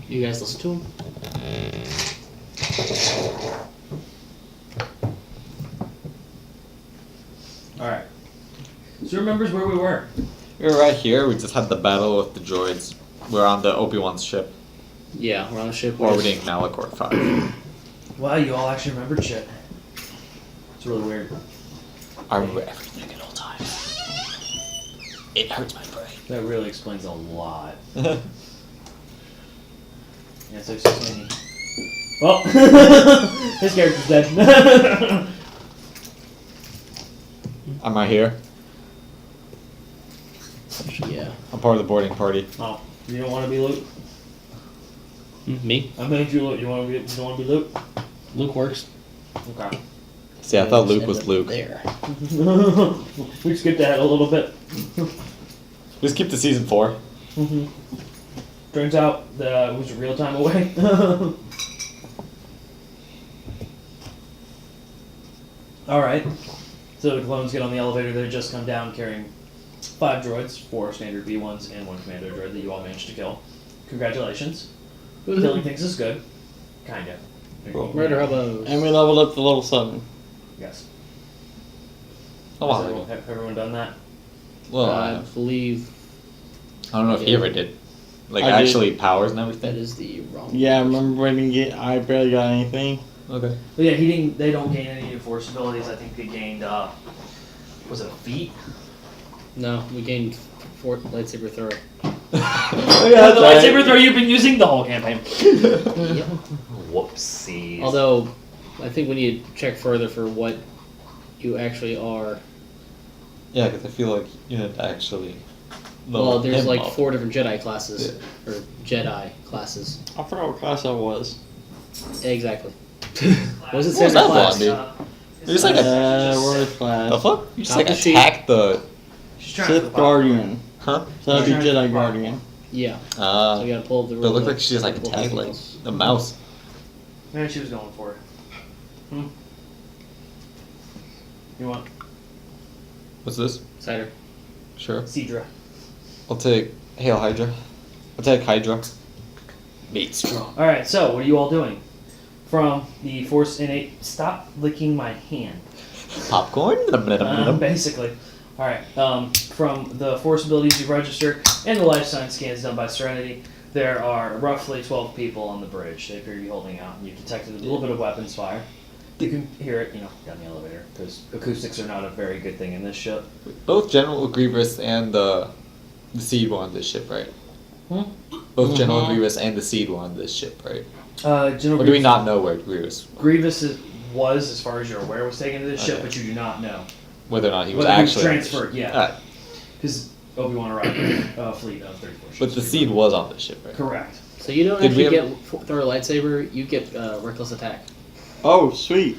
You guys listen to him? Alright. So who remembers where we were? We were right here. We just had the battle with the droids. We're on the Obi-Wan's ship. Yeah, we're on a ship. Orbiting Malachor 5. Wow, you all actually remembered shit. It's really weird. I remember everything at all times. It hurts my brain. That really explains a lot. Yeah, so it's just me. Well, his character's dead. Am I here? Yeah. I'm part of the boarding party. Oh, you don't want to be Luke? Me? I made you Luke. You want to be? You don't want to be Luke? Luke works. Okay. See, I thought Luke was Luke. There. We skipped ahead a little bit. Just keep to season 4. Turns out that it was real time away. Alright. So the clones get on the elevator. They just come down carrying 5 droids, 4 standard B1s, and 1 commando droid that you all managed to kill. Congratulations. Killing things is good. Kinda. Murder hobos. And we leveled up to level 7. Yes. Oh, Has wow. everyone done that? Well, I believe I don't know if he ever did. Like, I actually powers and that everything. is the wrong. Yeah, I remember when I barely got anything. Okay. But yeah, they don't gain any new force abilities. I think they gained, was it a feat? No, we gained 4 lightsaber throw. Yeah, the lightsaber throw you've been using the whole campaign. Yep. Whoopsies. Although, I think we need to check further for what you actually are. Yeah, because I feel like you didn't actually. Well, there's him like up. 4 different Jedi classes. Or Jedi classes. I forgot what class I was. Exactly. Was it What was standard that class? one, dude? You're just like a. Word The class. fuck? You just Top like of sheet. attack the. She's trying Sith Guardian. Huh? So that'd be Trying to Jedi find- Guardian. Yeah. So we gotta pull up the But it rule looked book, like she just like pull attacked something like else. the mouse. Man, she was going for it. You want What's this? Cider. Sure. Cedra? I'll take Hail Hydra. I'll take Hydra. Meat strong. Alright, so what are you all doing? From the Force Innate... Stop licking my hand. Popcorn? Basically. Alright, from the Force abilities you've registered and the life sign scans done by Serenity, there are roughly 12 people on the bridge. They appear to be holding out. You've detected a little bit of weapons fire. You can hear it, down the elevator, because acoustics are not a very good thing in this ship. Both General Grievous and the Seed were on this ship, right? Both General Grievous and the Seed were on this ship, right? General Or do we not know where Grievous? Grievous was, as far as you're aware, was taken to this ship, Okay. but you do not know. Whether or not he was Whether he was actually on this transferred, ship. yeah. Alright. Because Obi-Wan arrived with a fleet of 34 ships. But the Seed was on this ship, right? Correct. So you don't Did we actually have- get throw a lightsaber, you get reckless attack. Oh, sweet.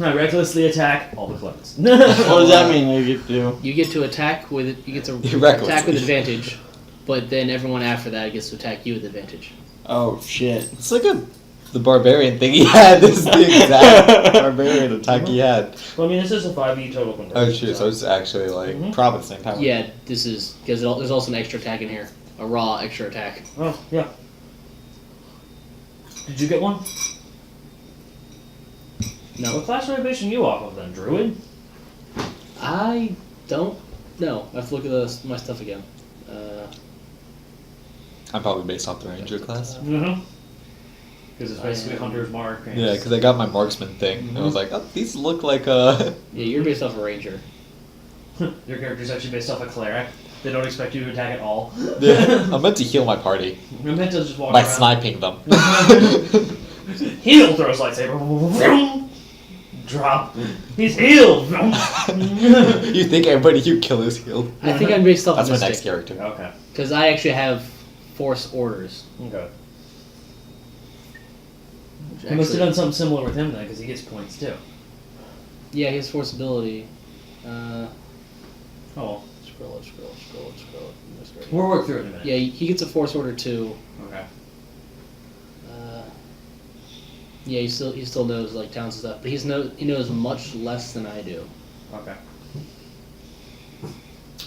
I recklessly attack all the clones. What does that mean I get to do? You get to attack with you get to Recklessly. attack with advantage, but then everyone after that gets to attack you with advantage. Oh, shit. It's like the barbarian thing he had. This is the exact barbarian attack he had. Well, I mean, this is a 5e total conversion. Oh shit, so it's actually like probably the same time. Yeah, this is because there's also an extra attack in here, a raw extra attack. Oh, yeah. Did you get one? No, What class are we basing you off of then, Druid? I don't know. I have to look at my stuff again. I'm probably based off the ranger class. Mm-hmm. Because it's basically Hunter's Mark. And Yeah, because I got my marksman thing. And I was like, oh, these look like Yeah, you're based off a ranger. Your character's actually based off a cleric. They don't expect you to attack at all. I'm meant to heal my party You're meant to just walk by around. sniping them. Heal throws lightsaber. Drop. He's healed. You think everybody you kill is healed? I think I'm based off That's my Mystic, next character. Okay. because I actually have force orders. Okay. which You must have actually- done something similar with him then, because he gets points too. Yeah, he has force ability. Oh. Scroll. We'll work through it in a minute. Yeah, he gets a force order too. Okay. Yeah, he still knows like towns and stuff, but he knows much less than I do. Okay.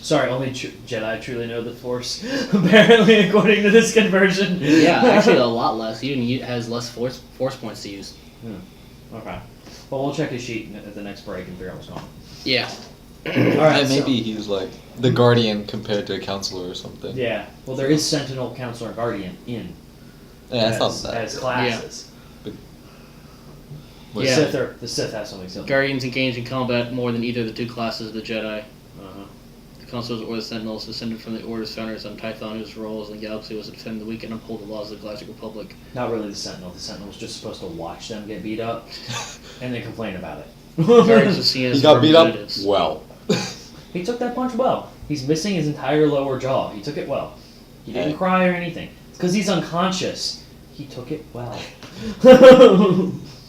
Sorry, only Jedi truly know the Force. Apparently, according to this conversion. Yeah, actually a lot less. He even has less force points to use. Okay. Well, we'll check his sheet at the next break and figure out what's going on. Yeah. Alright, And maybe he's like the guardian compared to a counselor or something. Yeah. Well, there is Sentinel, Counselor, and Guardian in Yeah, that's as, not bad. as classes. Yeah. The Sith have something similar. Guardians engage in combat more than either of the two classes of the Jedi. The Counselors or the Sentinels descended from the Order founders on Tython, whose role in the galaxy was to defend the weak and uphold the laws of the Galactic Republic. Not really the Sentinel. The Sentinel was just supposed to watch them get beat up and then complain about it. Guardians was seen as He got beat up representatives. well. He took that punch well. He's missing his entire lower jaw. He took it well. He didn't Hey. cry or anything. It's because he's unconscious. He took it well.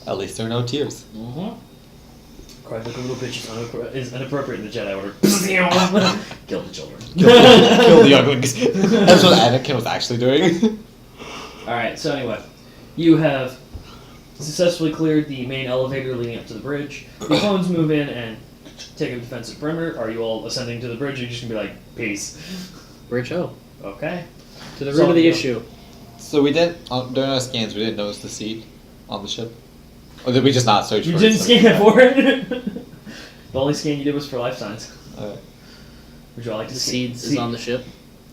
At least there are no tears. Mm-hmm. Cry like a little bitch is inappropriate in the Jedi Order. Kill the children. Kill the younglings. That's what Anakin was actually doing. Alright, so anyway. You have successfully cleared the main elevator leading up to the bridge. The clones move in and take a defensive perimeter. Are you all ascending to the bridge or are you just going to be like, peace? Bridge O. Okay. To the So, root of the you know- issue. So we didn't, during our scans, we didn't notice the seed on the ship? Or did we just not search You for didn't it? scan for it? The only scan you did was for life signs. Alright. Would you all like to The see? seeds is on the ship.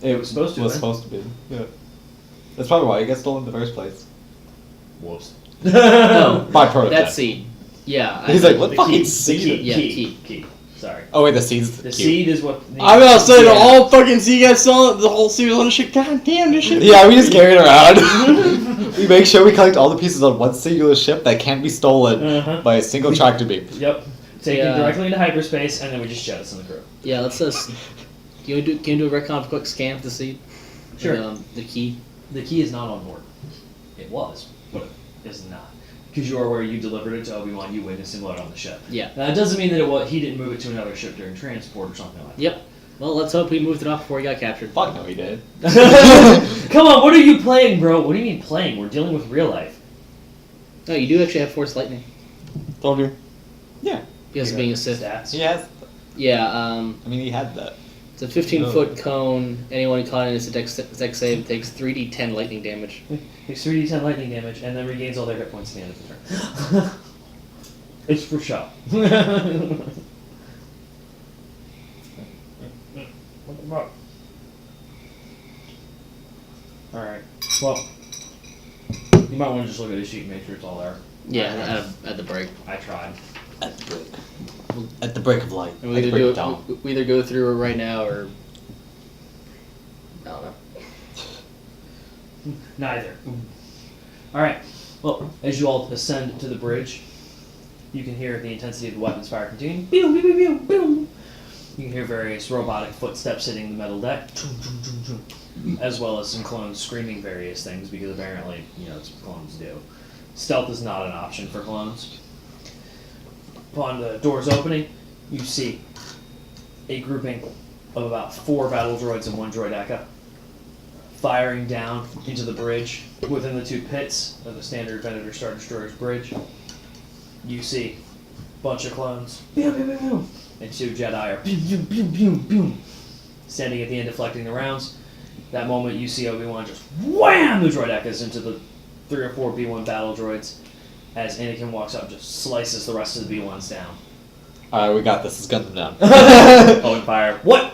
It was supposed to, was right? supposed to be. Yeah. That's probably why it got stolen in the first place. Whoops. No, By prototype. that seed. Yeah. He's like, what The fucking key. seed? The key. Yeah, key. key. Sorry. Oh wait, the seed's The cute. seed is what. I was saying the Yeah. whole fucking sea guy saw it, the whole sea was on the ship. God damn, this shit. Yeah, we just carry it around. We make sure we collect all the pieces on one singular ship that can't be stolen Uh-huh. by a single tractor beam. Yep. Take Yeah. it directly into hyperspace, and then we just jettison the crew. Yeah, let's just. Can you do a retcon quick scan of the seed? Sure. The key. The key is not on board. It was, but it is not. Because you are where you delivered it to Obi-Wan, you witnessed him load on the ship. Yeah. Now, it doesn't mean that he didn't move it to another ship during transport or something like that. Yep. Well, let's hope we moved it off before he got captured. Fuck no, he did. Come on, what are you playing, bro? What do you mean playing? We're dealing with real life. No, you do actually have Force Lightning. Told you. Yeah. Because of being a Sith. Stats. He has. Yeah, I mean, he had that. it's a 15-foot cone. Anyone caught in a dex save takes 3d10 lightning damage. Takes 3d10 lightning damage and then regains all their hit points at the end of the turn. It's for show. What the fuck? Alright. Well, you might want to just look at the sheet and make sure it's all there. Yeah, at the break. I tried. At the break. At the break of light. And we At the either break do of dawn. it. We either go through it right now or I don't know. Neither. Alright. Well, as you all ascend to the bridge, you can hear the intensity of the weapons fire continuing. Pew, pew, pew, pew, pew. You can hear various robotic footsteps hitting the metal deck, as well as some clones screaming various things because apparently, it's what clones do. Stealth is not an option for clones. Upon the doors opening, you see a grouping of about 4 battle droids and 1 droid Eka firing down into the bridge within the 2 pits of the standard Venator Star Destroyer's bridge. You see a bunch of clones, pew, pew, pew, pew, and 2 Jedi are pew, pew, pew, pew, pew, standing at the end deflecting the rounds. That moment you see Obi-Wan just wham the droid Ekas into the 3 or 4 B1 battle droids as Anakin walks up and just slices the rest of the B1s down. Alright, we got this. Let's gun them down. Open fire. What?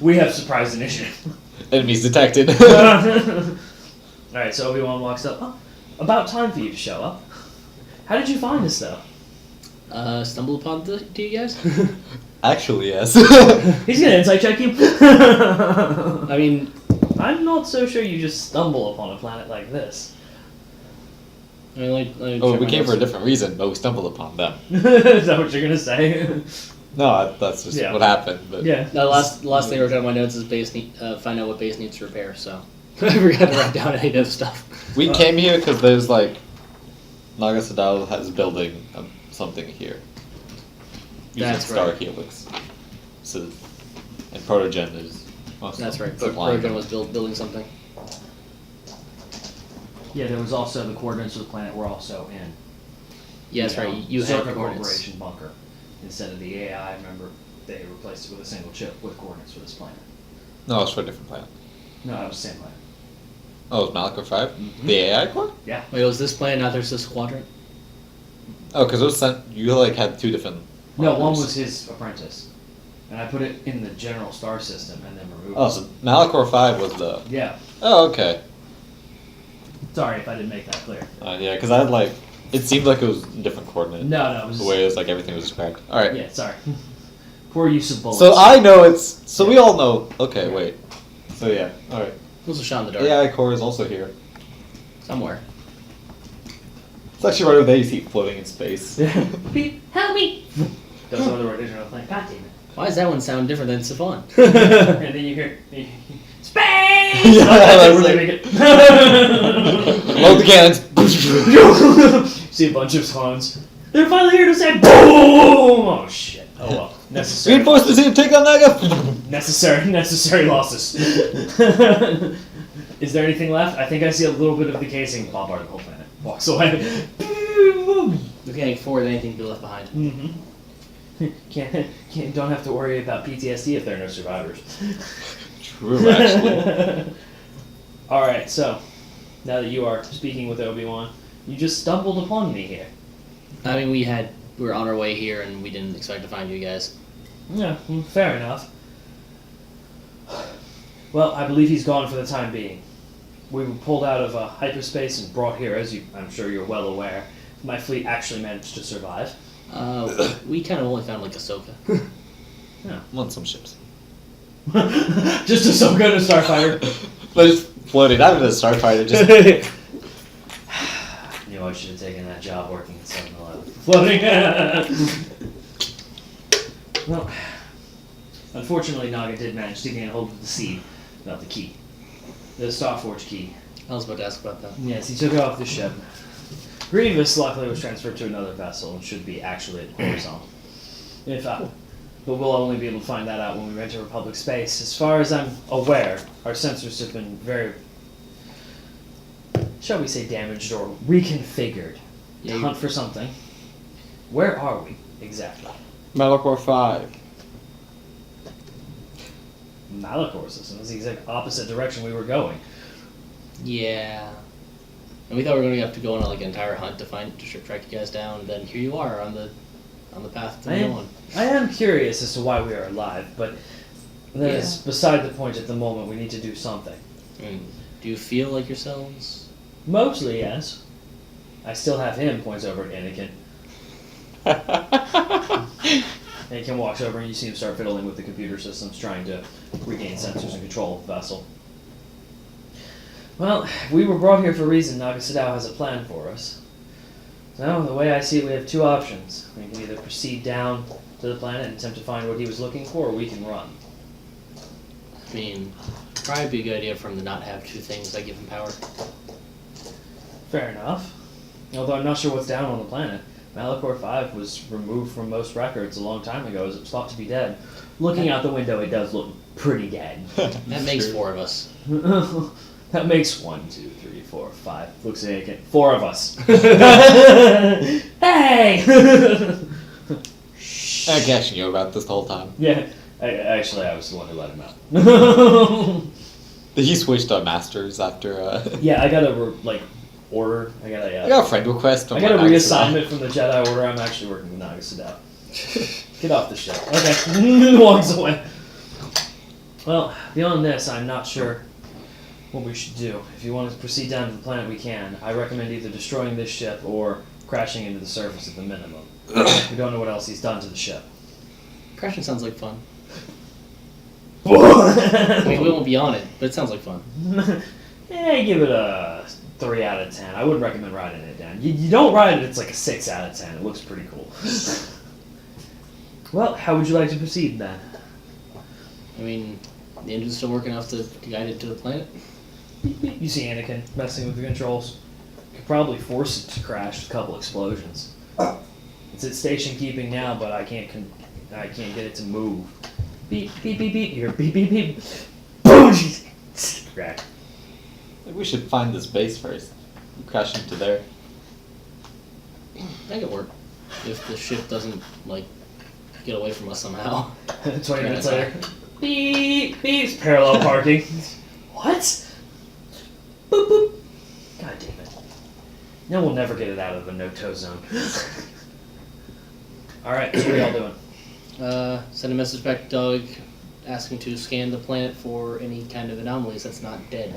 We have surprise initiative. Enemies detected. Alright, so Obi-Wan walks up. Oh, about time for you to show up. How did you find us, though? Stumbled upon to you guys? Actually, yes. He's gonna insight check you. I mean, I'm not so sure you just stumble upon a planet like this. let me Oh, check we my came for a notes. different reason, but we stumbled upon them. Is that what you're gonna say? No, that's just Yeah. what happened. But Yeah. The last thing I wrote down in my notes is find out what base needs repair. So I forgot to write down any of those stuff. we came here because there's like Naga Sadal has building something here. Using That's Star right. Helix. So, and Protogen is. Also That's right. supplying Progen them. was building something. Yeah, there was also the coordinates of the planet were also in. Yeah, that's right. You had Circa the coordinates. Corporation bunker instead of the AI. Remember, they replaced it with a single chip with coordinates for this planet. No, it's for a different planet. No, it was the same planet. Oh, it's Malachor 5? Mhm. The AI core? Yeah. Wait, was this planet not there's this quadrant? Oh, because it was sent. You like had two different. No, one monitors. was his apprentice. And I put it in the general star system and then removed Oh, it. so Malachor 5 was the. Yeah. Oh, okay. Sorry if I didn't make that clear. Yeah, because I had like. It seemed like it was a different coordinate. No, no, it was The way it was like everything was described. Alright. Yeah, sorry. Poor use of bullets. So I know it's. So we all know. Okay, wait. So yeah, alright. It was a shot in the dark. AI core is also here. Somewhere. It's actually right over there. You see it floating in space. Beep, help me! That's one of the original thing. God damn Why does that one sound different than Savon? it. And then you hear space! Yeah, That's like- like make it. Load the cannons. See a bunch of clones. They're finally here to say boom! Oh shit. Oh well. Necessary. Reinforcements here to take on Naga. Necessary losses. Is there anything left? I think I see a little bit of the casing bombard the whole planet. Walks away. Looking forward, anything to be left behind. Mm-hmm. Don't have to worry about PTSD if there are no survivors. True, actually. Alright, so now that you are speaking with Obi-Wan, you just stumbled upon me here. I mean, we were on our way here and we didn't expect to find you guys. Yeah, fair enough. Well, I believe he's gone for the time being. We were pulled out of hyperspace and brought here, as I'm sure you're well aware. My fleet actually managed to survive. We kind of only found like Ahsoka. Want some ships. Just Ahsoka and a starfighter. But it's floating. Not even a starfighter. Just Knew I should have taken that job working at 7-Eleven. Floating. Well, unfortunately, Naga did manage to gain a hold of the seed, not the key. The Starforge key. I was about to ask about that. Yes, he took it off the ship. Grievous, luckily, was transferred to another vessel and should be actually at Coruscant. But we'll only be able to find that out when we enter Republic space. As far as I'm aware, our sensors have been very, shall we say, damaged or reconfigured Yeah, to you- hunt for something. Where are we exactly? Malachor 5. Malachor system. That's the exact opposite direction we were going. Yeah. And we thought we were going to have to go on like an entire hunt to track you guys down. And then here you are on the path to I go am, on. I am curious as to why we are alive, but that is beside the point at the moment. We need to do something. Do you feel like yourselves? Mostly, yes. I still have him, points over at Anakin. Anakin walks over and you see him start fiddling with the computer systems, trying to regain sensors and control of the vessel. Well, we were brought here for a reason. Naga Sadao has a plan for us. So, the way I see it, we have two options. We can either proceed down to the planet and attempt to find what he was looking for, or we can run. I mean, probably be a good idea for him to not have two things that give him power. Fair enough. Although I'm not sure what's down on the planet. Malachor 5 was removed from most records a long time ago as it was thought to be dead. Looking out the window, it does look pretty dead. That makes four of us. That makes 1, 2, 3, 4, 5. Looks at Anakin. 4 of us. Hey! I'm catching you about this the whole time. Yeah. I was the one who let him out. Did he switch to masters after? Yeah, I got a order. I got I got a friend request. From I got a Naga reassignment from the Jedi Order. I'm actually working with Naga Sadao. Get off the ship. Okay. Walks away. Well, beyond this, I'm not sure what we should do. If you want to proceed down to the planet, we can. I recommend either destroying this ship or crashing into the surface at the minimum. We don't know what else he's done to the ship. Crashing sounds like fun. I mean, we won't be on it, but it sounds like fun. Yeah, give it a 3 out of 10. I wouldn't recommend riding it down. You don't ride it, it's like a 6 out of 10. It looks pretty cool. Well, how would you like to proceed then? I mean, the engine's still working enough to guide it to the planet. You see Anakin messing with the controls. Could probably force it to crash with a couple explosions. It's at station keeping now, but I can't get it to move. Beep beep beep beep. Here, beep beep beep. Boom! Crack. Maybe we should find this base first. Crash into there. That could work. If the ship doesn't, get get away from us somehow. 20 minutes later. Beep, beep. Parallel parking. What? Boop, boop. God damn it. No, we'll never get it out of the no-tow zone. Alright, so what are y'all doing? Send a message back to Doug asking to scan the planet for any kind of anomalies that's not dead.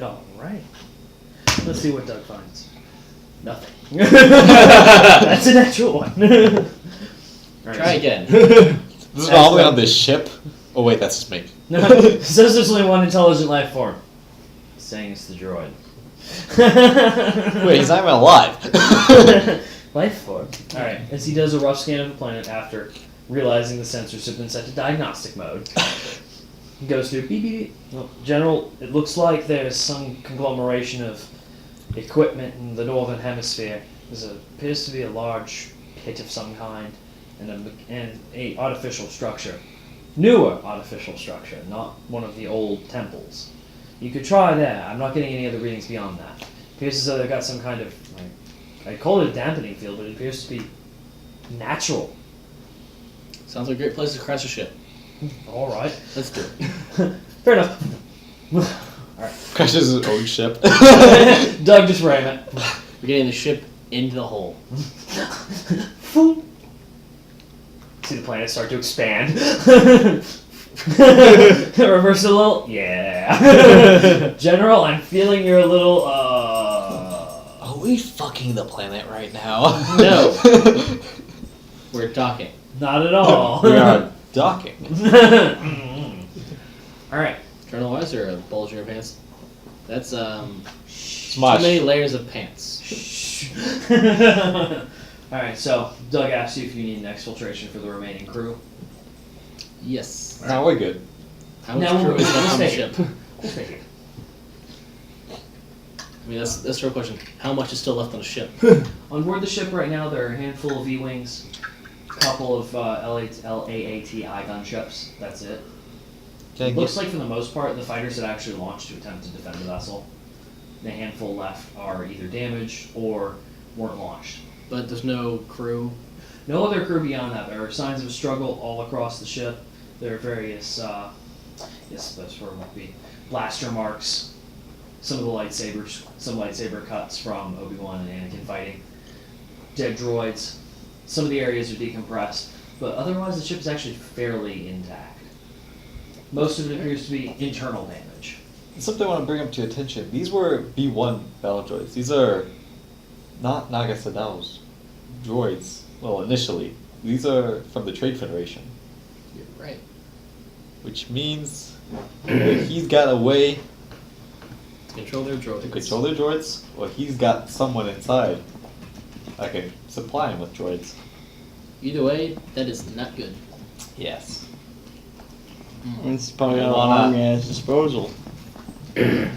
Alright. Let's see what Doug finds. Nothing. That's a natural one. Alright, Try again. This is all the way on this ship. Oh wait, that's just me. No, it says there's only one intelligent life form. Saying it's the droid. Wait, he's not even alive. Life form. Alright, as he does a rough scan of the planet after realizing the sensors have been set to diagnostic mode, he goes through beep beep beep. Well, General, it looks like there's some conglomeration of equipment in the northern hemisphere. Appears to be a large pit of some kind and a artificial structure. Newer artificial structure, not one of the old temples. You could try there. I'm not getting any other readings beyond that. Appears as though they've got some kind of, I call it a dampening field, but it appears to be natural. Sounds like a great place to crash a ship. Alright. Let's do it. Fair enough. Alright. Crashes his own ship. Doug, just ram it. We're getting the ship into the hole. See the planet start to expand. Reverse a little. Yeah. General, I'm feeling you're a little, Are we fucking the planet right now? No. We're docking. Not at all. We are docking. Alright. Colonel, why is there a bulge in your pants? That's, Smush. too many layers of pants. Alright, so Doug asked you if you need an exfiltration for the remaining crew. Yes. Now we're good. How much Now crew we'll is left on the stay ship? here. We'll stay here. I mean, that's the real question. How much is still left on the ship? On board the ship right now, there are a handful of V-Wings, a couple of LAAT gunships. That's it. Can I It looks get- like, for the most part, the fighters had actually launched to attempt to defend the vessel. The handful left are either damaged or weren't launched. But there's no crew. No other crew beyond that. There are signs of a struggle all across the ship. There are various, yes, that's where it would be, blaster marks, some of the lightsabers, some lightsaber cuts from Obi-Wan and Anakin fighting, dead droids. Some of the areas are decompressed, but otherwise the ship is actually fairly intact. Most of it appears to be internal damage. Something I want to bring up to your attention. These were B1 battle droids. These are not Naga Sadow's droids. Well, initially. These are from the Trade Federation. You're right. Which means that he's got a way Control their droids. to control their droids, or he's got someone inside that can supply him with droids. Either way, that is not good. Yes. It's probably You got wanna- army at his disposal. I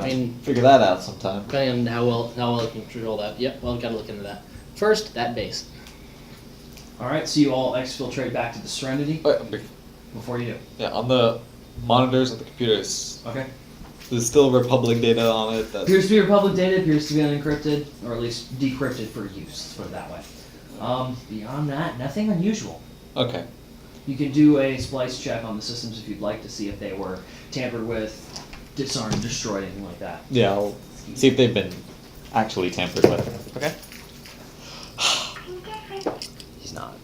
mean, Figure that out sometime. depending on how well you can control that. Yep, well, gotta look into that. First, that base. Alright, so you all exfiltrate back to the Serenity before you do. Yeah, on the monitors of the computers, Okay. there's still Republic data on it. That Appears to be Republic data, appears to be unencrypted, or at least decrypted for use, let's put it that way. Beyond that, nothing unusual. okay. You can do a splice check on the systems if you'd like to see if they were tampered with, disarmed, destroyed, anything like that. Yeah, I'll see if they've been actually tampered with. Okay. He's not.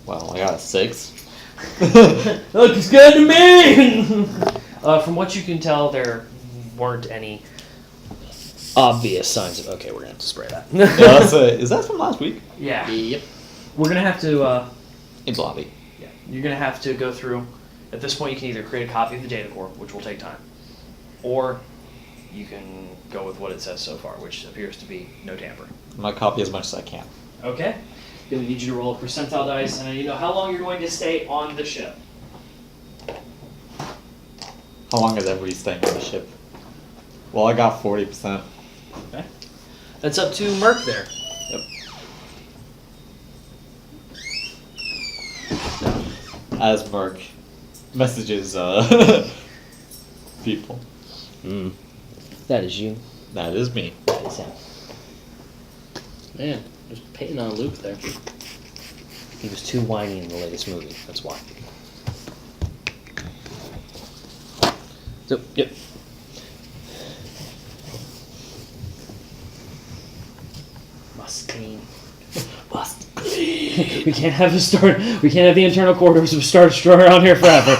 Well, I got a 6. Looks good to me! From what you can tell, there weren't any obvious signs of. Okay, we're gonna have to spray that. Yeah, that's is that from last week? Yeah. Yep. We're gonna have to. In Blobby. Yeah. You're gonna have to go through. At this point, you can either create a copy of the data core, which will take time, or you can go with what it says so far, which appears to be no tampering. I'm gonna copy as much as I can. Okay. Gonna need you to roll a percentile dice, and you know how long you're going to stay on the ship. How long is everybody staying on the ship? Well, I got 40%. Okay. That's up to Merc there. Yep. As Merc messages people. That is you. That is me. That is him. Man, just painting on Luke there. He was too whiny in the latest movie. That's why. So, yep. Must clean. Must clean. We can't have the internal corridors of Star Destroyer on here forever.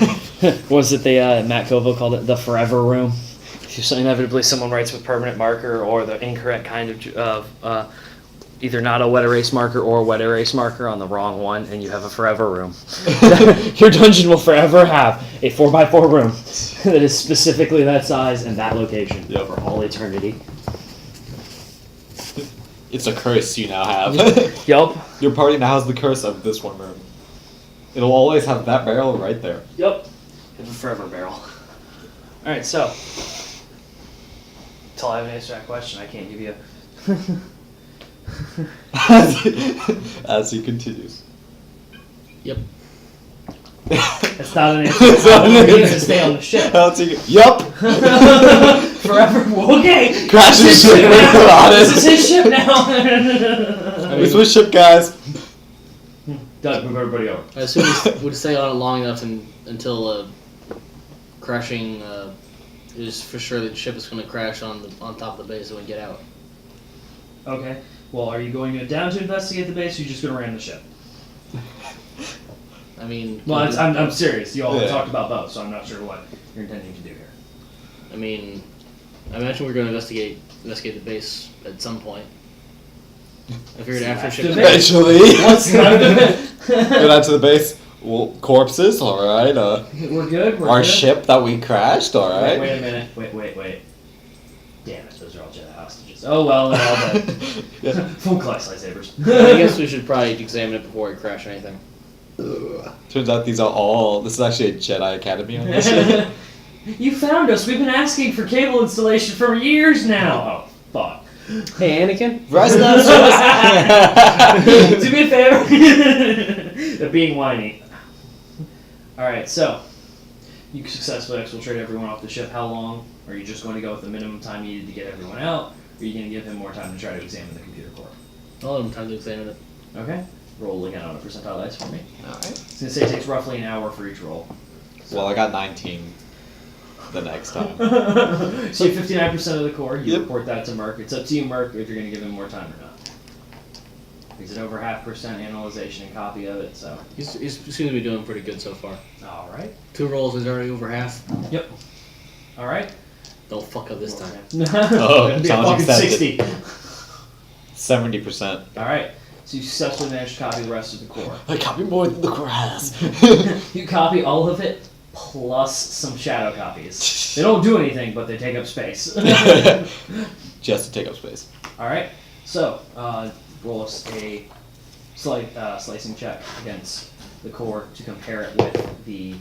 Was it the Matt Kovo called it the forever room? If inevitably someone writes with permanent marker or the incorrect kind of either not a wet erase marker or a wet erase marker on the wrong one, and you have a forever room. Your dungeon will forever have a 4x4 room that is specifically that size and that location for all eternity. It's a curse you now have. Yup. Your party now has the curse of this one room. It'll always have that barrel right there. Yep. It's a forever barrel. Alright, so. Until I have an answer to that question, I can't give you As he continues. Yep. That's not an answer. You need to stay on the ship. Yup. Forever. Okay. Crash his ship. This is his ship now. We switch ship, guys. Doug, move everybody over. I assume we would stay on it long enough until crashing is for sure the ship is going to crash on top of the base when we get out. Okay. Well, are you going down to investigate the base, or are you just going to ram the ship? I mean, Well, I'm serious. You all Yeah. talked about both, so I'm not sure what you're intending to do here. I mean, I imagine we're going to investigate the base at some point. I figured after ship. Eventually. What's Go down to the base. Well, corpses, alright. We're good. We're Our good. ship that we crashed, alright. Wait a minute. Wait. Damn it, those are all Jedi hostages. Oh well, they're all dead. Full class lightsabers. I guess we should probably examine it before we crash anything. Turns out this is actually a Jedi Academy on this ship. You found us. We've been asking for cable installation for years now. Oh, fuck. Hey, Anakin. Verizon Do me a favor. They're being whiny. Alright, so. You successfully exfiltrate everyone off the ship. How long? Are you just going to go with the minimum time needed to get everyone out? Or are you going to give him more time to try to examine the computer core? I'll let him time to examine it. Okay. Roll again on a percentile dice for me. Alright. It's going to say it takes roughly an hour for each roll. Well, I got 19 the next time. So you have 59% of the core. You Yep. report that to Merc. It's up to you, Merc, if you're going to give him more time or not. He's at over 0.5% analyzation and copy of it, so. He seems to be doing pretty good so far. All right. 2 rolls is already over half. Yep. All right. Don't fuck up this time. Oh, It'll be a challenge fucking accepted. 60. 70%. All right. So you successfully managed to copy the rest of the core. I copy more than the core has. You copy all of it plus some shadow copies. They don't do anything, but they take up space. Just to take up space. All right. So roll us a slicing check against the core to compare it with the.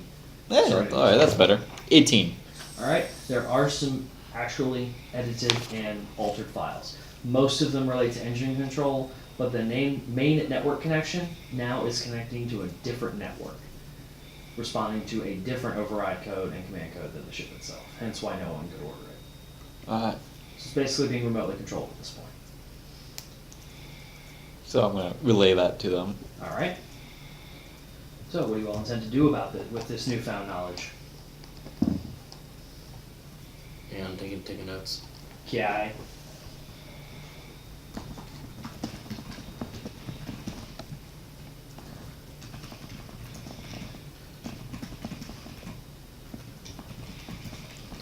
Yeah, alright, that's better. 18. All right. There are some actually edited and altered files. Most of them relate to engine control, but the main network connection now is connecting to a different network, responding to a different override code and command code than the ship itself. Hence why no one could order it. Alright. So it's basically being remotely controlled at this point. So I'm going to relay that to them. All right. So what do you all intend to do about it with this newfound knowledge? Yeah, I'm taking notes. Kiai.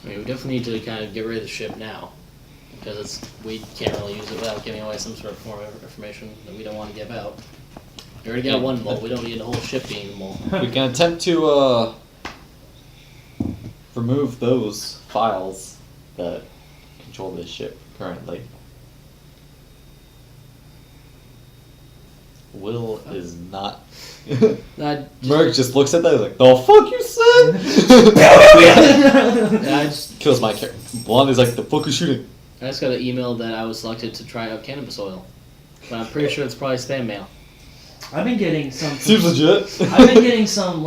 I mean, we definitely need to kind of get rid of the ship now, because we can't really use it without giving away some sort of form of information that we don't want to give out. We already got one mole. We don't need the whole ship being the mole. We can attempt to remove those files that control this ship currently. Will is not. Merc just looks at that and is like, the fuck you said? I just Kills my character. Blonde is like, the fuck you shooting? got an email that I was selected to try out cannabis oil, but I'm pretty sure it's probably spam mail. I've been getting some. Seems legit. I've been getting some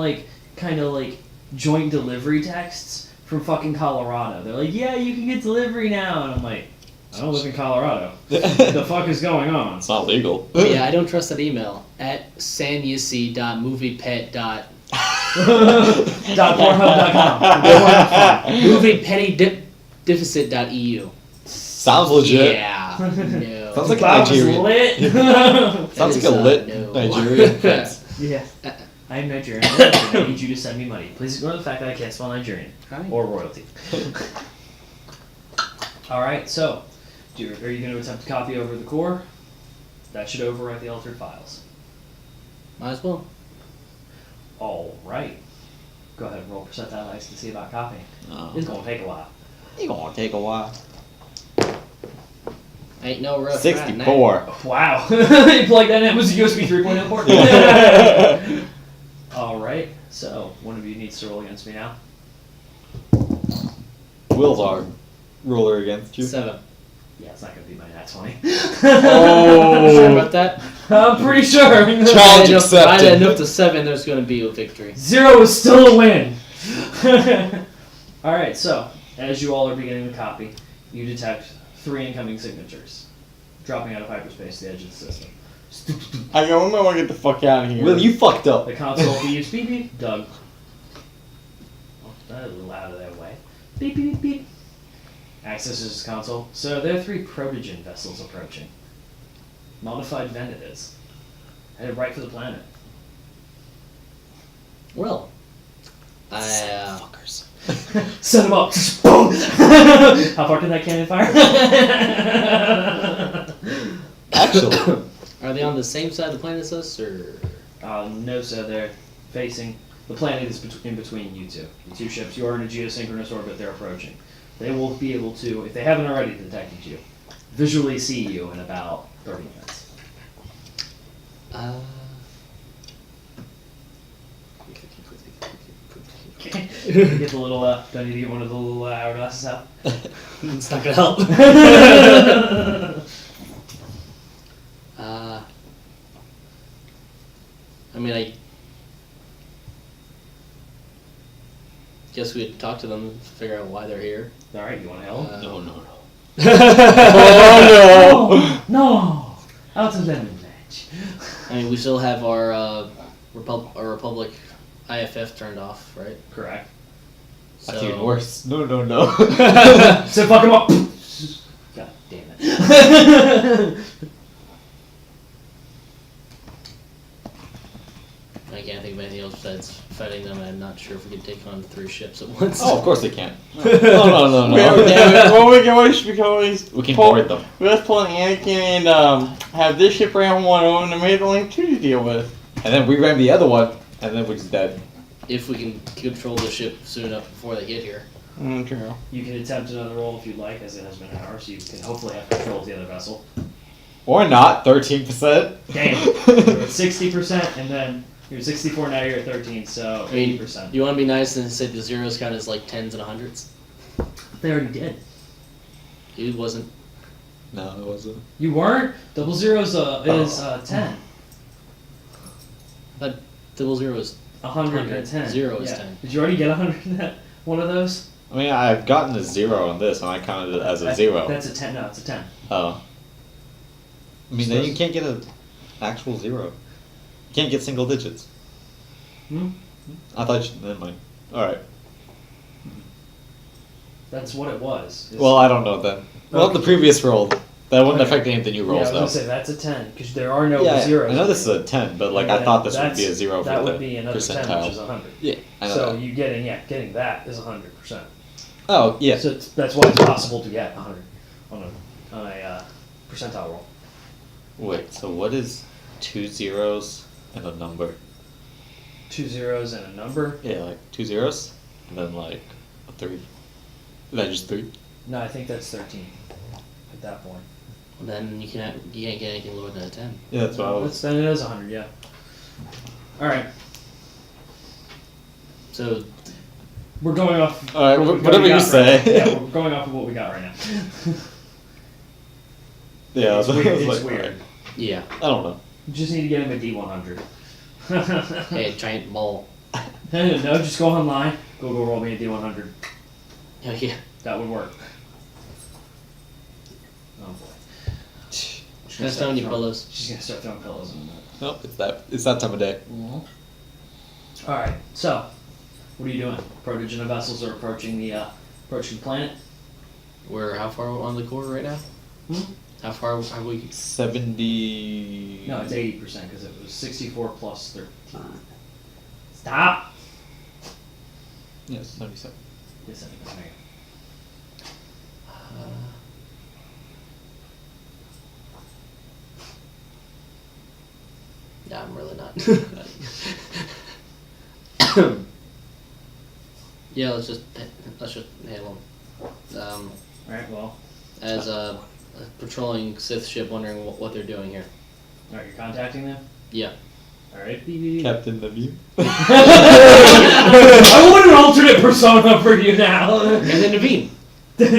kind of joint delivery texts from fucking Colorado. They're like, "Yeah, you can get delivery now," and I'm like, I don't live in Colorado. What the fuck is going on? It's not legal. But yeah, I don't trust that email at sanyusi.moviepet. .pornhub.com. Moviepennydeficit.eu. Sounds legit. Yeah. No. Sounds like a That was Nigerian. lit. Sounds is, like a lit no. Nigerian prince. Yeah. I am Nigerian. I need you to send me money. Please ignore the fact that I can't spell Nigerian. Hi. Or royalty. Alright, so, are you going to attempt to copy over the core? That should overwrite the altered files. Might as well. Alright. Go ahead and roll percentile dice to see about copying. Oh. It's going to take a while. It's gonna take a while. Ain't no rough 64. Wow. You plugged that in, it was a USB 3.0 port. Alright, so one of you needs to roll against me now. Will's our ruler against you. 7. Yeah, it's not going to be my nat 20. Sure about that? I'm pretty sure. Challenge If I had accepted. enough to 7, there's going to be a victory. 0 is still a win. Alright, so, as you all are beginning to copy, you detect 3 incoming signatures dropping out of hyperspace to the edge of the system. I go, we might want to get the fuck out of here. Will, you fucked up. The console beeps, beep beep, Doug. Oh, that is a little out of their way. Beep beep beep beep. Accesses the console. So there are 3 Protogen vessels approaching. Modified Venitas. Headed right for the planet. Well, Fuckers. Set them up. Boom. How far can that cannon fire? Actually, are they on the same side of the planet as us, or? No, so they're facing the planet is in between you two. The 2 ships. You are in a geosynchronous orbit. They're approaching. They will be able to, if they haven't already detected you, visually see you in about 30 minutes. Get the little. Do I need to get one of the little hourglasses out? It's not gonna help. I mean, I guess we'd talk to them, figure out why they're here. All right, you want to help? no, no, no. Oh No, out of lemon ledge. I mean, we still have our Republic IFF turned off, right? Correct. That's even worse. No, no, no. So fuck him up. God damn it. I can't think of anything else besides fighting them. I'm not sure if we can take on 3 ships at once. Oh, of course they can. No, no, no, no. no. Well, we can always We can pull, board them. let's pull an Anakin and have this ship ram one over and the Mandalorian 2 to deal with. And then we ram the other one, and then we're just dead. If we can control the ship soon enough before they get here. True. You can attempt another roll if you'd like, as it has been an hour, so you can hopefully have control of the other vessel. Or not, 13%. Damn. You're at 60%, and then you're at 64, now you're at 13, so I mean, 80%. you want to be nice and say the zeros count as like 10s and 100s? They already did. It wasn't. No, it wasn't. You weren't? Double zeros is 10. But double zero is 110. Zero is Yeah. 10. Did you already get 100 in that one of those? I mean, I've gotten a 0 on this, and I counted it as a 0. That's a 10. No, it's a 10. Oh. I mean, then you can't get an actual 0. You can't get single digits. Hmm? I thought you... Never mind. Alright. That's what it was. Well, I don't know then. Well, the previous roll, that wouldn't Okay. affect any of the new Yeah, I rolls, was though. gonna say that's a 10 because there are no Yeah, zeros. I know this is a 10, but like And I then thought this would be a that's- 0 for that the would be another 10, percentile. which is 100. Yeah, I know So that. you getting that is 100%. Oh, yeah. So that's why it's possible to get 100 on a percentile roll. Wait, so what is 2 zeros and a number? 2 zeros and a number. Yeah, like 2 zeros, and then like a 3. Is that just 3? No, I think that's 13 at that point. Then you can't get anything lower than a 10. Yeah, that's what I was. Then it is 100, yeah. All right, So we're going off. All right, what we whatever you got say. Right now. Yeah, we're going off of what we got right now. Yeah, It's I was weird. It's like, weird. alright. yeah, I don't know. You just need to get him a D100. hey, giant ball. No, just go online. Go roll me a D100. Yeah, yeah. That would work. That's telling you pillows. She's gonna start throwing pillows in a minute. Nope, it's that time of day. Alright, so, what are you doing? Protogen vessels are approaching the planet. We're how far on the core right now? How far have we? 70. No, it's 80% because it was 64 plus 13. Stop! Yes, 97. Yes, I think that's right. Yeah, I'm really not. Yeah, let's just handle them. Alright, well, As a patrolling Sith ship, wondering what they're doing here. alright, you're contacting them? Yeah. Alright. Captain Naveem. I want an alternate persona for you now! And then Naveen.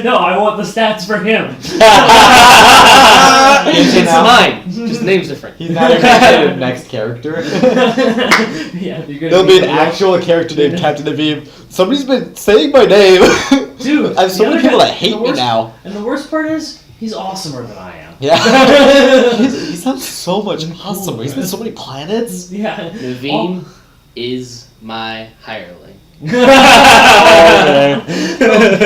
No, I want the stats for him. It's mine. Just name's different. He's not a next character. Yeah, you're gonna There'll be an actual character named Captain Naveem. Somebody's been saying my name. Dude, I have so the many other people guy- that hate the me worst- now. And the worst part is, he's awesomer than I am. Yeah. He sounds so much awesomer. He's been so many planets. Yeah. Naveen is my hireling. Oh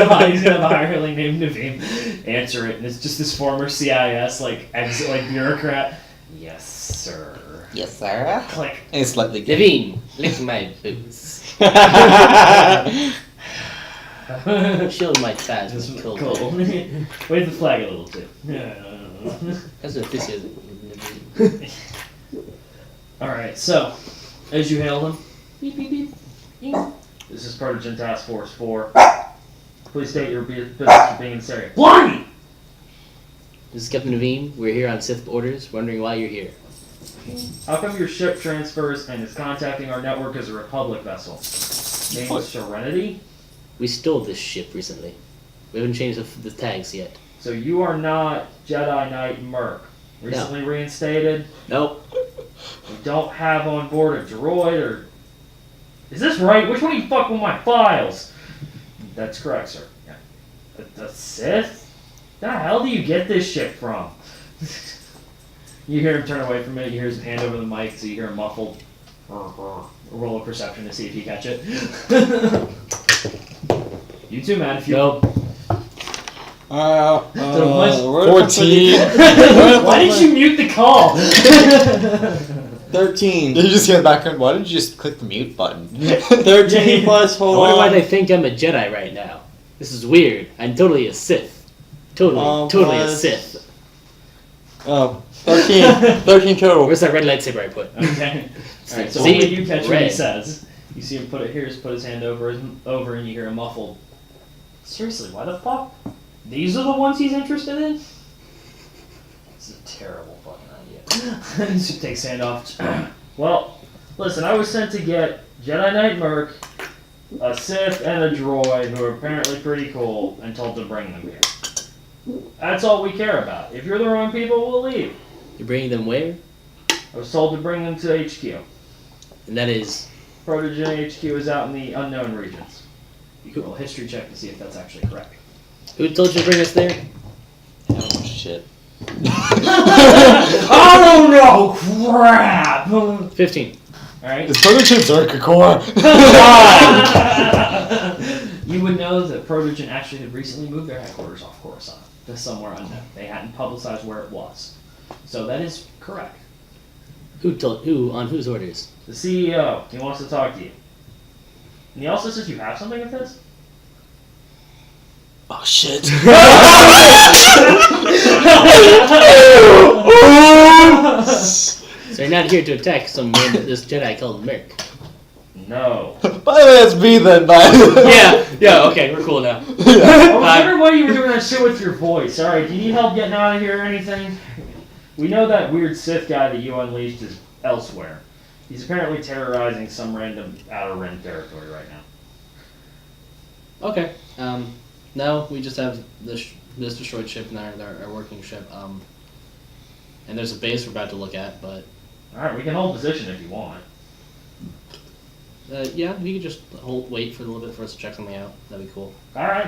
God, he's gonna have a hireling named Naveem answer it, and it's just this former CIS exit bureaucrat. Yes, sir. Yes, sir. Click. And it's slightly gay. Naveen, lick my boots. Shield my thighs Just with cold. cool. Wave the flag a little too. That's what this is. All right. So, as you hail them, beep beep beep. Beep. This is Protogen Task Force 4. Please state your business for being in this area. Blimey! This is Captain Naveen. We're here on Sith orders, wondering why you're here. How come your ship transfers and is contacting our network as a Republic vessel? Name What? Serenity? We stole this ship recently. We haven't changed the tags yet. So you are not Jedi Knight Merc. Recently reinstated. Nope. We don't have on board a droid or... Is this right? Which one of you fuck with my files? That's correct, sir. Yeah. The Sith? The hell do you get this shit from? You hear him turn away from it, you hear his hand over the mic, so you hear a muffled roll of perception to see if you catch it. You too, man, if you... Nope. 14. Why did you mute the call? 13. You just hear in the background, why didn't you just click the mute button? 13 plus, I hold wonder why on. they think I'm a Jedi right now. This is weird. I'm totally a Sith. Totally a plus- Sith. Oh, 13. 13 total. Where's that red lightsaber I put? Okay. Alright, so See? only you catch what he Red. says. You see him put his hand over and you hear a muffled. Seriously, why the fuck? These are the ones he's interested in? This is a terrible fucking idea. He takes his hand off. Well, listen, I was sent to get Jedi Knight Merc, a Sith, and a droid who are apparently pretty cool, and told to bring them here. That's all we care about. If you're the wrong people, we'll leave. You're bringing them where? I was told to bring them to HQ. And that is... Protogen HQ is out in the unknown regions. You can roll a history check to see if that's actually correct. Who told you to bring us there? Oh, shit. Oh no! Crap! 15. Alright. It's Protogen Zerkakor. You would know that Protogen actually had recently moved their headquarters off Coruscant to somewhere unknown. They hadn't publicized where it was. So that is correct. Who? On whose orders? The CEO, he wants to talk to you. And he also says you have something of his? Oh, shit. So you're not here to attack this Jedi called Merc. No. By the way, that's me then, Yeah, okay, we're cool now. I was wondering why you were doing that shit with your voice. Alright, do you need help getting out of here or anything? We know that weird Sith guy that you unleashed is elsewhere. He's apparently terrorizing some random Outer Rim territory right now. Okay. No, we just have this destroyed ship and our working ship. And there's a base we're about to look at, but Alright, we can hold position if you want. yeah, if you could just wait for a little bit for us to check something out, that'd be cool. Alright.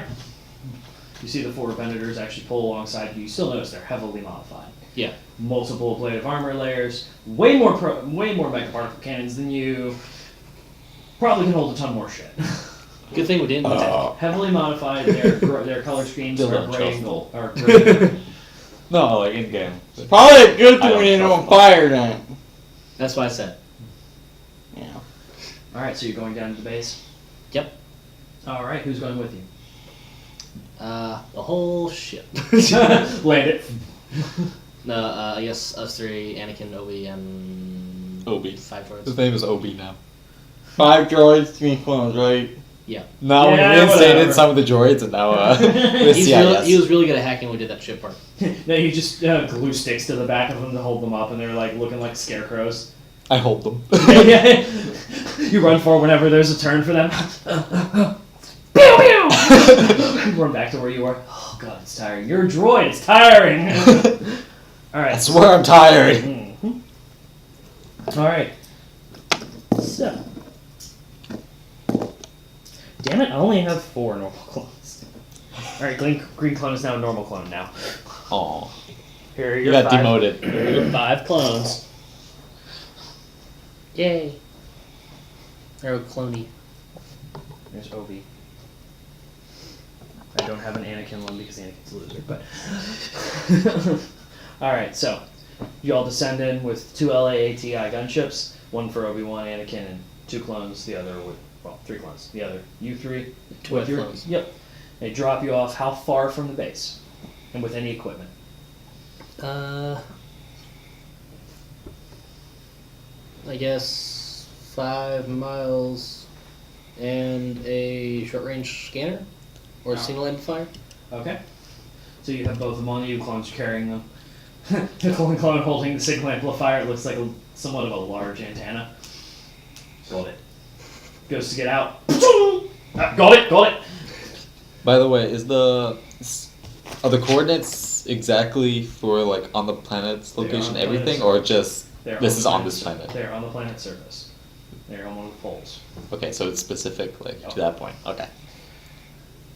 You see the four Venators actually pull alongside you. You still notice they're heavily modified. Yeah. Multiple plate of armor layers, way more mega particle cannons than you. Probably can hold a ton more shit. Good thing we didn't. Heavily modified. Their color schemes Still are don't gray trust and gold. Or gray. No, like in game. Probably a good I thing don't we didn't trust on fire then. That's what I said. Yeah. All right, so you're going down to the base. Yep. All right, who's going with you? The whole ship. Land it. No, I guess us three, Anakin, Obi, and Obi. 5 droids. His name is Obi now. 5 droids, 3 clones, right? Now Yeah, we reinstated whatever. some of the droids, and now with He CIS. was really good at hacking when we did that ship part. No, you just glue sticks to the back of them to hold them up, and they're like looking like scarecrows. I hold them. You run forward whenever there's a turn for them. Pew pew! Run back to where you were. Oh god, it's tiring. You're a droid. It's tiring. All right. I swear I'm tired. Mhm. All right. So. Damn it! I only have 4 normal clones. All right, green clone is now a normal clone now. Aw. Here are You your got 5. demoted. Here are your 5 clones. Yay. They're cloney. There's Obi. I don't have an Anakin one because Anakin's a loser, but... Alright, so, you all descend in with 2 LAATI gunships, one for Obi-Wan, Anakin, and 2 clones, the other with, well, 3 clones, the other, you 3. 2 with your- clones. Yep. They drop you off how far from the base? And with any equipment? I guess 5 miles and a short range scanner or a Oh. single amplifier. Okay. So you have both of them on you, clones carrying them. The clone holding the signal amplifier, it looks like somewhat of a large antenna. Got it. Goes to get out. Got it! By the way, are the coordinates exactly for like on the planet's They are location, on the planet's everything, or just They're this the is on planet's this sur- planet? They're on the planet's surface. They're on one of the poles. Okay, so it's specific like Yep. to that point. Okay.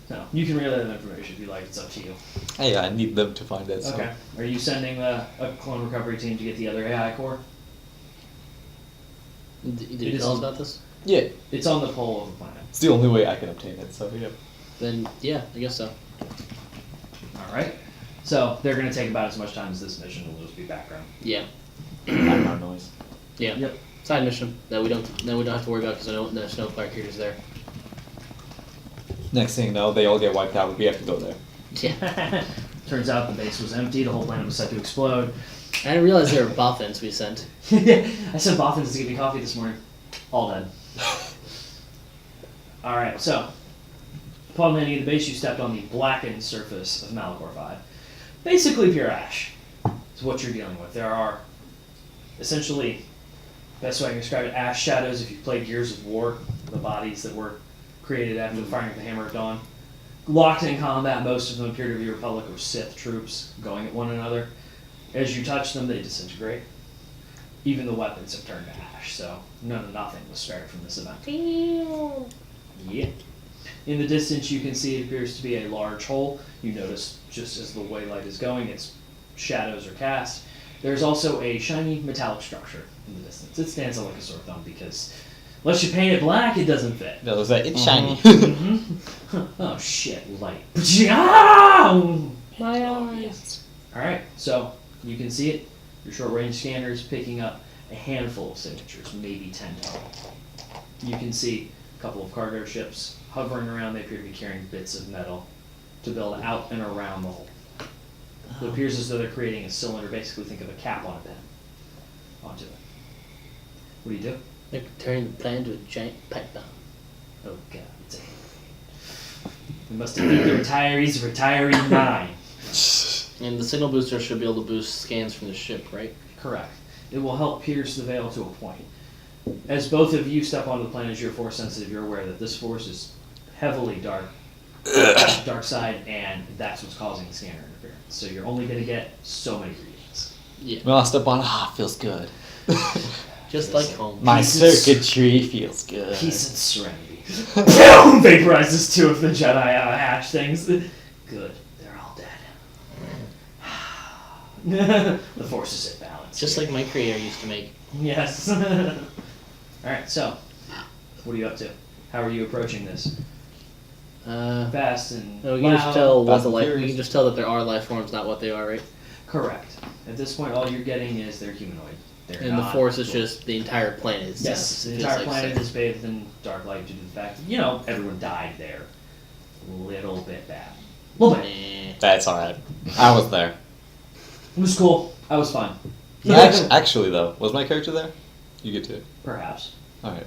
No, you can relay that information if you like. It's up to you. Hey, I need them to find it. So. Okay. Are you sending a clone recovery team to get the other AI core? Did It you is tell us on- about this? Yeah, It's on the pole of the planet. it's the only way I can obtain it. So yeah. Then yeah, I guess so. All right. So they're going to take about as much time as this mission. It'll just be background. Yeah. Background noise. Yeah. Yep. Side mission that we don't have to worry about because there's no fire creatures there. Next thing you know, they all get wiped out. We have to go there. Yeah. Turns out the base was empty. The whole planet was set to explode. I didn't realize there were Bothans we sent. I sent Bothans to get me coffee this morning. All dead. Alright, so. Upon landing at the base, you stepped on the blackened surface of Malachor 5. Basically pure ash is what you're dealing with. There are essentially, best way I can describe it, ash shadows if you've played Gears of War, the bodies that were created after the firing of the Hammer of Dawn. Locked in combat, most of them appear to be Republic or Sith troops going at one another. As you touch them, they disintegrate. Even the weapons have turned to ash, so nothing was spared from this event. Yeah. In the distance, you can see it appears to be a large hole. You notice just as the way light is going, its shadows are cast. There's also a shiny metallic structure in the distance. It stands out like a sore thumb because unless you paint it black, it doesn't fit. No, it's like it's shiny. Oh shit, light. Ah! My eyes. Alright, so you can see it. Your short range scanner is picking up a handful of signatures, maybe 10 total. You can see a couple of cargo ships hovering around. They appear to be carrying bits of metal to build out and around the hole. It appears as though they're creating a cylinder. Basically, think of a cap on a pen onto it. What do you do? They're turning the planet into a giant pipe bomb. Oh god, it's a... We must defeat the retirees of Retiree 9. And the signal booster should be able to boost scans from the ship, right? Correct. It will help pierce the veil to a point. As both of you step onto the planet as you're force sensitive, you're aware that this force is heavily dark side, and that's what's causing the scanner interference. So you're only going to get so many readings. Yeah. Well, I step on. Feels good. Just like home. My Pieces. circuitry feels good. Peace and serenity. Boom! Vaporizes 2 of the Jedi ash things. Good. They're all dead. The force is at balance. Just like my creator used to make. Yes. Alright, so, what are you up to? How are you approaching this? Fast and No, we can just loud? tell what Fast the and life. We Furious. can just tell that there are life forms, not what they are, right? Correct. At this point, all you're getting is they're humanoid. They're And the not force is cool. just the entire planet. Is Yes, the just entire like planet sick. is bathed in dark light due to the fact that, everyone died there. Little bit bad. Little bit. Eh. That's alright. I was there. It was cool. I was fine. Actually, though, was my character there? You get to it. Perhaps. Alright.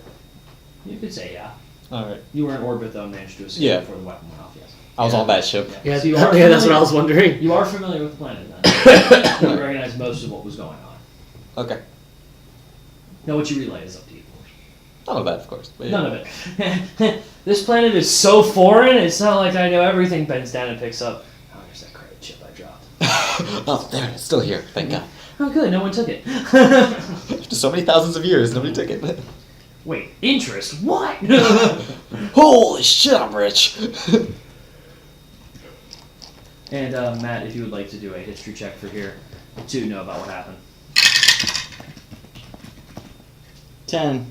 You could say yeah. Alright. You were in orbit though, and managed to escape Yeah. before the weapon went off, yes. I was Yeah. on that ship. Yeah, So you yeah, are that's what I familiar- was wondering. You are familiar with the planet then. You recognize most of what was going on. Okay. Now what you relay is up to you. None of that, of course. But yeah. None of it. This planet is so foreign, it's not like I know everything. Bends down and picks up. Oh, there's that credit chip I dropped. Oh, there it is. Still here. Thank God. Oh good, no one took it. After so many thousands of years, nobody took it. Wait, interest? What? Holy shit, I'm rich. And Matt, if you would like to do a history check for here to know about what happened. 10.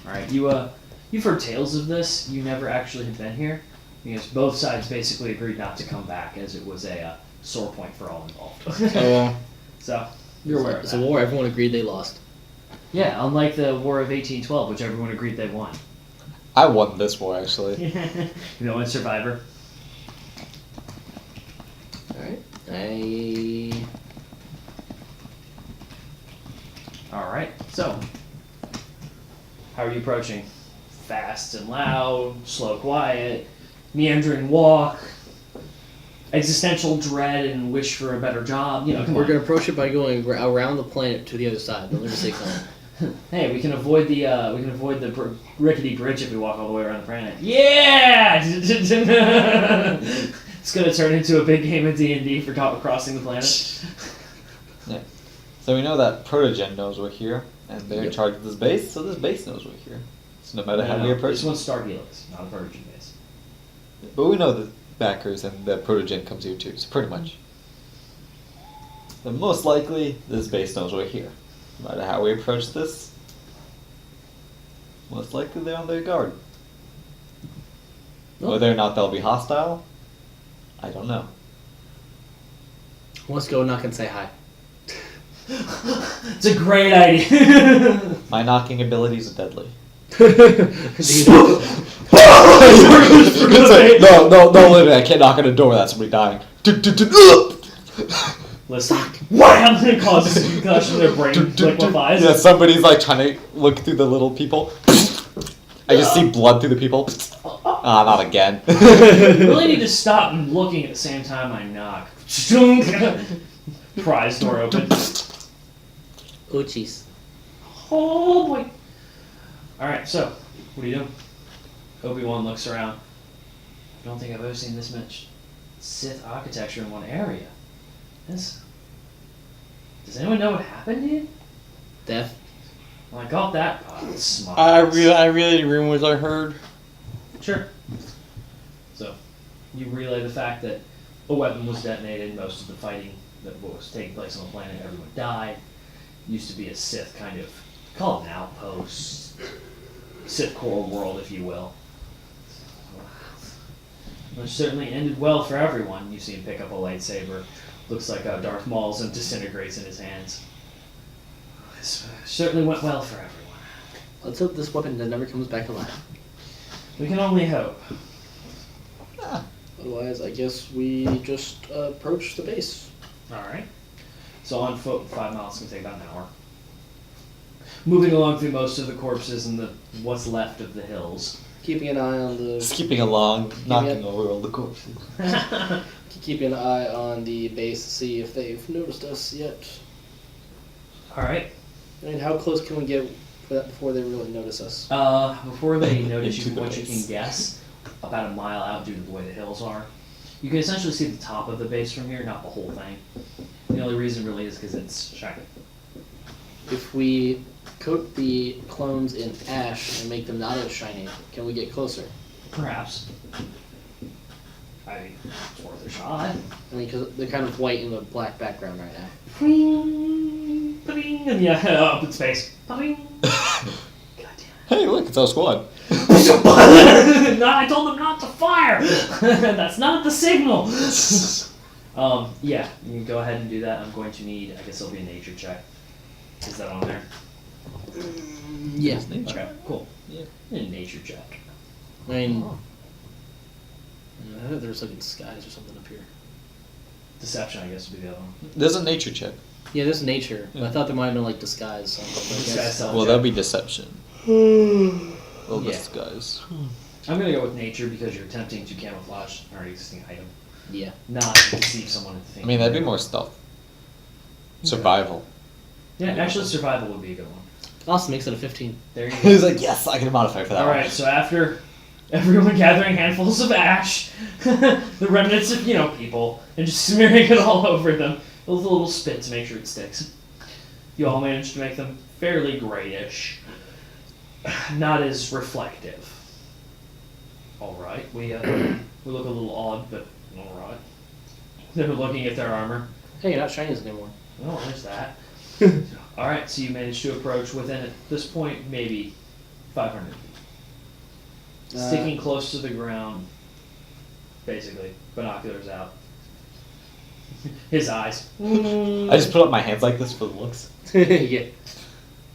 Alright, you've heard tales of this. You never actually have been here. Because both sides basically agreed not to come back as it was a sore point for all involved. Oh, So, you're aware of It's a that. war. Everyone agreed they lost. Yeah, unlike the War of 1812, which everyone agreed they won. I won this war, actually. You know, in Survivor. Alright. Alright, so. How are you approaching? Fast and loud, slow, quiet, meandering walk, existential dread and wish for a better job. Come We're on. gonna approach it by going around the planet to the other side. The Lunacy Cone. Hey, we can avoid the rickety bridge if we walk all the way around the planet. Yeah! It's gonna turn into a big game of D&D for crossing the planet. Yeah. So we know that Protogen knows we're here, and they're in Yep. charge of this base, so this base knows we're here. So no matter how we No, approach this one's Star Helix, not a Virgin base. But we know the backers and the Protogen comes here too, so pretty much. Then most likely, this base knows we're here. No matter how we approach this, most likely they're on their guard. Oh. Whether or not they'll be hostile, I don't know. Let's go knock and say hi. It's a great idea. My knocking abilities are deadly. No, literally, I can't knock on a door without somebody dying. Listen, wham! It causes a concussion, their brain liquefies. Yeah, somebody's like trying to look through the little people. I just see blood through the people. Ah, not again. I really need to stop looking at the same time I knock. Prize door open. Oh, jeez. Oh boy. Alright, so, what do you do? Obi-Wan looks around. I don't think I've ever seen this much Sith architecture in one area. Does anyone know what happened here? Death. Well, I got that part. Smart. I relayed rumors I heard. Sure. So, you relay the fact that a weapon was detonated, most of the fighting that was taking place on the planet, everyone died. Used to be a Sith kind of, call it an outpost, Sith core world, if you will. Which certainly ended well for everyone. You see him pick up a lightsaber. Looks like Darth Maul's and disintegrates in his hands. This certainly went well for everyone. Let's hope this weapon never comes back alive. We can only hope. Otherwise, I guess we just approach the base. Alright. So on foot, 5 miles can take about an hour. Moving along through most of the corpses and what's left of the hills. Keeping an eye on the Skipping along, knocking over all the corpses. keeping an eye on the base to see if they've noticed us yet. Alright. I mean, how close can we get before they really notice us? Before they notice you, Into the what you base. can guess, about a mile out due to the way the hills are, you can essentially see the top of the base from here, not the whole thing. The only reason really is because it's shiny. If we coat the clones in ash and make them not as shiny, can we get closer? Perhaps. I mean, it's worth a shot. I mean, because they're kind of white in a black background right now. Pring, pring, and yeah, up in space. Pring. God Hey, look, it's our squad. damn it. No, I told them not to fire! That's not the signal! Yeah, you can go ahead and do that. I'm going to need, I guess it'll be a nature check. Is that on there? Yeah. Okay, cool. Yeah. A nature check. I mean, I thought there was like a disguise or something up here. Deception, I guess, would be the other one. There's a nature check. Yeah, there's nature. Yeah. I thought there might have been like disguise. Something, but I Disguise guess- self Well, check. that'd be deception. Well, Yeah. disguise. I'm gonna go with nature because you're attempting to camouflage an already existing item, Yeah. not deceive someone into I thinking. mean, that'd be more stealth. Survival. Yeah, actually, survival would be a good one. Awesome, makes it a 15. There you go. He's like, yes, I can modify for that All one. right, so after everyone gathering handfuls of ash, the remnants of people, and just smearing it all over them with a little spit to make sure it sticks, you all managed to make them fairly grayish, not as reflective. All right, we look a little odd, but all right. They're looking at their armor. Hey, you're not Chinese anymore. Oh, there's that. All right, so you managed to approach within, at this point, maybe 500 feet. Sticking close to the ground, basically, binoculars out. His eyes. I just put up my hands like this for the looks. Yeah.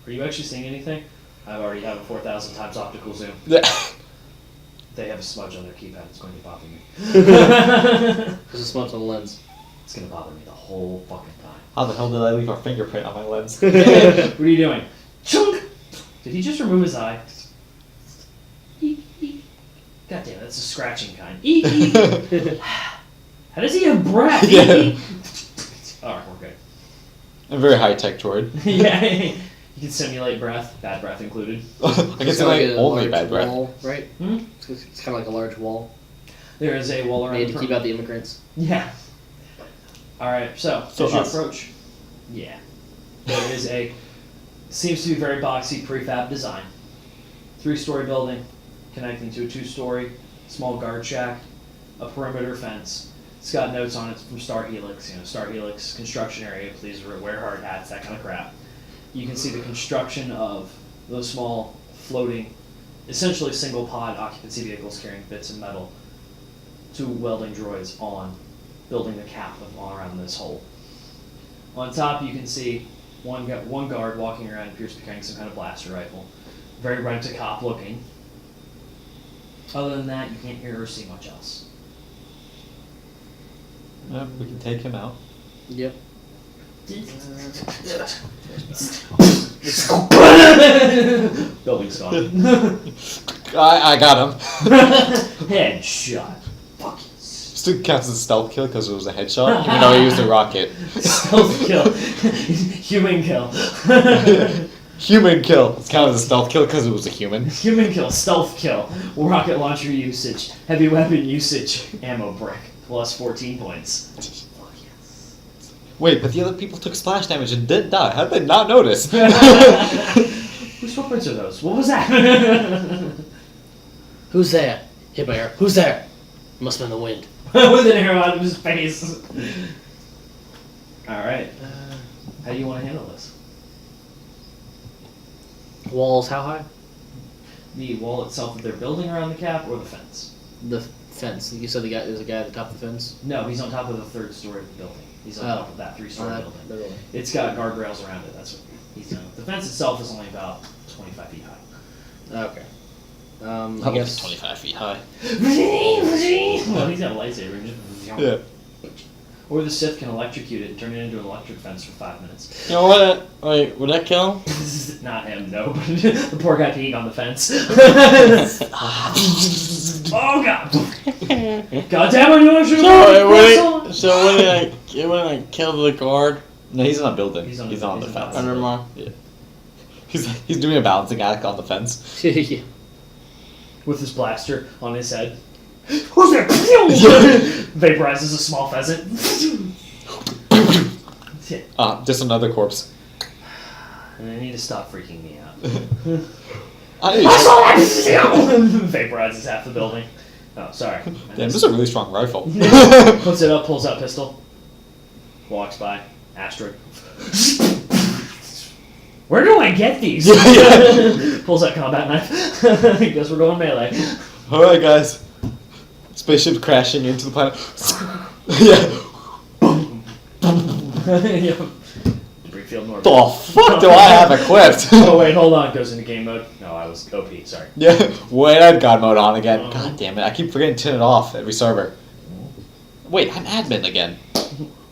Are you actually seeing anything? I already have a 4,000 times optical zoom. They have a smudge on their keypad. It's going to bother me. There's a smudge on the lens. It's going to bother me the whole fucking time. How the hell did I leave a fingerprint on my lens? What are you doing? Chunk! Did he just remove his eye? Eek, eek. God damn, that's a scratching kind. Eek, eek. How does he have breath? Eek, Yeah. eek. Alright, we're good. A very high-tech droid. Yeah, you can simulate breath, bad breath included. I guess kinda like a only large bad breath. wall, right? Hmm? It's kind of like a large wall. There is a wall around Made the to keep out the immigrants. Yeah. Alright, so, So as you us. approach, yeah. There is seems to be very boxy prefab design. 3-story building connecting to a 2-story small guard shack, a perimeter fence. It's got notes on it from Star Helix, Star Helix construction area, please wear hard hats, that kind of crap. You can see the construction of those small floating, essentially single pod occupancy vehicles carrying bits of metal, 2 welding droids on building the cap all around this hole. On top you can see one guard walking around, appears to be carrying some kind of blaster rifle. Very rent-a-cop looking. Other than that, you can't hear or see much else. Yep, we can take him out. Yep. Building's gone. I got him. Headshot. Fuck you. Still counts as a stealth kill because it was a headshot, even though he used a rocket. Stealth kill. Human kill. Human kill. It's counted as a stealth kill because it was a human. Human kill. Stealth kill. Rocket launcher usage. Heavy weapon usage. Ammo brick. Plus 14 points. Fuck yes. Wait, but the other people took splash damage and didn't die. How did they not notice? Whose footprints are those? What was that? Who's there? Hit by arrow. Who's there? Must have been the wind. With an arrow out of his face. Alright. How do you want to handle this? Walls how high? The wall itself that they're building around the cap or the fence? The fence. You said there's a guy at the top of the fence? No, he's on top of the 3rd story of the building. He's on Oh. top of that 3-story building. the building. It's got guardrails around it, that's what he's doing. The fence itself is only about 25 feet high. Okay. I How guess 25 feet high. Well, he's got a lightsaber. And just Yeah. Or the Sith can electrocute it and turn it into an electric fence for 5 minutes. You know what? Wait, would that kill him? Not him, no, but the poor guy peeing on the fence. Oh god! God damn it, you want to shoot me? So when I kill the guard? No, he's not building. He's He's on on the- the he's on fence. the- Never mind. Yeah. He's doing a balancing act on the fence. yeah. With his blaster on his head. Who's there? Vaporizes a small pheasant. Just another corpse. And I need to stop freaking me out. I Vaporizes half the building. Oh, sorry. Damn, this is a really strong rifle. Puts it up, pulls out pistol. Walks by. Asteroid. Where do I get these? Pulls out combat knife. Guess we're going melee. Alright, guys. Spaceship crashing into the planet. Yeah. Yep. Debris field normal. The fuck do I have equipped? Oh wait, hold on. Goes into game mode. No, I was OP. Sorry. Yeah. Wait, I had God mode on again. God damn it. I keep forgetting to turn it off every server. Wait, I'm admin again.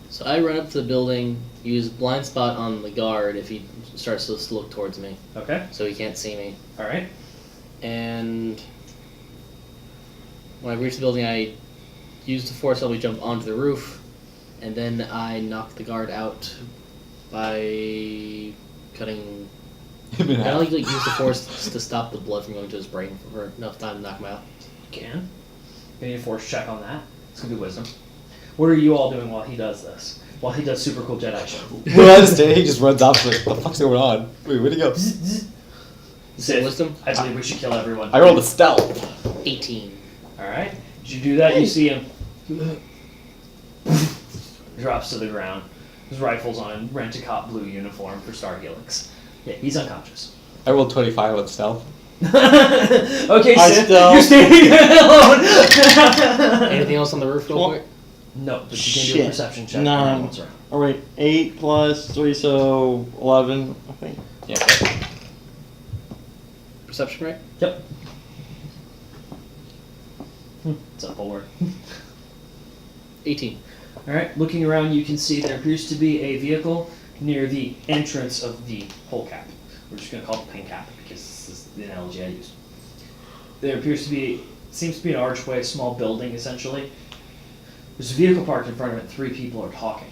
So I run up to the building, use blind spot on the guard if he starts to look towards me, Okay. so he can't see me. All right. And when I reach the building, I use the force help me jump onto the roof, and then I knock the guard out by cutting. Him in I half. only use the force to stop the blood from going to his brain for enough time to knock him out. Can. You need a force check on that. It's gonna be wisdom. What are you all doing while he does this? While he does super cool Jedi shit. Well, I understand. He just runs off. Like, what the fuck's going on? Wait, where'd he go? Sith, Wisdom? I believe we should kill everyone. I rolled a stealth. 18. Alright. As you do that, you see him drops to the ground. His rifle's on rent-a-cop blue uniform for Star Helix. Yeah, he's unconscious. I rolled 25 with stealth. Okay, I Sith, still- you're standing alone. Anything else on the roof, real quick? No, but you can do a Shit. perception check. Nine. What's around. Oh wait, 8 plus 3, so 11, I think. Yeah. Perception, right? Yep. It's a full word. 18. Alright, looking around, you can see there appears to be a vehicle near the entrance of the hole cap. We're just going to call it the pin cap because this is the analogy I used. There appears to be, seems to be an archway, a small building essentially. There's a vehicle parked in front of it, 3 people are talking.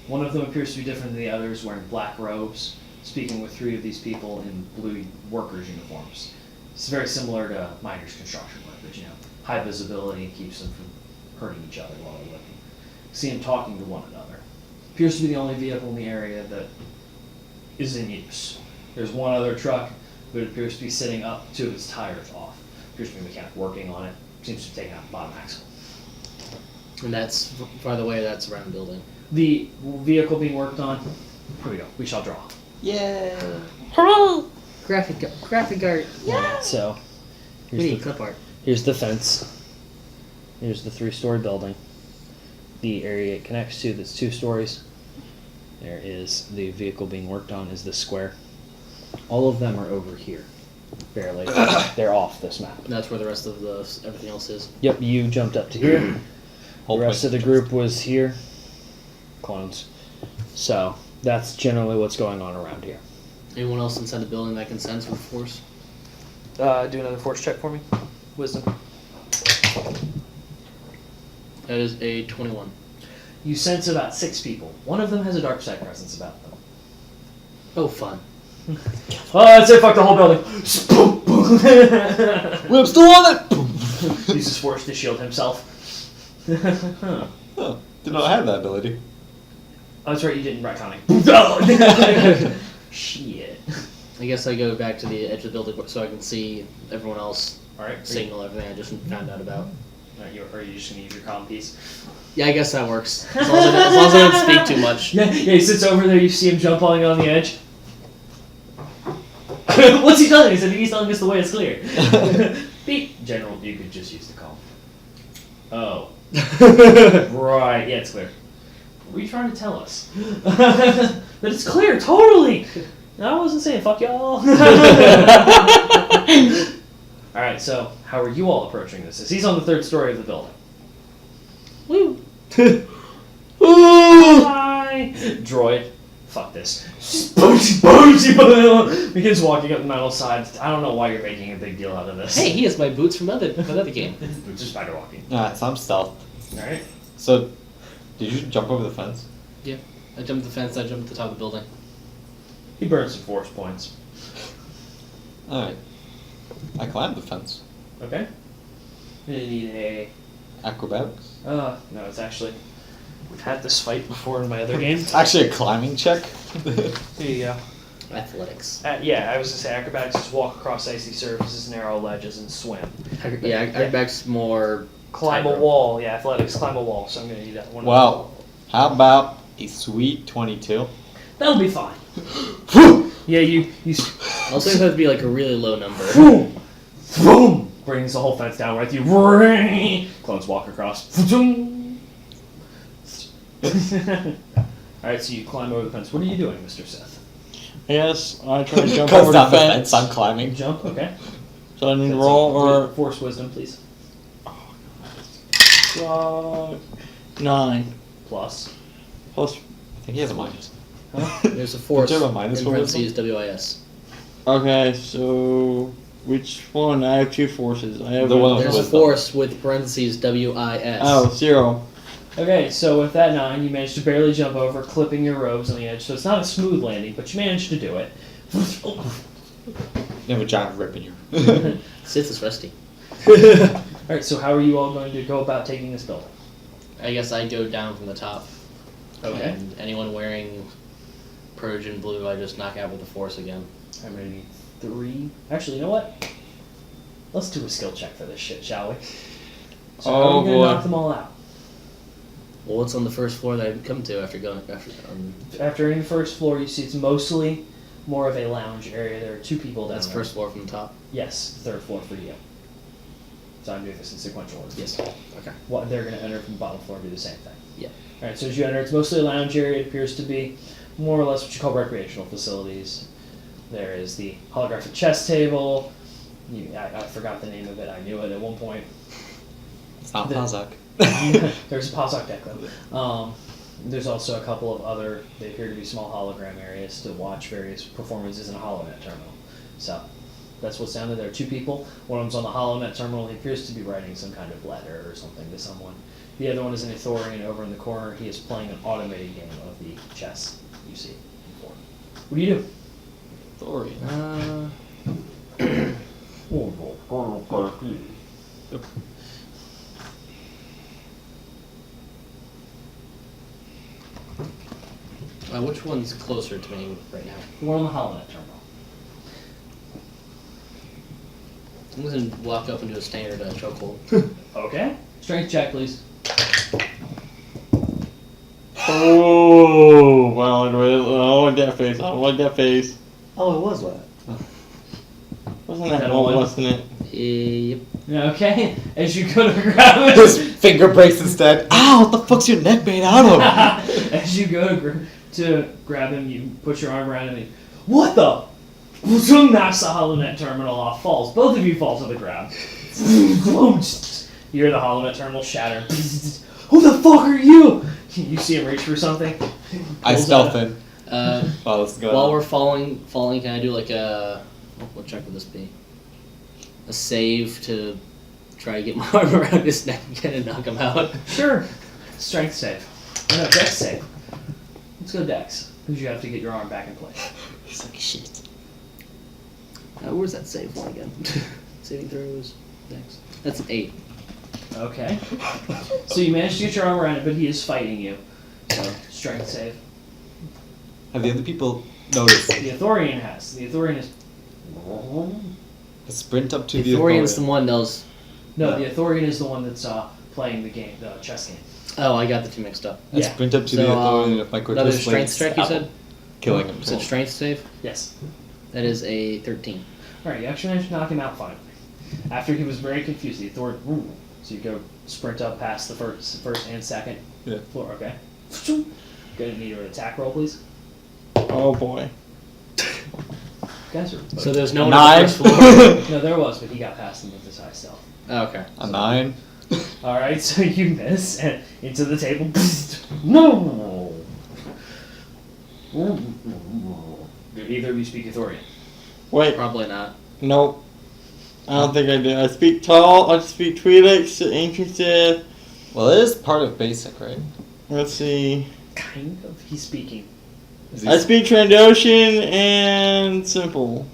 One of them appears to be different than the others, wearing black robes, speaking with 3 of these people in blue workers' uniforms. It's very similar to miners' construction workers, high visibility keeps them from hurting each other while they're working. See them talking to one another. Appears to be the only vehicle in the area that is in use. There's one other truck, but it appears to be sitting up, 2 of its tires off. Appears to be a mechanic working on it. Seems to have taken out the bottom axle. And that's, by the way, that's around the building. The vehicle being worked on, here we go, we shall draw. Yeah. Hurrah! Graphic art. So, We need clip art. here's the fence. Here's the 3-story building. The area it connects to that's 2 stories. There is the vehicle being worked on is this square. All of them are over here. Barely. They're off this map. And that's where the rest of the everything else is. Yep, you jumped up to here. The rest of the group was here. Clones. So, that's generally what's going on around here. Anyone else inside the building that can sense with force? Do another force check for me. Wisdom. That is a 21. You sense about 6 people. One of them has a dark side presence about them. Oh, fun. Oh, that's it. Fuck the whole building. Wait, I'm still on it! Uses force to shield himself. Oh, Oh, didn't know I had that ability. that's right. You didn't retcon it. Shit. I guess I go back to the edge of the building so I can see everyone else All right. signal everything I just found out about. Are you just gonna use your comm piece? Yeah, I guess that works. As long as I don't speak too much. Yeah. He sits over there. You see him jumping on the edge. What's he telling? He said he's telling us the way it's clear. Beep. General, you could just use the comm. Oh. Right. Yeah, it's clear. What are you trying to tell us? That it's clear, totally. No, I wasn't saying fuck y'all. All right. So, how are you all approaching this? As he's on the 3rd story of the building. Woo! Hi, droid. Fuck this. Begins walking up the metal side. I don't know why you're making a big deal out of this. Hey, he has my boots from another game. It's just spider walking. Alright, so I'm stealth. All right. So, did you jump over the fence? Yeah. I jumped the fence, I jumped to the top of the building. He burns some force points. Alright. I climbed the fence. Okay. You need a. Acrobatics? No, it's actually. We've had this fight before in my other game. It's actually a climbing check. Here you go. Athletics. Yeah, I was gonna say acrobatics is walk across icy surfaces, narrow ledges, and swim. Yeah, acrobatics more Climb a Tightrope. wall. Yeah, athletics, climb a wall. So I'm going to need that one. Wow. How about a sweet 22? That'll be fine. Yeah, you I'll say that would be like a really low number. boom, boom, brings the whole fence down right through. Clones walk across. Alright, so you climb over the fence. What are you doing, Mr. Seth? Yes, I try to jump Comes over the down the fence. fence, I'm climbing. Jump, okay. So I need to That's roll or force wisdom, please. 9 Plus. plus. I think he has a minus. There's a force Don't you have a minus in for parentheses WIS. Okay, so which one? I have 2 forces. I have The one with There's a wisdom. force with parentheses WIS. Oh, 0. Okay, so with that 9, you managed to barely jump over, clipping your robes on the edge. So it's not a smooth landing, but you managed to do it. You have a giant rip in your. Sith is rusty. Alright, so how are you all going to go about taking this building? I guess I go down from the top. Okay. And anyone wearing Persian blue, I just knock out with the force again. I'm going to need 3. Actually, you know what? Let's do a skill check for this shit, shall we? So how are Oh, we going boy. to knock them all out? Well, what's on the first floor that I come to after After entering the first floor, you see it's mostly more of a lounge area. There are 2 people down that's there. first floor from the top? Yes, 3rd floor for you. So I'm doing this in sequential order. Yes. Okay. What they're going to enter from the bottom floor and do the same thing. Yeah. All right. So as you enter, it's mostly a lounge area. It appears to be more or less what you call recreational facilities. There is the holographic chess table. I forgot the name of it. I knew it at one point. It's not The- Pazak. There's a Pazak deck though. There's also a couple of other, they appear to be small hologram areas to watch various performances in a HoloNet terminal. So that's what's down there. There are 2 people. One of them's on the HoloNet terminal. He appears to be writing some kind of letter or something to someone. The other one is an Ithorian over in the corner. He is playing an automated game of the chess you see before. What do you do? Thorian. Which one's closer to me right now? The one on the HoloNet terminal. I'm going to walk up and do a standard chokehold. Okay. Strength check, please. Oh, well, I don't like that face. I don't like that face. Oh, it was what? Wasn't That that a one? one, wasn't it? Yep. Okay. As you go to grab His it. finger breaks instead. Ow, what the fuck's your neck made out of? As you go to grab him, you put your arm around him and what the? Zoom knocks the HoloNet terminal off, falls. Both of you fall to the ground. You hear the HoloNet terminal shatter. Who the fuck are you? You see him reach for something. I Pulls stealth out in. While This is going on. we're falling, can I do like a... What check would this be? A save to try to get my arm around his neck again and knock him out? Sure. Strength save. No, Dex save. Let's go Dex. Because you have to get your arm back in place. He's like, shit. Where's that save one again? Saving throws. Thanks. That's an 8. Okay. So you managed to get your arm around it, but he is fighting you. So, strength save. Have the other people noticed? The Ithorian has. The Ithorian is... Sprint up to the Ithorian's the Ithorian. one that was... No, the Ithorian is the one that's playing the game, the chess game. Oh, I got the two mixed up. I Yeah. sprint up to So, the Ithorian if my quick Another twist strength blades strike, you said? killing him. Is it strength save? Yes. That is a 13. Alright, you actually managed to knock him out finally. After he was very confused, the Ithorian... So you go sprint up past the first and second Yeah. floor, okay? Gonna need an attack roll, please. Oh boy. Guys are... So there's no one on 9. the first floor? No, there was, but he got past him with his high stealth. Oh, okay. A 9. Alright, so you miss, and into the table. No! Did either of you speak Ithorian? Wait, Probably not. nope. I don't think I do. I speak tall, I speak Twi'lek, Ancient Sith. Well, it is part of basic, right? Let's see. Kind of. He's speaking. Is he- I speak Trandoshan and Simple.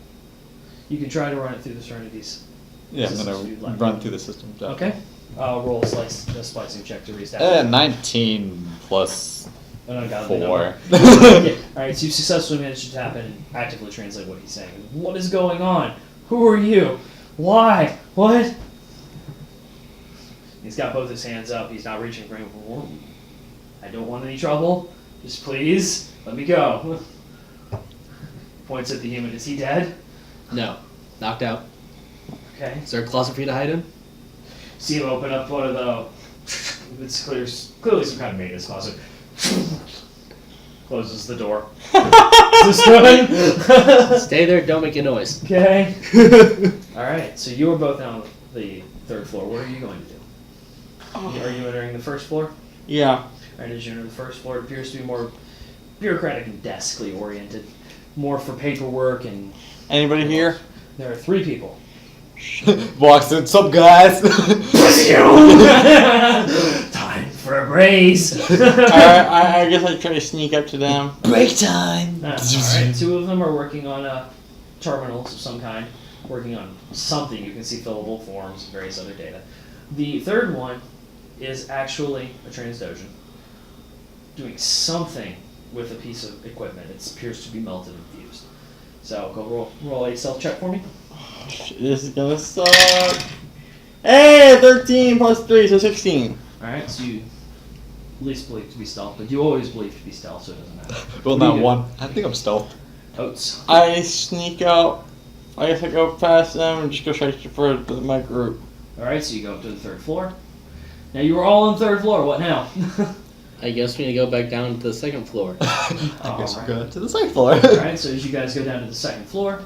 You can try to run it through the Serenities. Yeah, I'm Systems gonna you'd like. run through the system. Okay. Roll a splicing check to reestablish. 19 plus An ungodly 4. number. Okay. Alright, so you successfully managed to tap in and actively translate what he's saying. What is going on? Who are you? Why? What? He's got both his hands up. He's not reaching for anyone. I don't want any trouble. Just please, let me go. Points at the human. Is he dead? No. Knocked out. Okay. Is there a closet for you to hide in? See him open up one of the... It's clearly some kind of maintenance closet. Closes the door. Is this good? Stay there, don't make a noise. Okay. Alright, so you are both now on the third floor. What are you going to do? Are you entering the first floor? Yeah. Alright, as you enter the first floor, it appears to be more bureaucratic and deskly oriented. More for paperwork and... Anybody here? There are 3 people. Walks in, sup guys? Time for a raise. I guess I try to sneak up to them. Break time! Alright, 2 of them are working on terminals of some kind. Working on something. You can see fillable forms and various other data. The third one is actually a transdotion. Doing something with a piece of equipment. It appears to be melted and fused. So go roll a stealth check for me. This is gonna suck. Hey, 13 plus 3, so 16. Alright, so you at least believe to be stealth, but you always believe to be stealth, so it doesn't matter. Well, What do you not do? one. I think I'm stealth. Totes. I sneak out. I guess I go past them and just go straight for my group. Alright, so you go up to the 3rd floor. Now you were all on the 3rd floor, what now? I guess we need to go back down to the 2nd floor. I guess we're Alright. going to the second floor. Alright, so as you guys go down to the 2nd floor,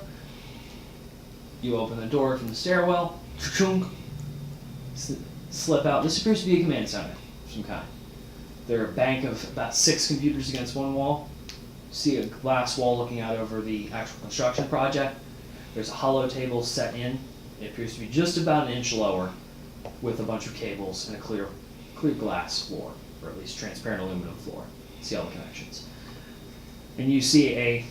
you open the door from the stairwell, slip out. This appears to be a command center of some kind. There are a bank of about 6 computers against one wall. See a glass wall looking out over the actual construction project. There's a hollow table set in. It appears to be just about an inch lower with a bunch of cables and a clear glass floor, or at least transparent aluminum floor. See all the connections. And you see a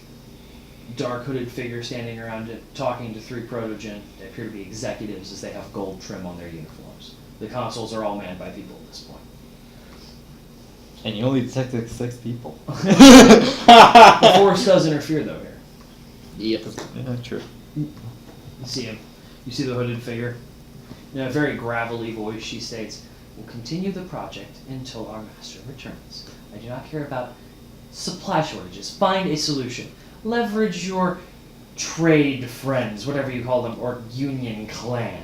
dark hooded figure standing around it, talking to 3 protogen. They appear to be executives as they have gold trim on their uniforms. The consoles are all manned by people at this point. And you only detected 6 people. The force does interfere though here. Yep. Yeah, true. You see him. You see the hooded figure. In a very gravelly voice, she states, "We'll continue the project until our master returns. I do not care about supply shortages. Find a solution. Leverage your trade friends, whatever you call them, or union clan.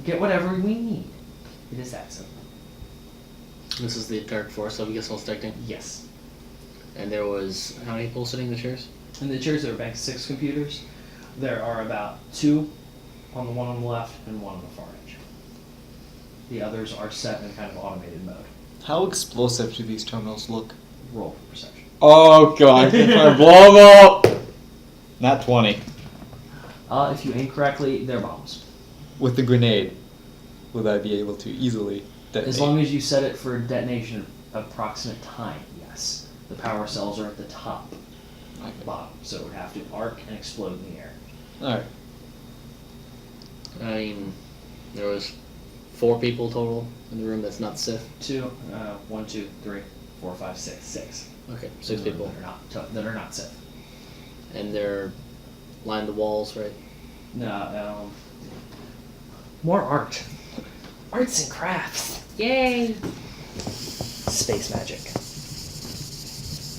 Get whatever we need. It is that simple." This is the dark force of Guess detecting. Yes. And there was how many people sitting in the chairs? In the chairs, there are back 6 computers. There are about 2 on the one on the left and 1 on the far edge. The others are set in kind of automated mode. How explosive do these terminals look? Roll for perception. Oh god, if I blow them up! Not 20. If you aim correctly, they're bombs. With the grenade, would I be able to easily detonate? As long as you set it for detonation approximate time, yes. The power cells are at the top, not the bottom, so it would have to arc and explode in the air. Alright. I mean, there was 4 people total in the room that's not Sith. 1, 2, 3, 4, 5, 6. 6. Okay, 6 people. That are not Sith. And they're lined the walls, right? No, more art. Arts and crafts. Yay! Space magic.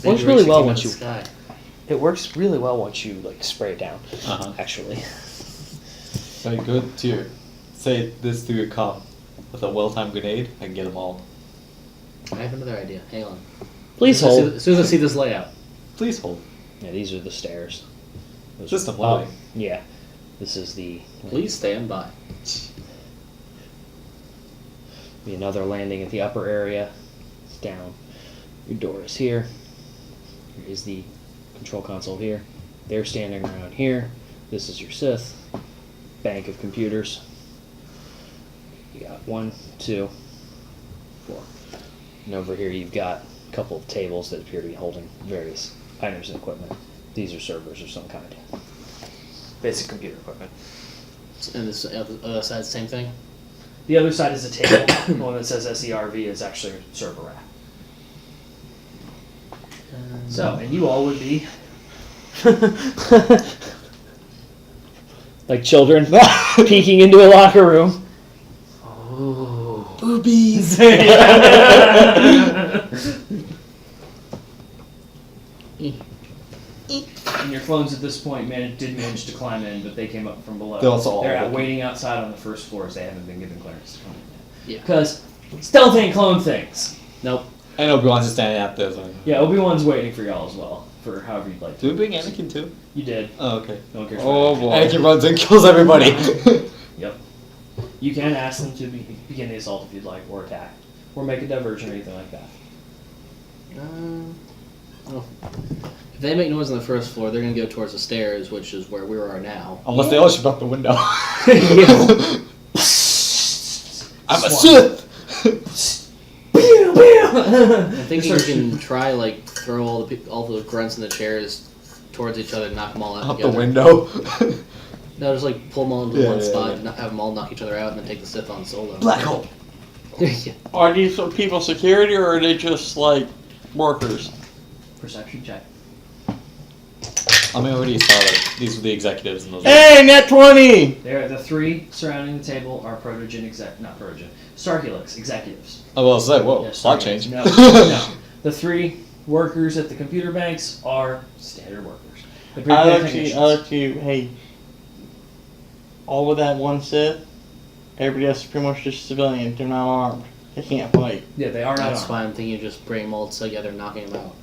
Maybe Works really we're well sticking once to you. the sky. It works really well once you like spray it down. Uh-huh. Actually, Very good to say this to your com. With a well-timed grenade, I can get them all. I have another idea. Hang on. please As soon hold. as I see this layout. Please hold. Yeah, these are the stairs. Those System are- loading. Yeah, this is the. Please stand by. Be another landing at the upper area. It's down. Your door is here. Here is the control console here. They're standing around here. This is your Sith. Bank of computers. You got 1, 2, 4. And over here you've got a couple of tables that appear to be holding various items and equipment. These are servers of some kind. Basic computer equipment. And this other side, same thing. The other side is a table. The one that says SERV is actually a server rack. So, and you all would be Like children peeking into a locker room. Oh. And your clones at this point did manage to climb in, but they came up from below. They're also all They're looking. waiting outside on the first floor as they haven't been given clearance to come in Yeah. yet. Because stealth ain't clone things. Nope. And Obi-Wan's just standing out there. So. Yeah, Obi-Wan's waiting for y'all as well, for however you'd like to. Did we bring Anakin too? You did. Oh, okay. No one cares Oh about boy. Anakin runs and kills everybody. it. Yep. You can ask them to begin the assault if you'd like, or attack. Or make a diversion or anything like that. Well, if they make noise on the first floor, they're gonna go towards the stairs, which is where we are now. Unless they all shoot out the window. I'm a Swat. Sith. I'm thinking you can try like throw all the grunts in the chairs towards each other and knock them all out Out the together. window. No, just like pull them all into Yeah, one yeah, spot yeah. and have them all knock each other out, and then take the Sith on solo. Black hole. Yeah. Are these people security or are they just like workers? Perception check. I mean, already saw that these were the executives and those. Hey, net 20! There, the three surrounding the table are not Protogen, Starhelix executives. Oh, well, say, whoa, Yeah, slot Starhelix. change. No, no. The three workers at the computer banks are standard workers. The I prepaid let technicians. you, hey, all of that one Sith, everybody else is pretty much just civilian. They're not armed. They can't fight. Yeah, they are not That's armed. why I'm thinking you just bring them all together and knocking them out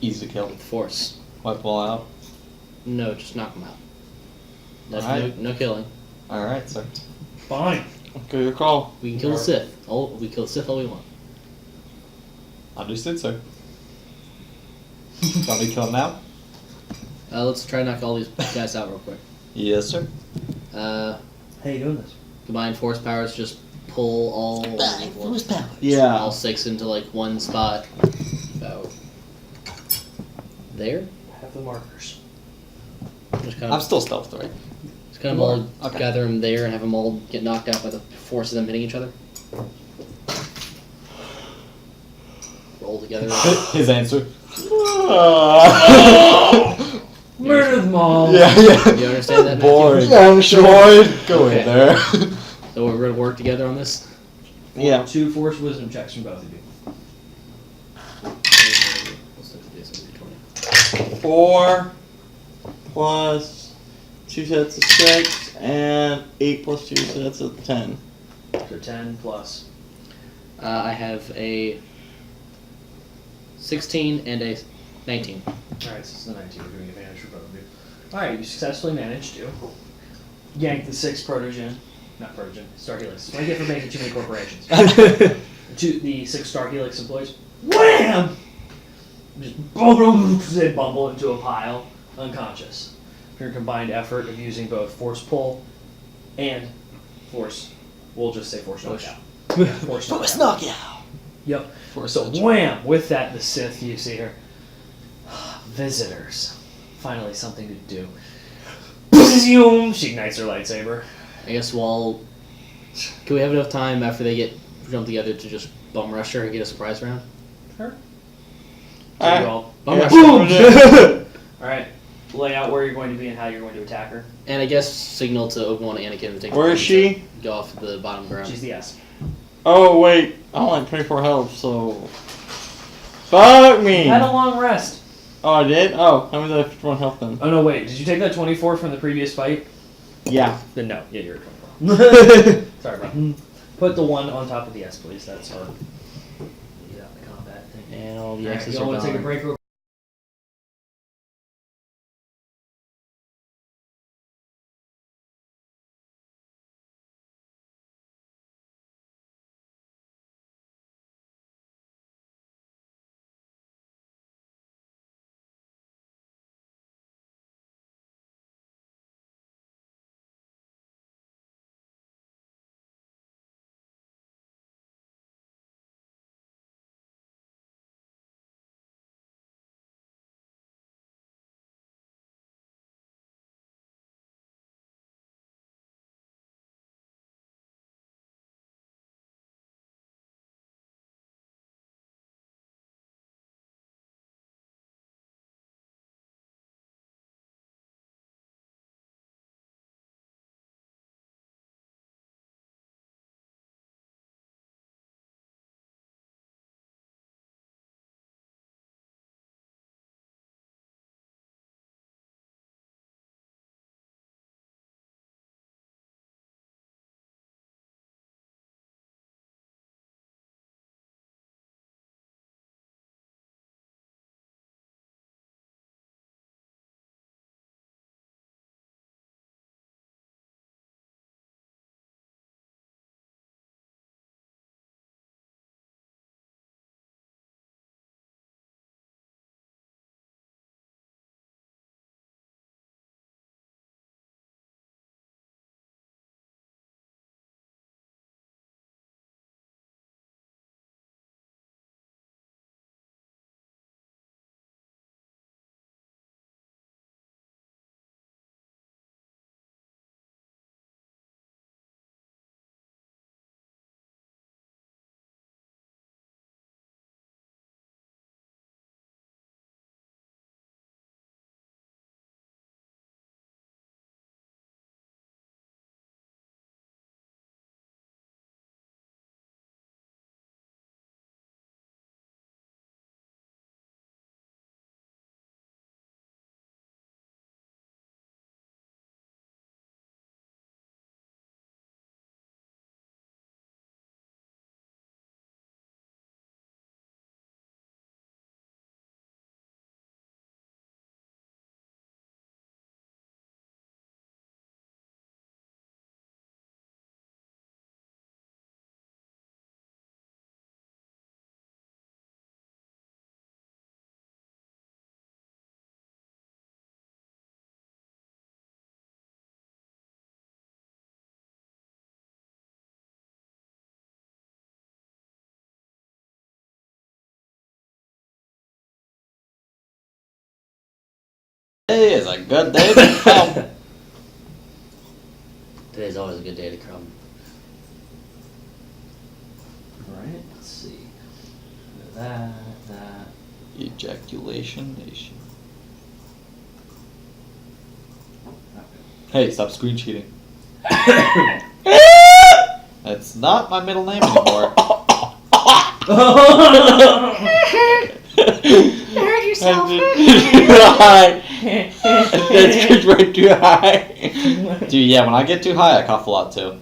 Easy to kill. with force. Wipe them all out. No, just knock them out. That's Alright. no killing. Alright, sir. Fine. Okay, your call. We can kill the Sith. We kill the Sith all we want. Understood, sir. Want me to kill him now? Let's try to knock all these guys out real quick. Yes, sir. How you doing this? Combined force powers, just pull all Yeah. all six into like one spot. About there. Have the markers. Just kind I'm of, still stealth, right? just kind of all Okay. gather them there and have them all get knocked out by the force of them hitting each other. Roll together. His answer. Murder them all. Yeah, yeah. You understand that, Matthew? Boring. I'm sure. Droid, go Okay. in there. So we're gonna work together on this. Yeah. 2 force wisdom checks from both of you. Let's look at this. 20. 4 plus 2 sets of 6 and 8 plus 2 sets of 10. So 10 plus. I have a 16 and a 19. Alright, so it's the 19. We're doing advantage for both of you. Alright, you successfully managed to yank the 6 Protogen. Not Protogen, Star Helix. That's what I get for making too many corporations. The 6 Star Helix employees. Wham! Just boom, they bumble into a pile, unconscious. For your combined effort of using both force pull and force, we'll just say force Push. knockout. Yeah, force knockout. knockout. Yep. Force So touch. wham! With that, the Sith, you see her. Visitors. Finally something to do. She ignites her lightsaber. I guess can we have enough time after they get jump together to just bum rush her and get a surprise round? Sure. So Alright. you all, Bum Yeah. rush boom! her. Alright. Lay out where you're going to be and how you're going to attack her. And I guess signal to Obi-Wan and Anakin to take. Where is she? Go off the bottom ground. She's the S. Oh, wait. I only have 24 health, so. Fuck me! Had a long rest. Oh, I did? Oh, how many did I have 51 health then? Oh no, wait. Did you take that 24 from the previous fight? Yeah. Then no. Yeah, you're 24. Sorry, bro. Put the 1 on top of the S, please. That's our. Get out the combat thing. And all the Alright, X's you are all want to take a gone. break real Today is a good day to come. Today's always a good day to come. Alright, let's see. That. Ejaculation Nation. Hey, stop screen cheating. That's not my middle name anymore. Heard yourself. That's right too high. Dude, yeah, when I get too high, I cough a lot too.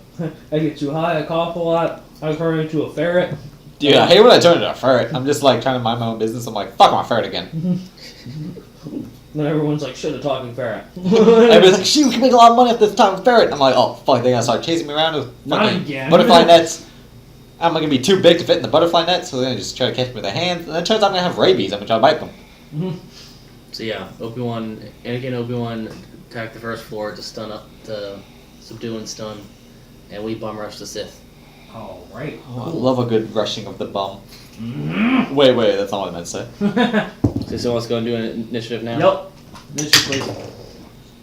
I get too high, I cough a lot, I turn into a ferret. Dude, I hate when I turn into a ferret. I'm just like trying to mind my own business. I'm like, fuck, I'm a ferret again. Then everyone's like, shit, a talking ferret. Everybody's like, shoot, we can make a lot of money off this talking ferret. And I'm like, oh, fuck, they're gonna start chasing me around with Not fucking again. butterfly nets. I'm gonna be too big to fit in the butterfly net, so they're gonna just try to catch me with their hands. And then it turns out I'm gonna have rabies. I'm gonna try to bite them. So yeah, Anakin and Obi-Wan attack the first floor to stun up, to subdue and stun, and we bum rush the Sith. Alright. Oh, I love a good rushing of the bum. Wait, that's not what I meant to say. So let's go and do an initiative now. Yep. Initiative,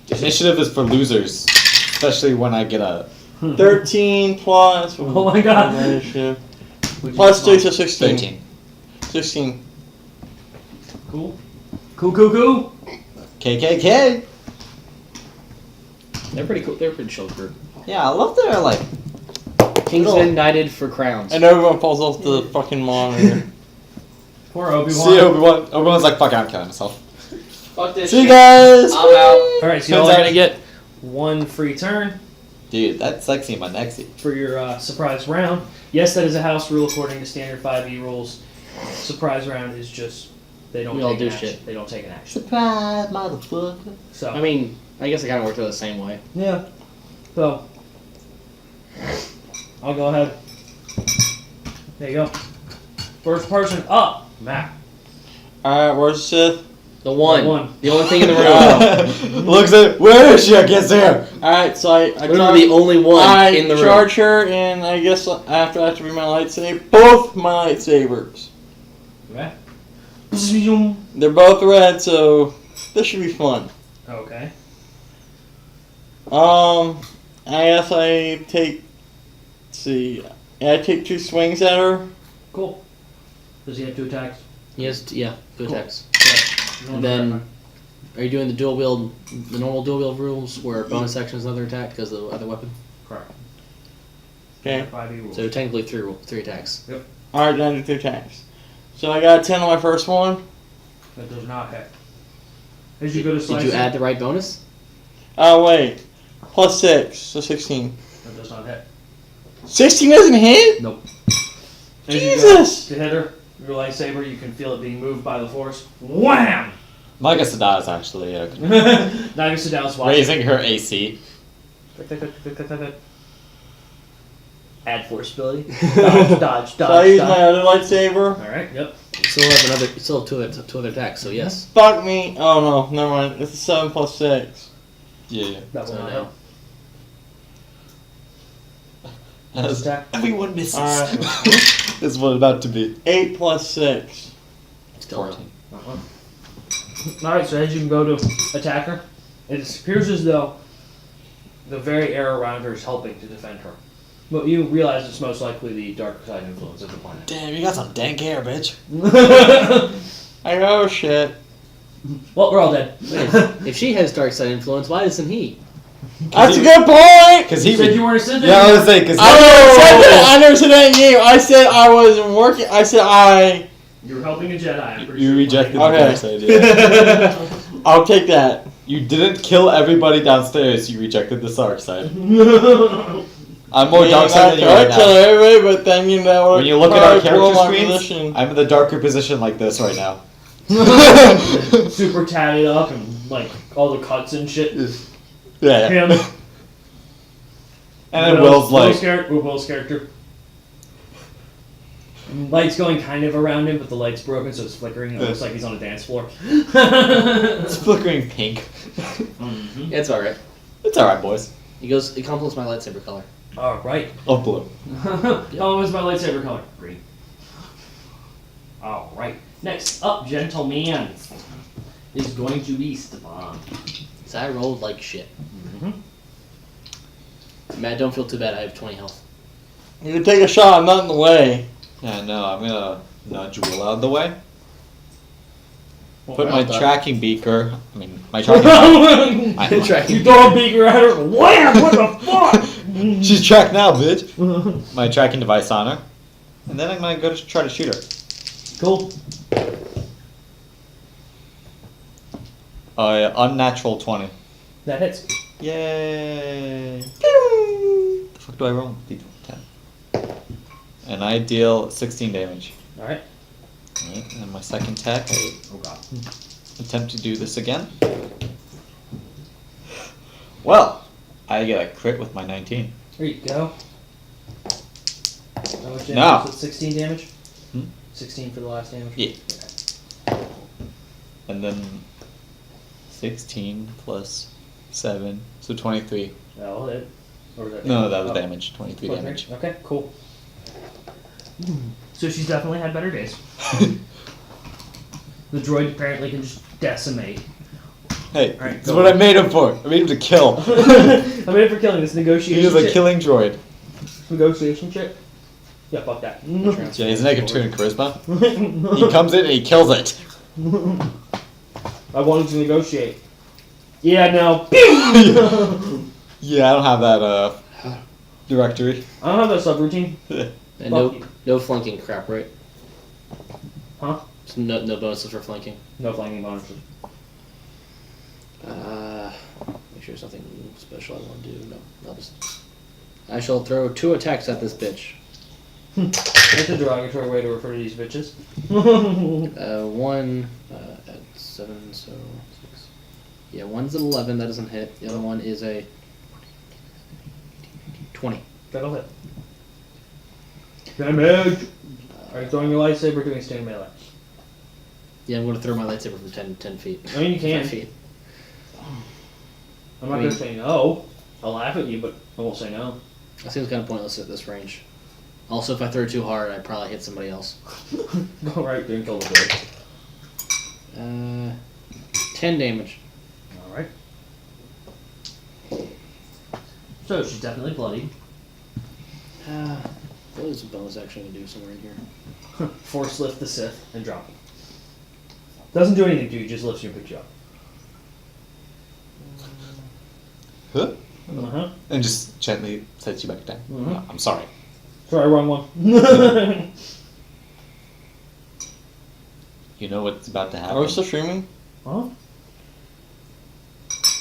please. Initiative is for losers, especially when I get a 13 plus. Oh my god. Initiative. Which Plus is 3, fine. so 16. 13. 16. Cool. Cool. KKK. They're pretty cool. They're a pretty chill group. Yeah, I love their like. Kingsmen knighted for crowns. And everyone falls off the fucking monitor. Poor Obi-Wan. See Obi-Wan. Obi-Wan's like, fuck, I'm killing myself. Fuck this See you shit. guys. I'm out. Alright, so y'all are gonna get one free turn Dude, that's sexy in my nexie. for your surprise round. Yes, that is a house rule according to standard 5e rules. Surprise round is just they don't We take all an do action. shit. They don't take an action. Surprise, motherfucker. So I mean, I guess it kind of worked out the same way. yeah. So I'll go ahead. There you go. First person up, Matt. Alright, where's the Sith? The one. The one. The only thing in the room. Looks at where is she? I can't see her. Alright, so I Literally the only one in the room. charge her, and I guess after I have to bring my lightsaber. Both my lightsabers. Okay. They're both red, so this should be fun. Okay. I guess I take. Let's see. I take 2 swings at her. Cool. Does he have 2 attacks? He has, two Cool. attacks. Yeah. And then, are you doing the dual wield, the normal dual wield rules, where bonus action is another attack because of the other weapon? Correct. Okay. 5e rules. So technically three attacks. Alright, then I do 3 attacks. So I got a 10 on my first one. That does not hit. As you go to slice Did you it, add the right bonus? Oh, wait. Plus 6, so 16. that does not hit. 16 doesn't hit? Nope. As you Jesus! go to hit her, your lightsaber, you can feel it being moved by the force. Wham! Micah Sada is actually Naga Sadow's watching. raising her AC. Add force ability. Dodge. So I use my other lightsaber. Alright, yep. You still have two other attacks, so yes. Fuck me. Oh no, never mind. It's a 7 plus 6. Yeah. That will So not no. hit. Next attack. Everyone misses. Alright. This is what it's about to be. 8 plus 6. Still no. 14. Alright, so as you can go to attack her, it appears as though the very air around her is helping to defend her. But you realize it's most likely the dark side influence of the planet. Damn, you got some dank hair, bitch. I go, oh shit. Well, we're all dead. If she has dark side influence, why doesn't he? That's a good point! Because You he said you weren't a Sith. Yeah, I was saying, because I never said that in you. I said I wasn't working. I said I. You were helping a Jedi. I'm pretty you sure. rejected the Okay. dark side, yeah. I'll take that. You didn't kill everybody downstairs, you rejected the dark side. I'm more dark side than you I right kill now. everybody, but then you know. When you look at our probably blow character my screens, position. I'm in the darker position like this right now. Super tatted up and like all the cuts and shit. Yeah. Him. And then Will's like, Will's character. Light's going kind of around him, but the light's broken, so it's flickering. It looks like he's on a dance floor. it's flickering pink. Mhm. Yeah, it's alright. It's alright, boys. He goes, it complements my lightsaber color. All right. Of blue. How was my lightsaber color? Green. All right. Next up, gentleman. is going to be Stefan. So I rolled like shit. Mm-hmm. Matt, don't feel too bad. I have 20 health. You can take a shot. I'm not in the way. Yeah, no, I'm gonna nudge Will out of the way. Well, Put my well done. tracking beaker. I mean, my tracking. You throw a beaker at her. Wham! What the fuck? She's tracked now, bitch. My tracking device on her, and then I'm gonna go to try to shoot her. Cool. Unnatural 20. That hits. Yay! The fuck do I roll? D10. And I deal 16 damage. All right. Alright, and my second attack, I Oh god. attempt to do this again. Well, I get a crit with my 19. There you go. How much damage? No. Was it 16 damage? Hmm? 16 for the last damage? Yeah. And then 16 plus 7, so 23. That'll hit. Or was that No, that was oh. damage. 23 damage. Okay, cool. So she's definitely had better days. The droid apparently can just decimate. Hey, Alright, this is go what on. I made him for. I made him to kill. I made it for killing this He negotiation is a shit. killing droid. Negotiation shit? Yeah, fuck that. Yeah, he's negative 2 in charisma. He comes in and he kills it. I wanted to negotiate. Yeah, no. Yeah, I don't have that directory. I don't have that subroutine. And Fuck no, you. no flanking crap, right? Huh? So no bonuses for flanking. No flanking bonuses. Make sure there's nothing special I want to do. No, I'll just. I shall throw 2 attacks at this bitch. That's a derogatory way to refer to these bitches. 1 at 7, so 6. Yeah, one's an 11. That doesn't hit. The other one is a 20. That'll hit. Damage! Are you throwing your lightsaber or doing stand melee? Yeah, I'm going to throw my lightsaber from 10 feet. I mean, you can. 5 feet. I'm not I gonna mean- say no. I'll laugh at you, but I won't say no. That seems kind of pointless at this range. Also, if I throw too hard, I'd probably hit somebody else. Go right there and kill the bird. 10 damage. Alright. So, she's definitely bloody. What is a bonus action to do somewhere in here? Force lift the Sith and drop him. Doesn't do anything to you, just lifts you and picks you up. Huh? Uh-huh. And just gently sets you back down. Mhm. I'm sorry. Sorry, wrong one. You know what's about to happen. Are we still streaming? Huh?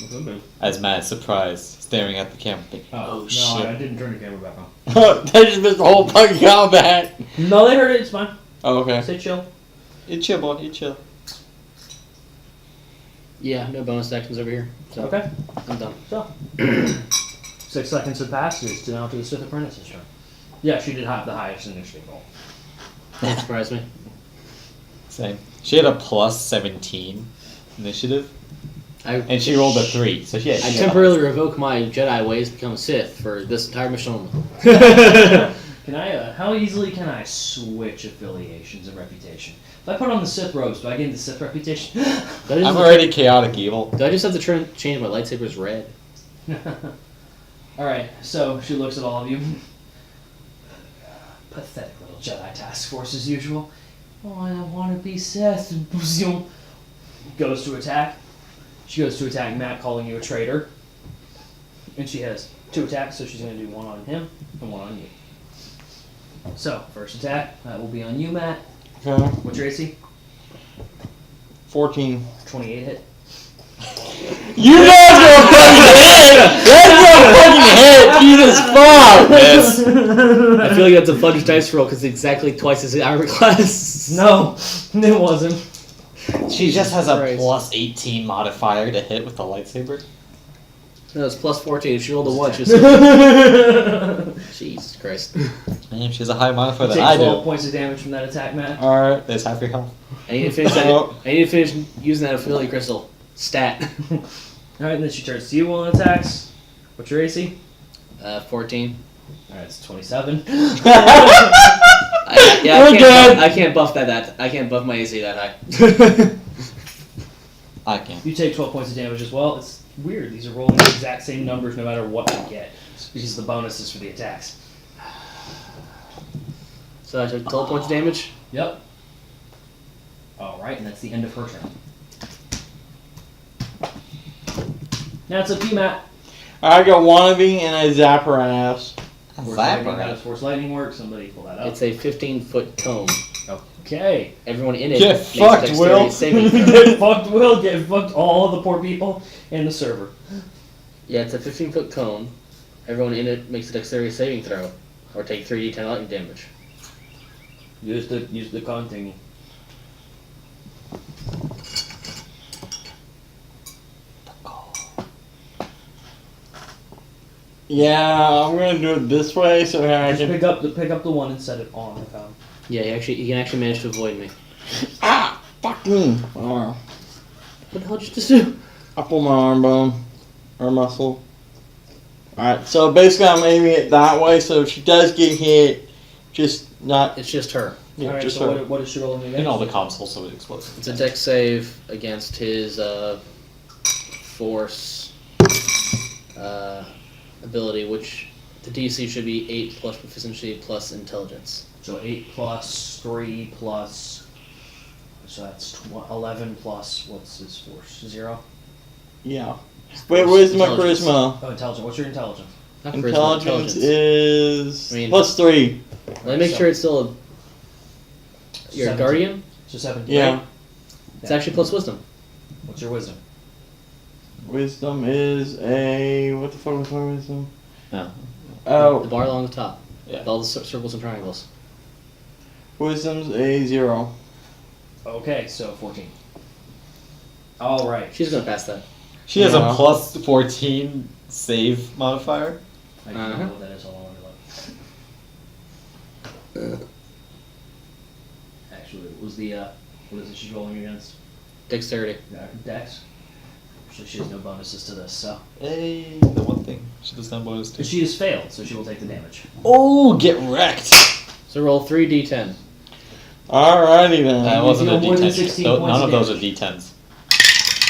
It could be. As Matt is surprised, staring at the camera, thinking, Oh, no, shit. I didn't turn the camera back on. They just missed the whole fucking combat. No, they heard it, it's fine. Oh, okay. Stay chill. You chill, boy, you chill. Yeah, no bonus actions over here. So Okay. I'm done. So, 6 seconds have passed. It's now to the Sith Apprentice's turn. Yeah, she did have the highest initiative roll. Don't surprise me. Same. She had a plus 17 initiative, and she rolled a 3, so she had. I temporarily revoke my Jedi ways, become a Sith for this entire mission only. Can I, how easily can I switch affiliations and reputation? If I put on the Sith robes, do I gain the Sith reputation? I'm already chaotic evil. Do I just have to change my lightsabers red? Alright, so she looks at all of you. Pathetic little Jedi task force as usual. Oh, I don't want to be Sith. Goes to attack. She goes to attack Matt, calling you a traitor. And she has 2 attacks, so she's going to do 1 on him and 1 on you. So, first attack, that will be on you, Matt. Okay. What's your AC? 14. 28 hit. You guys are a fucking hit! That's a fucking hit! Jesus fuck! I feel like that's a fudge dice roll because it's exactly twice as the armor class. No, it wasn't. She just has a Christ. plus 18 modifier to hit with the lightsaber. No, it's plus 14. If she rolled a 1, she was. Jesus Christ. Damn, she has a high modifier than Take I 12 do. points of damage from that attack, Matt. Alright. There's half your health. I need to finish that. I need to finish using that affinity crystal stat. Alright, and then she turns to you on attacks. What's your AC? 14. Alright, it's 27. I can't buff that. I can't buff my AC that high. You take 12 points of damage as well. It's weird. These are rolling the exact same numbers no matter what you get. Because the bonus is for the attacks. So I took 12 points of damage. Yep. Alright, and that's the end of her turn. Now it's up to you, Matt. I got Wannabe and I zap her ass. Force lightning, how does force lightning work? Somebody pull that up. It's a 15-foot cone. Okay. Everyone in it Get makes a fucked, dexterity Will. saving throw. Get fucked, Will. Get fucked all of the poor people and the server. Yeah, it's a 15-foot cone. Everyone in it makes a dexterity saving throw, or take 3d10 lightning damage. Use the con thingy. Yeah, I'm gonna do it this way so I Just can. pick up the one and set it on the con. Yeah, you can actually manage to avoid me. Ah! Fuck me! What the hell did you just do? I pull my arm bone. Or muscle. Alright, so basically I'm aiming it that way, so if she does get hit, just not. It's just her. Yeah, Alright, just so her. what is she rolling against? In all the consoles, so it explodes. It's a dex save against his force ability, which the DC should be 8 plus proficiency plus intelligence. So 8 plus 3 plus. So that's 11 plus. What's his force? 0? Yeah. Wait, where's my Intelligence. charisma? Oh, intelligence. What's your intelligence? Not charisma, Intelligence is plus 3. Let me make sure it's still your 17. guardian. So 17. Yeah. Right? It's actually plus wisdom. What's your wisdom? Wisdom is a. What the fuck was my wisdom? No. The Oh, bar along the top. Yeah. With all the circles and triangles. wisdom's a 0. Okay, so 14. Alright. She's gonna pass that. She has a Yeah. plus 14 save modifier. I don't know what that is. Hold on, let me look. Actually, what was the, what is it she's rolling against? Dexterity. Dex. So she has no bonuses to this, so. Hey, the one thing she does not bonus to. She has failed, so she will take the damage. Oh, get wrecked! So roll 3d10. Alrighty then. That wasn't a deal more than D10. 16 None points of of those are damage. D10s.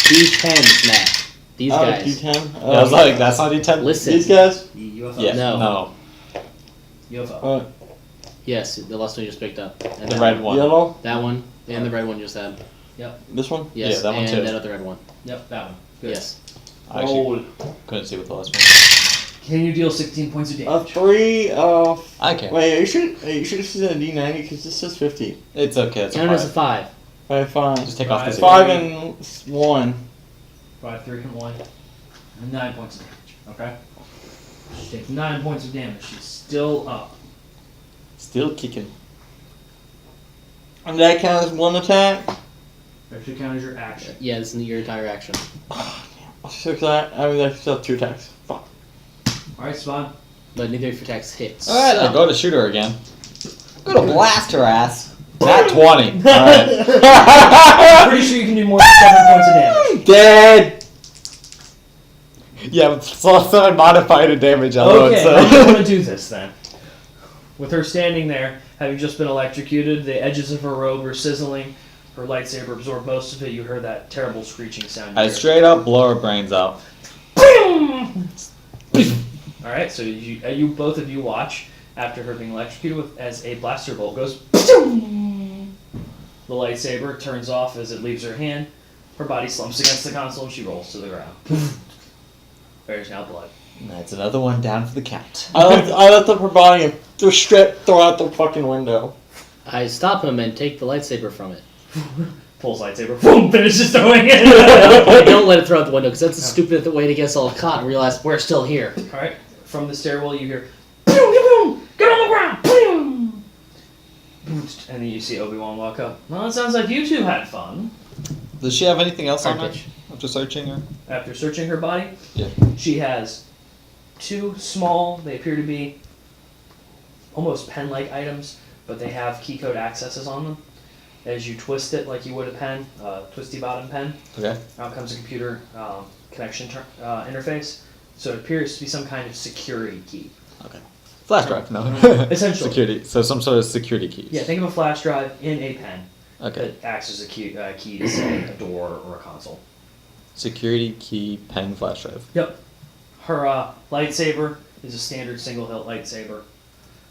D10s, Matt. These guys. D10? Yeah, I was like, that's not D10. Listen. These guys? UFO. Yeah, No. no. UFO. Yes, the last one you just picked up. And The that red one. Yellow? That one, and the red one you just had. This one? Yes, Yeah, that one and too. that other red one. Yep, that one. Good. Yes. I actually couldn't see what the last one was. Can you deal 16 points of A damage? 3 of. I can't. Wait, are you sure this is a D90? Because this says 50. It's okay, it's Count it as a fine. 5. Alright, fine. Just take off the zero. 5 and 1. 5, 3, and 1. And 9 points of damage. Okay? She takes 9 points of damage. She's still up. Still kicking. And that counts as one attack? That should count as your action. Yeah, this is your entire action. So that's still 2 attacks. Fuck. Alright, Spawn. But neither of your attacks hits. Alright, so- I'll go to shoot her again. I'm gonna blast her ass. Not 20. Alright. Pretty sure you can do more than 7 points of damage. Dead! Yeah, it's also modified to damage alone, Okay, so. how do you want to do this then? With her standing there, having just been electrocuted, the edges of her robe are sizzling. Her lightsaber absorbed most of it. You heard that terrible screeching sound. I straight up blow her brains out. Alright, so you both of you watch after her being electrocuted as a blaster bolt goes. The lightsaber turns off as it leaves her hand. Her body slumps against the console and she rolls to the ground. There's now blood. That's another one down for the count. I lift up her body and throw out the fucking window. I stop him and take the lightsaber from it. Pulls lightsaber, boom, finishes throwing I it. don't let it throw out the window because that's a stupid way to get us all caught and realize we're still here. Alright, from the stairwell you hear, boom, boom, get on the ground, boom. And then you see Obi-Wan walk up. Well, it sounds like you two had fun. Does she have anything else on her? Cartridge. After searching her? After searching her body, Yeah. she has 2 small, they appear to be almost pen-like items, but they have key code accesses on them. As you twist it like you would a pen, twisty bottom pen, Okay. out comes a computer connection interface. So it appears to be some kind of security key. Flash drive, no. Essentially. Security. So some sort of security keys. Yeah, think of a flash drive in a pen Okay. that acts as a key to, say, a door or a console. security key pen flash drive. Yep. Her lightsaber is a standard single hilt lightsaber.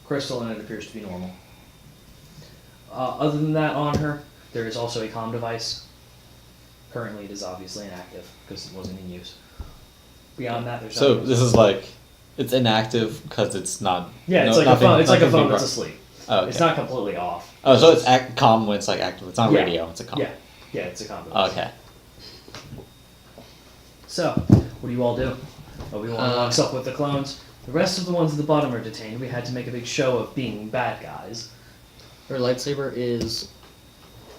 Crystal, and it appears to be normal. Other than that, on her, there is also a comm device. Currently, it is obviously inactive because it wasn't in use. Beyond that, there's So nothing this else. is like it's inactive because it's not. Yeah, it's no- like a nothing- phone. It's like a nothing phone being that's brought- asleep. Oh, okay. It's not completely off. Oh, so it's comm when it's like active. It's not Yeah. radio. It's a comm. Yeah, yeah, it's a comm device. Okay. So, what do you all do? Obi-Wan Uh, walks up with the clones. The rest of the ones at the bottom are detained. We had to make a big show of being bad guys. Her lightsaber is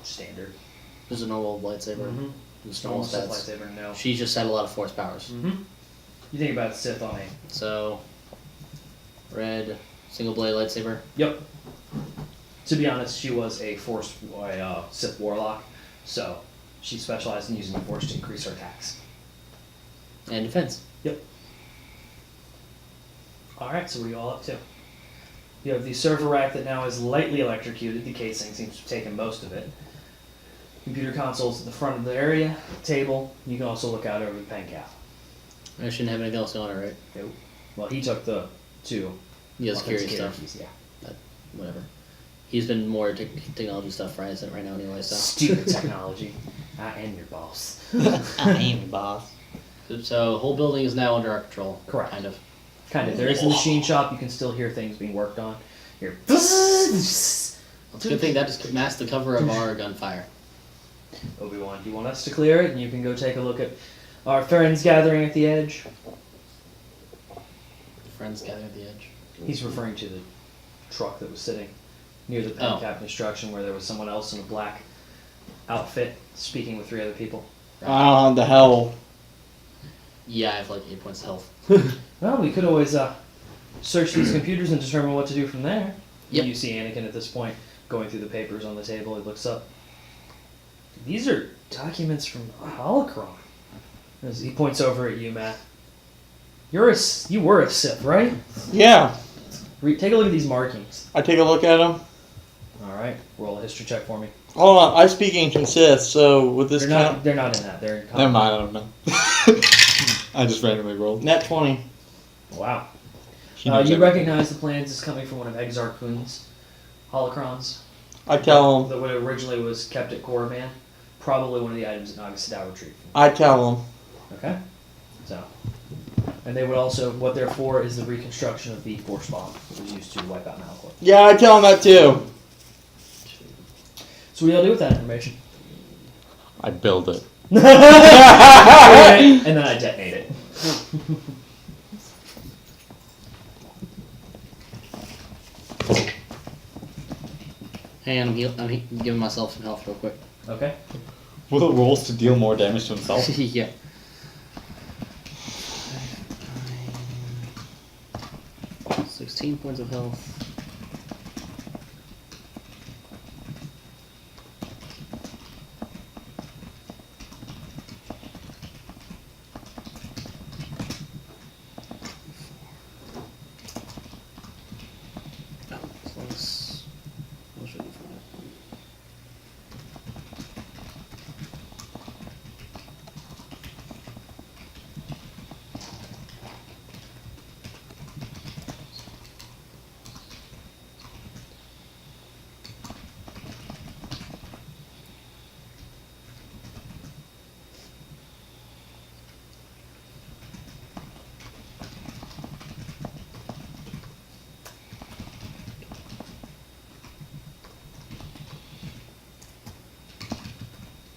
Standard. a normal lightsaber. Mm-hmm. Just normal Sith stats. lightsaber, no. She just had a lot of force powers. Mm-hmm. You think about Sith on a... So, red single blade lightsaber. Yep. To be honest, she was a Sith warlock, so she specialized in using the Force to increase her attacks. And defense. Alright, so what are you all up to? You have the server rack that now is lightly electrocuted. The casing seems to have taken most of it. Computer consoles at the front of the area, table. You can also look out over the pen cap. I shouldn't have anything else on it, right? Nope. Well, he took the two. Yeah, security authenticator stuff. keys, yeah. Whatever. He's been more technology stuff right now anyway, so. Stupid technology. I am your boss. I am boss. So, whole building is now under our control. Correct. Kind of. Kind of. There is a machine shop. You can still hear things being worked on. Here. It's It's a good thing that just masked the cover of our gunfire. Obi-Wan, do you want us to clear it? And you can go take a look at our friends gathering at the edge. Friends gathering at the edge. He's referring to the truck that was sitting near the pen Oh. cap construction where there was someone else in a black outfit speaking with 3 other people. The hell. Yeah, I have like 8 points of health. Well, we could always search these computers and determine what to do from there. Yep. You see Anakin at this point going through the papers on the table. He looks up. These are documents from Holocron. As he points over at you, Matt. You were a Sith, right? Yeah. Take a look at these markings. I take a look at them. All right, roll a history check for me. Hold on, I speak ancient Sith, so with this count, They're not in that. They're in Never mind. I don't know. I just randomly rolled. net 20. Wow. She knows You everything. recognize the plans as coming from one of Exar Kun's holocrons. I tell them. That what originally was kept at Korriban. Probably one of the items that Naga Sadao retrieved. I tell them. Okay. So, and they would also, what they're for is the reconstruction of the Force Bomb that was used to wipe out Malachor. Yeah, I tell them that too. So what do y'all do with that information? I build it. And then I detonate it. Hang on, I'm giving myself some health real quick. Okay. Will rolls to deal more damage to himself. Yeah. $9, 16 points of health. Plus, what should I do for that?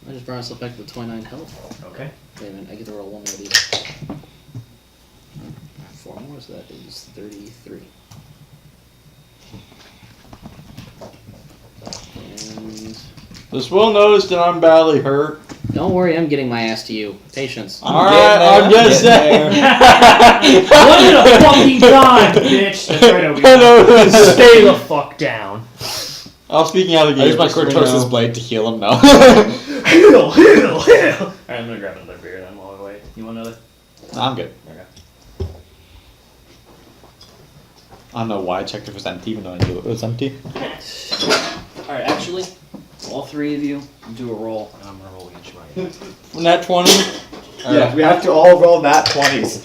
I just brought myself back to 29 health. Okay. Wait a minute, I get to roll one more of these. 4 more, so that is 33. And This will notice that I'm badly hurt. don't worry, I'm getting my ass to you. Patience. Alright, I'm just saying. One at a fucking time, bitch! That's right over I know here. this. Stay the fuck down. I was speaking out of I use my just so you Cortosis know. blade to heal him now. Heal, heal, heal! Alright, I'm gonna grab another beer then while I wait. You want another? Nah, I'm good. Okay. I don't know why I checked if it was empty, even though I knew it was empty. Alright, actually, all 3 of you do a roll, and I'm gonna roll against you. Net 20. Yeah, we have to all roll nat 20s.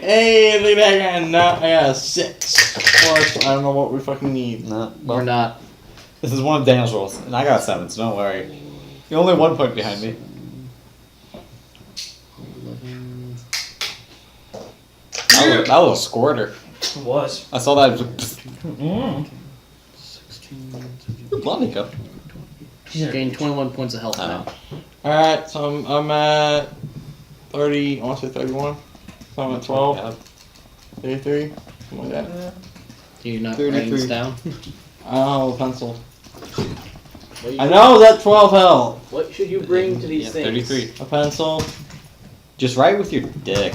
Hey, look at that guy. No, I got a 6. Plus, I don't know what we fucking need. No, Or not. This is one of Daniel's rolls, and I got a 7, so don't worry. You're only 1 point behind me. That was a squirter. It was. I saw that. Mm. 16, Monica. Gain 21 points of health I now. know. Alright, so I'm at 30, I want to say 31. So I'm at 12, Yeah. 33, something like that. Do you not 33. writing this down? I don't have a pencil. I know that's 12 health. What should you bring to these Yeah, things? 33. A pencil. Just write with your dick.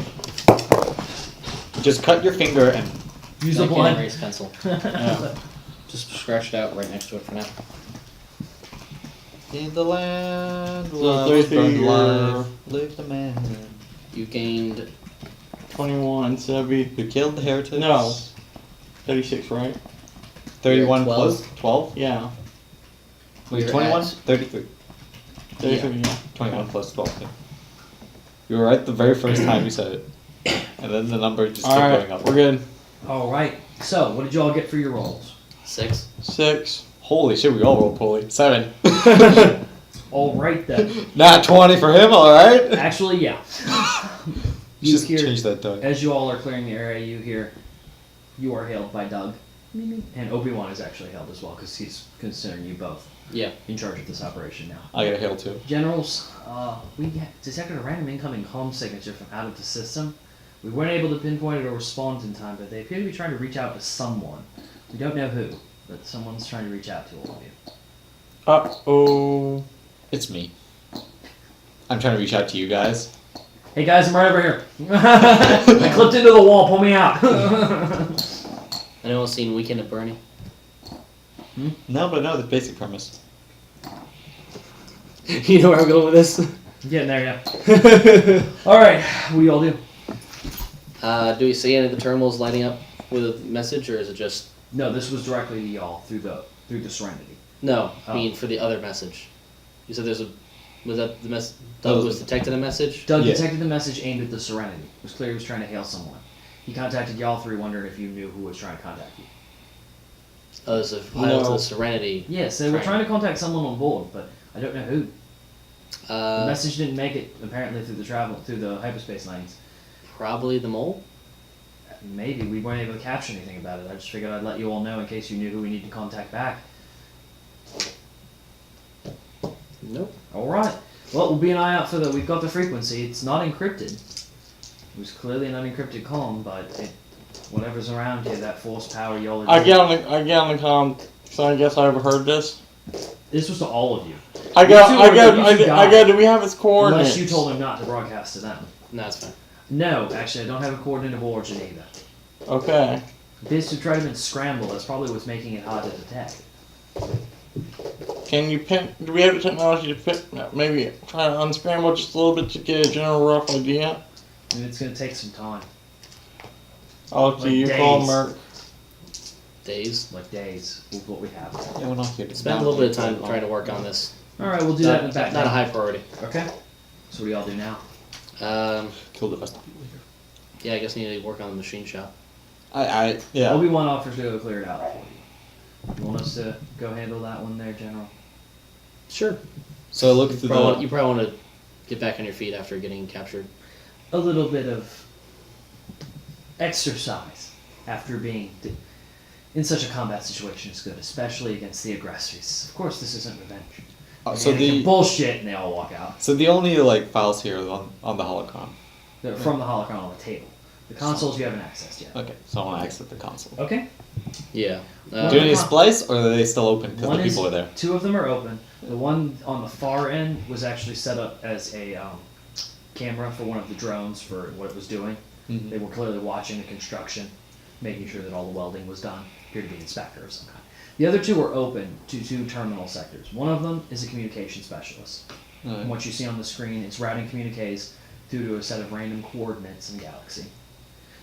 Just cut your finger and. Use I the can't blind. erase pencil. Yeah. Just scratch it out right next to it for now. In the land, So was 33 burned or- alive, live the man You gained 21, so that'd be who killed the heretics. No. 36, right? 31 You're at 12. plus 12. Yeah. Wait, You're 21? at- 33. 33, yeah. 21 plus 12. Yeah. You were right the very first time you said it. And then the number just kept Alright, going up. we're good. All right. So, what did y'all get for your rolls? 6. 6. Holy shit, we all rolled poorly. 7. All right then. Not 20 for him, alright? Actually, yeah. You Just hear, change that tone. as you all are clearing the area, you hear, you are hailed by Doug. And Obi-Wan is actually hailed as well, because he's considering you both Yeah. in charge of this operation now. I got a hail too. Generals, we detected a random incoming comm signature from out of the system. We weren't able to pinpoint it or respond in time, but they appear to be trying to reach out to someone. We don't know who, but someone's trying to reach out to all of you. Uh-oh. It's me. I'm trying to reach out to you guys. Hey guys, I'm right over here. I clipped into the wall, pull me out. Anyone seen Weekend at Bernie? No, but no, the basic premise. You know where I'm going with this? Getting there, yeah. Alright, what do y'all do? Do we see any of the terminals lighting up with a message, or is it just... No, this was directly to y'all through the Serenity. No, I Oh. mean for the other message. You said there's a... Was that the mess... Oh. Doug was detecting a message? Doug Yeah. detected the message aimed at the Serenity. It was clear he was trying to hail someone. He contacted y'all three, wondering if you knew who was trying to contact you. Oh, there's a file to No. the Serenity. Yes, they were Right. trying to contact someone on board, but I don't know who. The Uh, message didn't make it apparently through the hyperspace lanes. probably the mole? Maybe we weren't able to capture anything about it. I just figured I'd let you all know in case you knew who we need to contact back. Nope. All right. Well, we'll be an eye out for the. We've got the frequency. It's not encrypted. It was clearly an unencrypted comm, but whatever's around here, that force power y'all are. I get on the comm, so I guess I overheard this. This was to all of you. I You got, two I were- got, you I two got, I got got, do we have his coordinates? Unless you told him not to broadcast to them. No, it's fine. No, actually, I don't have a coordinate of origin either. Okay. This to try to been scrambled. That's probably what's making it hard to detect. Can you pin, do we have the technology to pin, maybe try to unscramble just a little bit to get a general rough idea? And it's gonna take some time, I'll look to Like you, days. call Merc. Days. like days, with what we have. Yeah, we're not here to Spend a little bit of time trying to work on this. All right, we'll do that in the back. Not a high priority. Okay. So what do y'all do now? kill the rest of the people here. Yeah, I guess we need to work on the machine shop. Yeah. Obi-Wan offers to go clear it out for you. You want us to go handle that one there, General? Sure. So I look through You probably want to get back on your feet after getting captured. A little bit of exercise after being in such a combat situation is good, especially against the aggressors. Of course, this isn't revenge. So And it's the bullshit, and they all walk out. so the only like files here are on the holocron. They're from the holocron on the table. The consoles you haven't accessed yet. Okay, so I want to exit the console. Okay. Yeah. Do you need a splice, or are they still open because One the is- people are there? Two of them are open. The one on the far end was actually set up as a camera for one of the drones for what it was doing. Mhm. They were clearly watching the construction, making sure that all the welding was done. Appeared to be an inspector of some kind. The other two are open to two terminal sectors. One of them is a communication specialist. Alright. And what you see on the screen is routing communiques through to a set of random coordinates in the galaxy.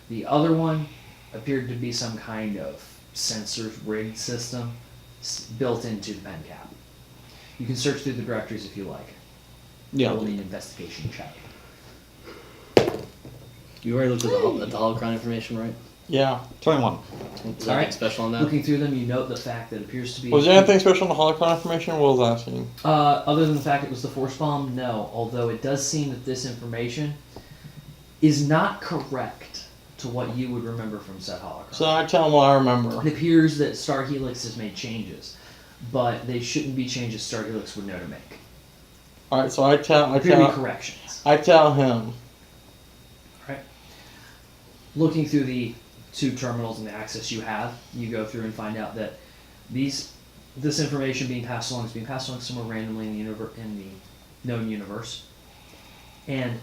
The other one appeared to be some kind of sensor rigged system built into the pen cap. You can search through the directories if you like. Yeah. Roll me an investigation check. You already looked at the holocron information, right? Yeah. 21. Is there anything Alright. special on that? Looking through them, you note the fact that it appears to be. Was there anything special in the holocron information? What was that scene? Other than the fact it was the force bomb, no. Although it does seem that this information is not correct to what you would remember from said holocron. So I tell him what I remember. It appears that Star Helix has made changes, but they shouldn't be changes Star Helix would know to make. All right. So I Appear to be corrections. tell him. Looking through the two terminals and the access you have, you go through and find out that this information being passed along is being passed along somewhere randomly in the known universe, and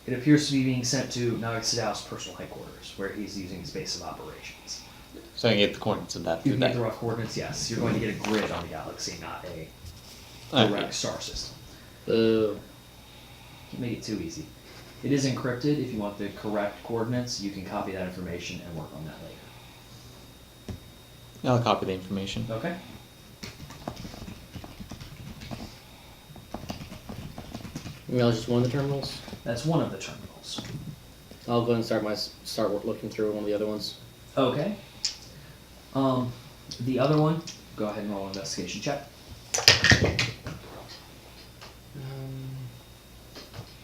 it appears to be being sent to Naga Sadow's personal headquarters, where he's using his base of operations. So I can get the coordinates of that You through can get that. the rough coordinates, yes. You're going to get a grid on the galaxy, not a Okay. direct star system. Boo. Can't make it too easy. It is encrypted. If you want the correct coordinates, you can copy that information and work on that later. I'll copy the information. Okay. You realize just one of the terminals? That's one of the terminals. I'll go ahead and start looking through one of the other ones. Okay. The other one, go ahead and roll an investigation check.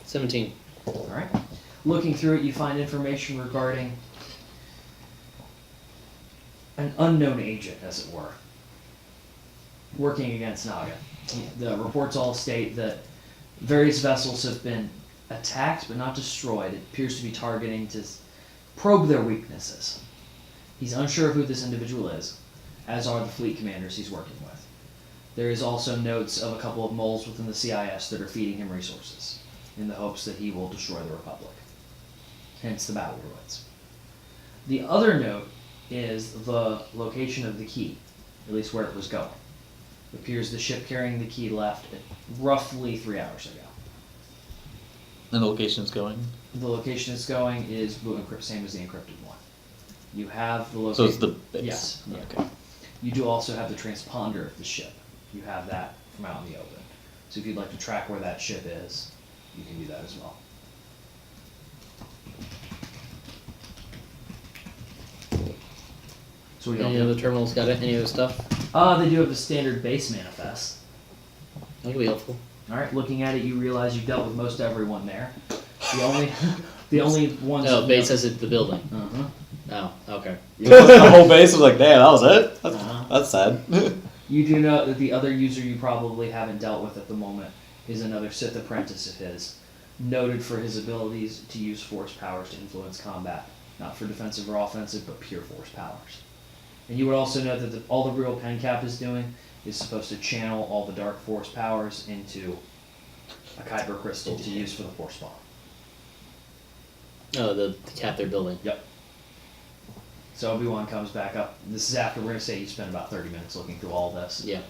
17. Alright. Looking through it, you find information regarding an unknown agent, as it were, working against Naga. The reports all state that various vessels have been attacked but not destroyed. It appears to be targeting to probe their weaknesses. He's unsure of who this individual is, as are the fleet commanders he's working with. There is also notes of a couple of moles within the CIS that are feeding him resources, in the hopes that he will destroy the Republic. Hence the battle droids. The other note is the location of the key, at least where it was going. It appears the ship carrying the key left at roughly 3 hours ago. And the location's going. The location it's going is same as the encrypted one. You have the location. So it's the base. Yes. Yeah. Okay. You do also have the transponder of the ship. You have that from out in the open. So if you'd like to track where that ship is, you can do that as well. So we Any don't. other terminals got it? Any other stuff? They do have the standard base manifest. That could be helpful. All right, looking at it, you realize you've dealt with most everyone there. The only, the only ones. Oh, base says it's the building. Uh-huh. Oh, okay. The whole base was like, damn, that was it? Uh-huh. That's sad. You do know that the other user you probably haven't dealt with at the moment is another Sith apprentice of his, noted for his abilities to use force powers to influence combat, not for defensive or offensive, but pure force powers. And you would also know that all the real PenCap is doing is supposed to channel all the dark force powers into a Kyber crystal to use for the force bomb. Oh, the cap they're building. Yep. So Obi-Wan comes back up. This is after, we're going to say you spent about 30 minutes looking through all this. Yeah.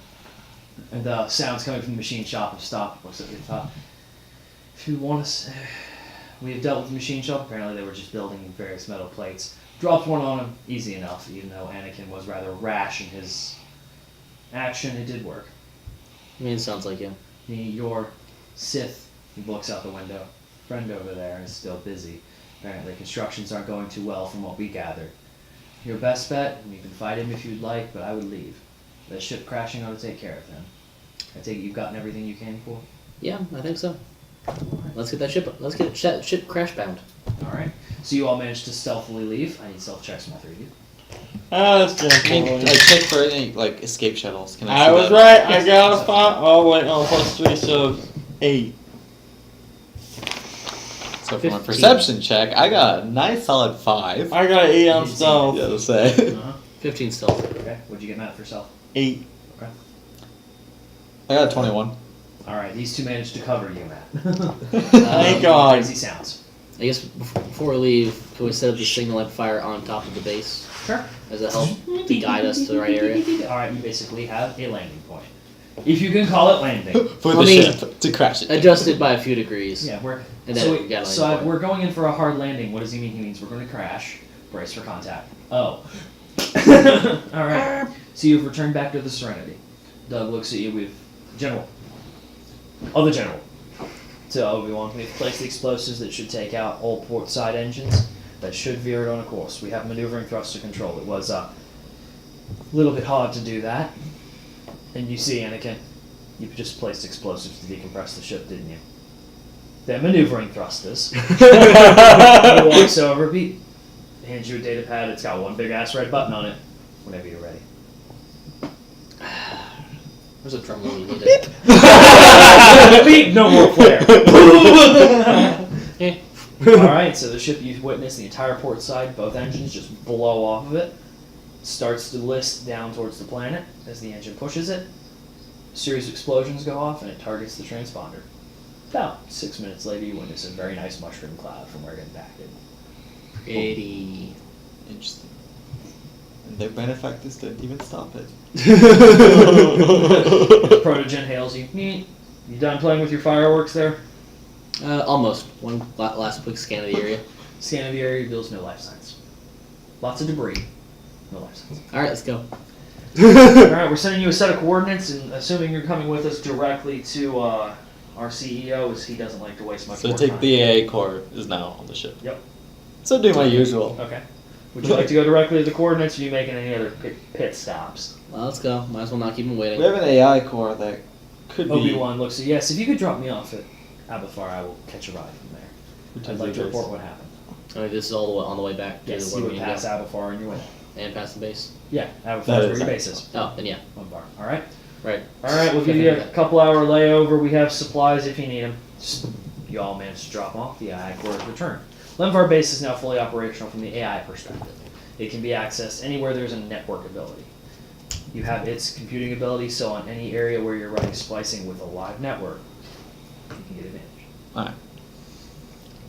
And the sounds coming from the machine shop have stopped. Looks at the top. If you want to, we have dealt with the machine shop. Apparently, they were just building various metal plates. Dropped one on him, easy enough. Even though Anakin was rather rash in his action, it did work. I mean, it sounds like you. Your Sith, he looks out the window. Friend over there is still busy. Apparently, constructions aren't going too well from what we gathered. Your best bet, and you can fight him if you'd like, but I would leave. The ship crashing ought to take care of him. I take it you've gotten everything you can for? Yeah, I think so. Let's get that ship. Let's get that ship crash bound. Alright. So you all managed to stealthily leave. I need stealth checks from all three of you. That's I good. checked for any, like, escape shuttles. Can I I see was that? right. I got a 5. Oh wait, no, +3, so 8. So for my 15. perception check, I got a nice solid 5. I got an 8 on You see- stealth. Yeah, to say. Uh-huh. 15 stealth. Okay. What'd you get Matt for stealth? 8. Okay. I got a 21. Alright, these two managed to cover you, Matt. Thank God. Crazy sounds. I guess before we leave, can we set up the signal amplifier on top of the base Sure. as a help to guide us to the right area? Alright, you basically have a landing point. If you can call it landing. For I the mean, ship, to crash it. Adjusted by a few degrees. Yeah, we're And then so, we got a so landing point. we're going in for a hard landing. What does he mean? He means we're going to crash. Brace for contact. Oh. All right. So you've returned back to the Serenity. Doug looks at you with General. Oh, the General. to Obi-Wan. We've placed the explosives that should take out all port side engines. That should veer it on a course. We have maneuvering thruster control. It was a little bit hard to do that. And you see, Anakin, you just placed explosives to decompress the ship, didn't you? They're maneuvering thrusters. He walks over, Pete, hands you a data pad. It's got one big ass red button on it. Whenever you're ready. There's a drum roll you need it. Beep! No more flare. Yeah. Alright, so the ship you witnessed, the entire port side, both engines just blow off of it. Starts to list down towards the planet as the engine pushes it. A series of explosions go off and it targets the transponder. About 6 minutes later, you witness a very nice mushroom cloud from where it impacted. Pretty. Interesting. And their benefactors didn't even stop it. Protogen hails you. You done playing with your fireworks there? Almost. One last quick scan of the area. Scan of the area reveals no life signs. Lots of debris. No life signs. Alright, let's go. Alright, we're sending you a set of coordinates, and assuming you're coming with us directly to our CEO, as he doesn't like to waste much So more take time. the AA core is now on the ship. Yep. So do my usual. Okay. Would you like to go directly to the coordinates, or are you making any other pit stops? Well, let's go. Might as well not keep him waiting. We have an AI core that could be. Obi-Wan looks at you. Yes, if you could drop me off at Abathar, I will catch a ride from there. I'd like to report what happened. I mean, this is all the way on the way back to Yes, where you we would need to pass go. Abathar on your way. And past the base. Yeah, Abathar That is where is your Abathar. base is. Oh, then yeah. One bar. Alright. Right. Alright, we'll give you a couple hour layover. We have supplies if you need them. You all managed to drop off. The AI core has returned. Lemvar base is now fully operational from the AI perspective. It can be accessed anywhere there's a network ability. You have its computing ability, so on any area where you're running splicing with a live network, you can get advantage. Alright.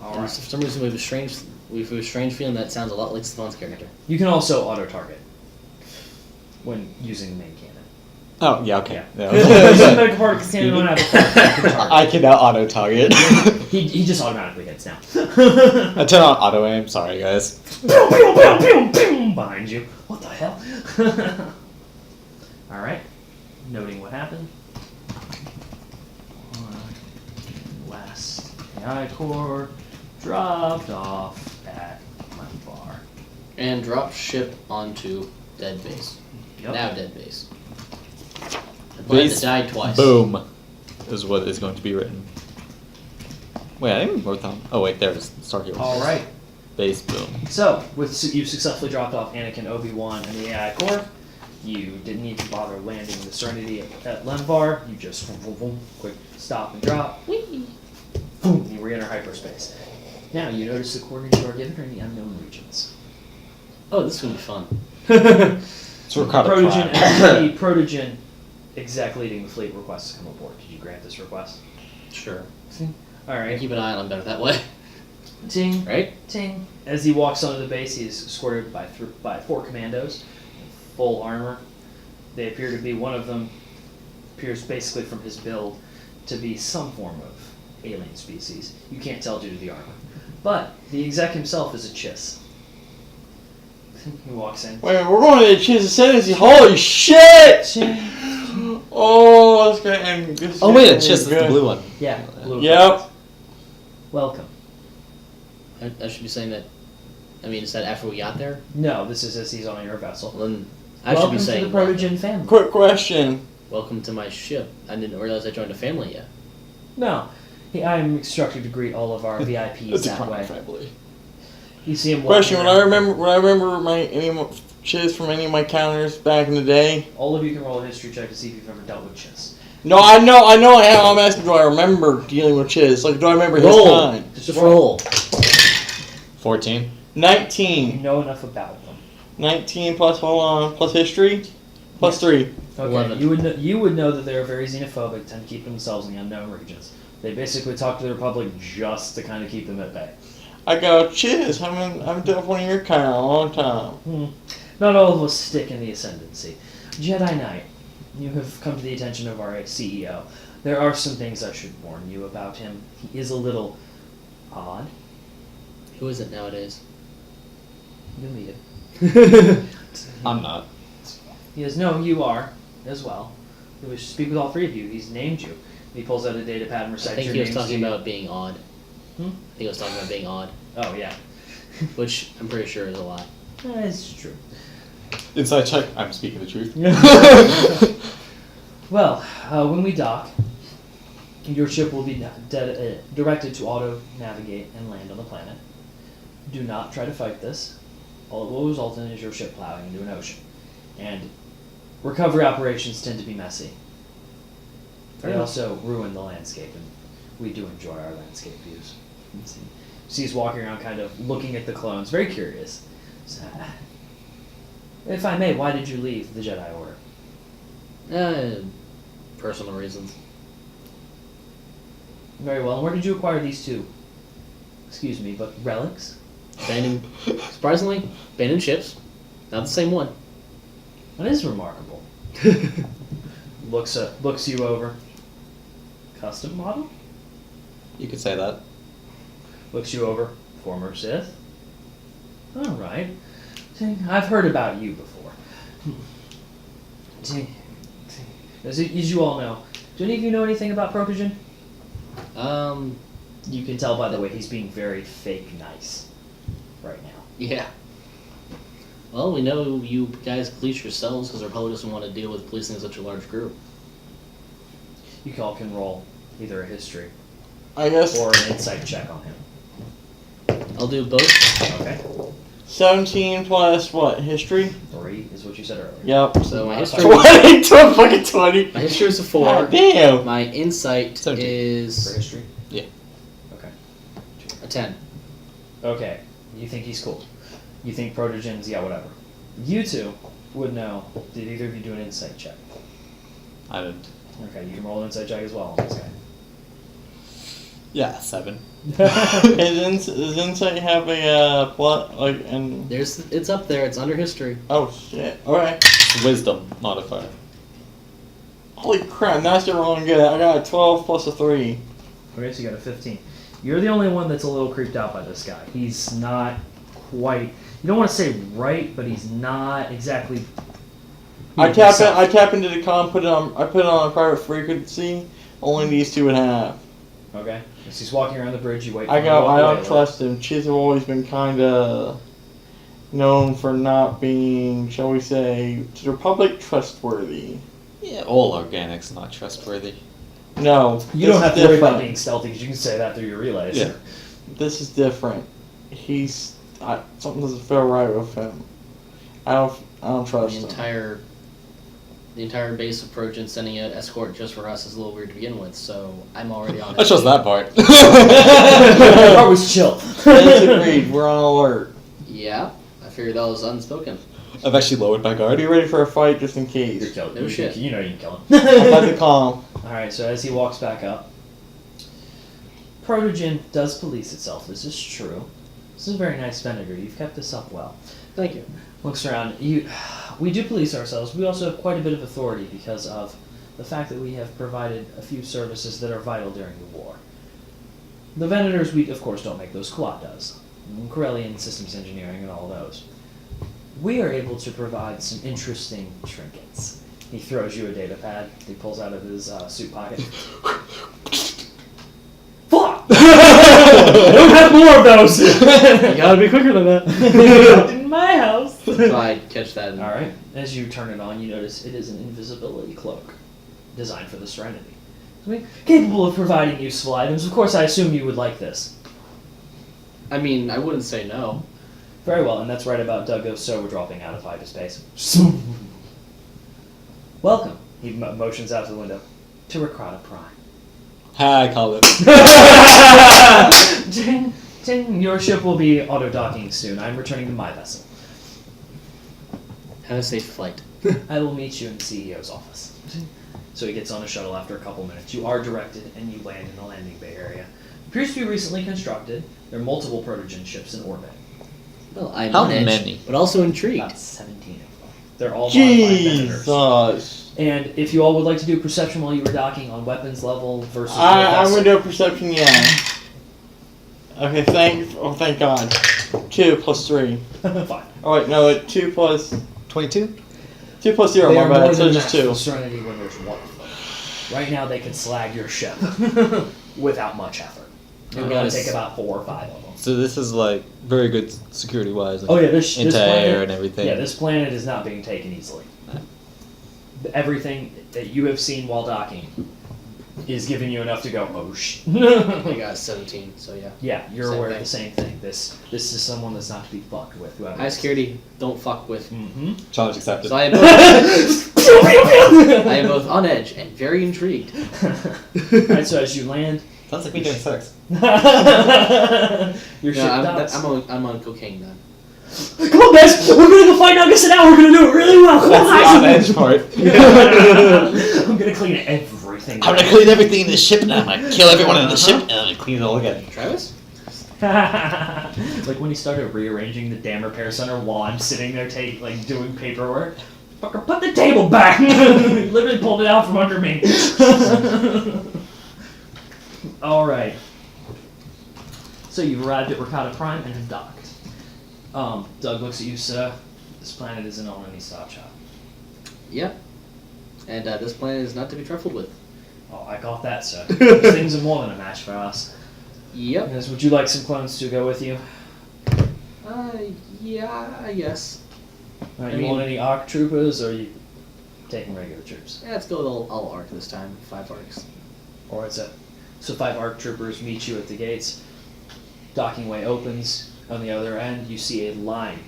And Alright. for some reason we have a strange feeling that sounds a lot like Stefan's character. You can also auto-target when using the main cannon. Oh, yeah, okay. Yeah. Yeah. Using medical part cannon on Abathar, you can target. I can now auto target. He just automatically hits now. I turn on auto aim. Sorry, guys. Pew, pew, pew, pew, pew, behind you. What the hell? Alright. Noting what happened. Last AI core dropped off at Lemvar. And drop ship onto dead base. Yep. Now dead base. The planet Base died twice. Boom is what is going to be written. Wait, I didn't wrote down. Oh wait, there's Star Heroes. Alright. Base boom. So, you've successfully dropped off Anakin, Obi-Wan, and the AI core. You didn't need to bother landing the Serenity at Lemvar. You just boom, boom, boom, quick stop and drop. Boom, you re-enter hyperspace. Now you notice the coordinates you are given are in the unknown regions. Oh, this is going to be fun. So we're caught a Protogen, trap. the Protogen exec leading the fleet requests to come aboard. Did you grant this request? Sure. Alright. Keep an eye on him better that way. Ting. Right? Ting. As he walks onto the base, he is escorted by 4 commandos in full armor. They appear to be, one of them appears basically from his build to be some form of alien species. You can't tell due to the armor. But the exec himself is a Chiss. He walks in. Wait, we're going to Chiz Ascendancy. Holy shit! Oh, that's good. And this Oh is wait, gonna it's be just the good. blue one. Yeah. Blue Yep. Welcome. I should be saying that. I mean, is that after we got there? No, this is as he's on your vessel. Well, then I Welcome should be saying, to the Protogen family. Quick question. welcome to my ship. I didn't realize I joined a family yet. No, I'm instructed to greet all of our VIPs It's a that crime way. family. You see him Question. walking When I around. remember any Chiz from any of my counters back in the day. All of you can roll a history check to see if you've ever dealt with Chiss. No, I know I have. I'm asking, do I remember dealing with Chiz? Like, do I remember his Roll. time? Just roll. 14. You 19. know enough about them. 19 plus, hold on, plus history? Plus 3. Okay, 11. you would know that they are very xenophobic, tend to keep themselves in the unknown regions. They basically talk to the Republic just to kind of keep them at bay. I go, Chiz, I haven't dealt with one of your kind in a long time. Not all of us stick in the ascendancy. Jedi Knight, you have come to the attention of our CEO. There are some things I should warn you about him. He is a little odd. Who is it nowadays? You'll meet him. I'm not. He goes, no, you are, as well. He wishes to speak with all 3 of you. He's named you. He pulls out a data pad and I recites think your he was names to talking you. about being odd. Hmm? I think he was talking about being odd, Oh, yeah. which I'm pretty sure is a lie. That's true. Inside check. I'm speaking the truth. Well, when we dock, your ship will be directed to auto-navigate and land on the planet. Do not try to fight this. All it will result in is your ship plowing into an ocean. And recovery operations tend to be messy. They also ruin the landscape, and we do enjoy our landscape views. So he's walking around kind of looking at the clones, very curious. So, if I may, why did you leave the Jedi Order? Personal reasons. Very well. And where did you acquire these two? Excuse me, but relics? Abandoned, surprisingly, abandoned ships. Not the same one. That is remarkable. Looks you over. Custom model? You could say that. Looks you over. Former Sith? Alright. I've heard about you before. As you all know, do any of you know anything about Protogen? You can tell by the way he's being very fake nice right now. Yeah. Well, we know you guys police yourselves because the Republic doesn't want to deal with policing such a large group. You all can roll either a history I guess or an insight check on him. I'll do both. Okay. 17 plus what? History? 3 is what you said earlier. Yep. So my history, 20 to a fucking 20. my history is a 4. God damn. My insight 17. For is history? Yeah. Okay. a 10. Okay. You think he's cool. You think Protogen's, yeah, whatever. You two would know. Did either of you do an insight check? I didn't. Okay, you can roll an insight check as well on this guy. Yeah, 7. Does Insight have a plot, like, and... It's up there. It's under history. Oh, shit. Alright. Wisdom modifier. Holy crap, that's the wrong good. I got a 12 plus a 3. Okay, so you got a 15. You're the only one that's a little creeped out by this guy. He's not quite... You don't want to say right, but he's not exactly... I tap into the comm, I put it on a private frequency. Only these two would have. Okay. As he's walking around the bridge, you wait for I him to walk don't away. trust him. Chids have always been kinda known for not being, shall we say, to the Republic, trustworthy. Yeah, all organics not trustworthy. No. You this don't have is to worry about different. being stealthy because you can say that through your relays. Yeah. This is different. Something doesn't feel right with him. I don't trust him. The entire base of Progen sending an escort just for us is a little weird to begin with, so I'm already on it. I chose that part. That part was chill. That's agreed. We're on alert. Yeah, I figured that was unspoken. I've actually lowered my guard. Be ready for a fight just in You're case. killed. No shit. You know you can kill I got him. the comm. Alright, so as he walks back up, Protogen does police itself. This is true. This is a very nice Venator. You've kept this up well. Thank you. Looks around. We do police ourselves. We also have quite a bit of authority because of the fact that we have provided a few services that are vital during the war. The Venators, we of course don't make those. Kuat does. Corellian systems engineering and all those. We are able to provide some interesting trinkets. He throws you a data pad. He pulls out of his suit pocket. Fuck! I don't have more of those! You gotta be quicker than that. Not in my house! So I catch that. And Alright, as you turn it on, you notice it is an invisibility cloak designed for the Serenity. Capable of providing useful items. Of course, I assume you would like this. I mean, I wouldn't say no. Very well, and that's right about Doug So we're dropping out of hyperspace. Welcome, he motions out to the window, to Rakata Prime. Hi, I call it. Ting, ting, your ship will be auto-docking soon. I'm returning to my vessel. Have a safe flight. I will meet you in the CEO's office. So he gets on a shuttle after a couple minutes. You are directed, and you land in the landing bay area. Appears to be recently constructed. There are multiple Protogen ships in orbit. Well, I'm How on edge, many? but also intrigued. About 17 of them. They're all modified Venators. Jesus. And if you all would like to do perception while you were docking on weapons level versus... I'm gonna do a perception, yeah. Okay, thank God. 2 plus 3. Fine. Oh wait, no, 2 plus... 22? 2 plus 0, They my are more bad, so than just enough for 2. the Serenity when there's one of them. Right now, they can slag your ship without much effort. It would got only us. take about 4 or 5 of them. So this is like very good security wise. Oh yeah, this Into planet, air and everything. Yeah, this planet is not being taken easily. Everything that you have seen while docking is giving you enough to go, oh sh. I got 17, so yeah. Yeah, you're Same aware thing. of the same thing. This is someone that's not to be fucked with. Whoever. High security, don't fuck with. Mm-hmm. Challenge accepted. So I am both, I am both on edge and very intrigued. Alright, so as you land, Sounds like me doing sex. your ship No, docks. I'm on cocaine then. Come on, guys! We're gonna go find August now. We're gonna do it really well. Come That's on, the on edge part. I'm gonna clean everything. I'm gonna clean everything in the ship and I'm gonna kill everyone in the ship and I'm gonna clean it all again. Travis? Like when he started rearranging the damn repair center while I'm sitting there doing paperwork. Fucker, put the table back! He literally pulled it out from under me. Alright. So you've arrived at Rakata Prime and have docked. Doug looks at you, sir. This planet isn't on any stop shop. Yep. And this planet is not to be trifled with. Oh, I got that, sir. These things are more than a match for us. Yep. Yes, would you like some clones to go with you? Yeah, I guess. Alright, I you mean- want any ARC troopers, or are you taking regular troops? Yeah, let's go all arc this time. 5 arcs. Or it's a... So 5 ARC troopers meet you at the gates. Docking way opens. On the other end, you see a line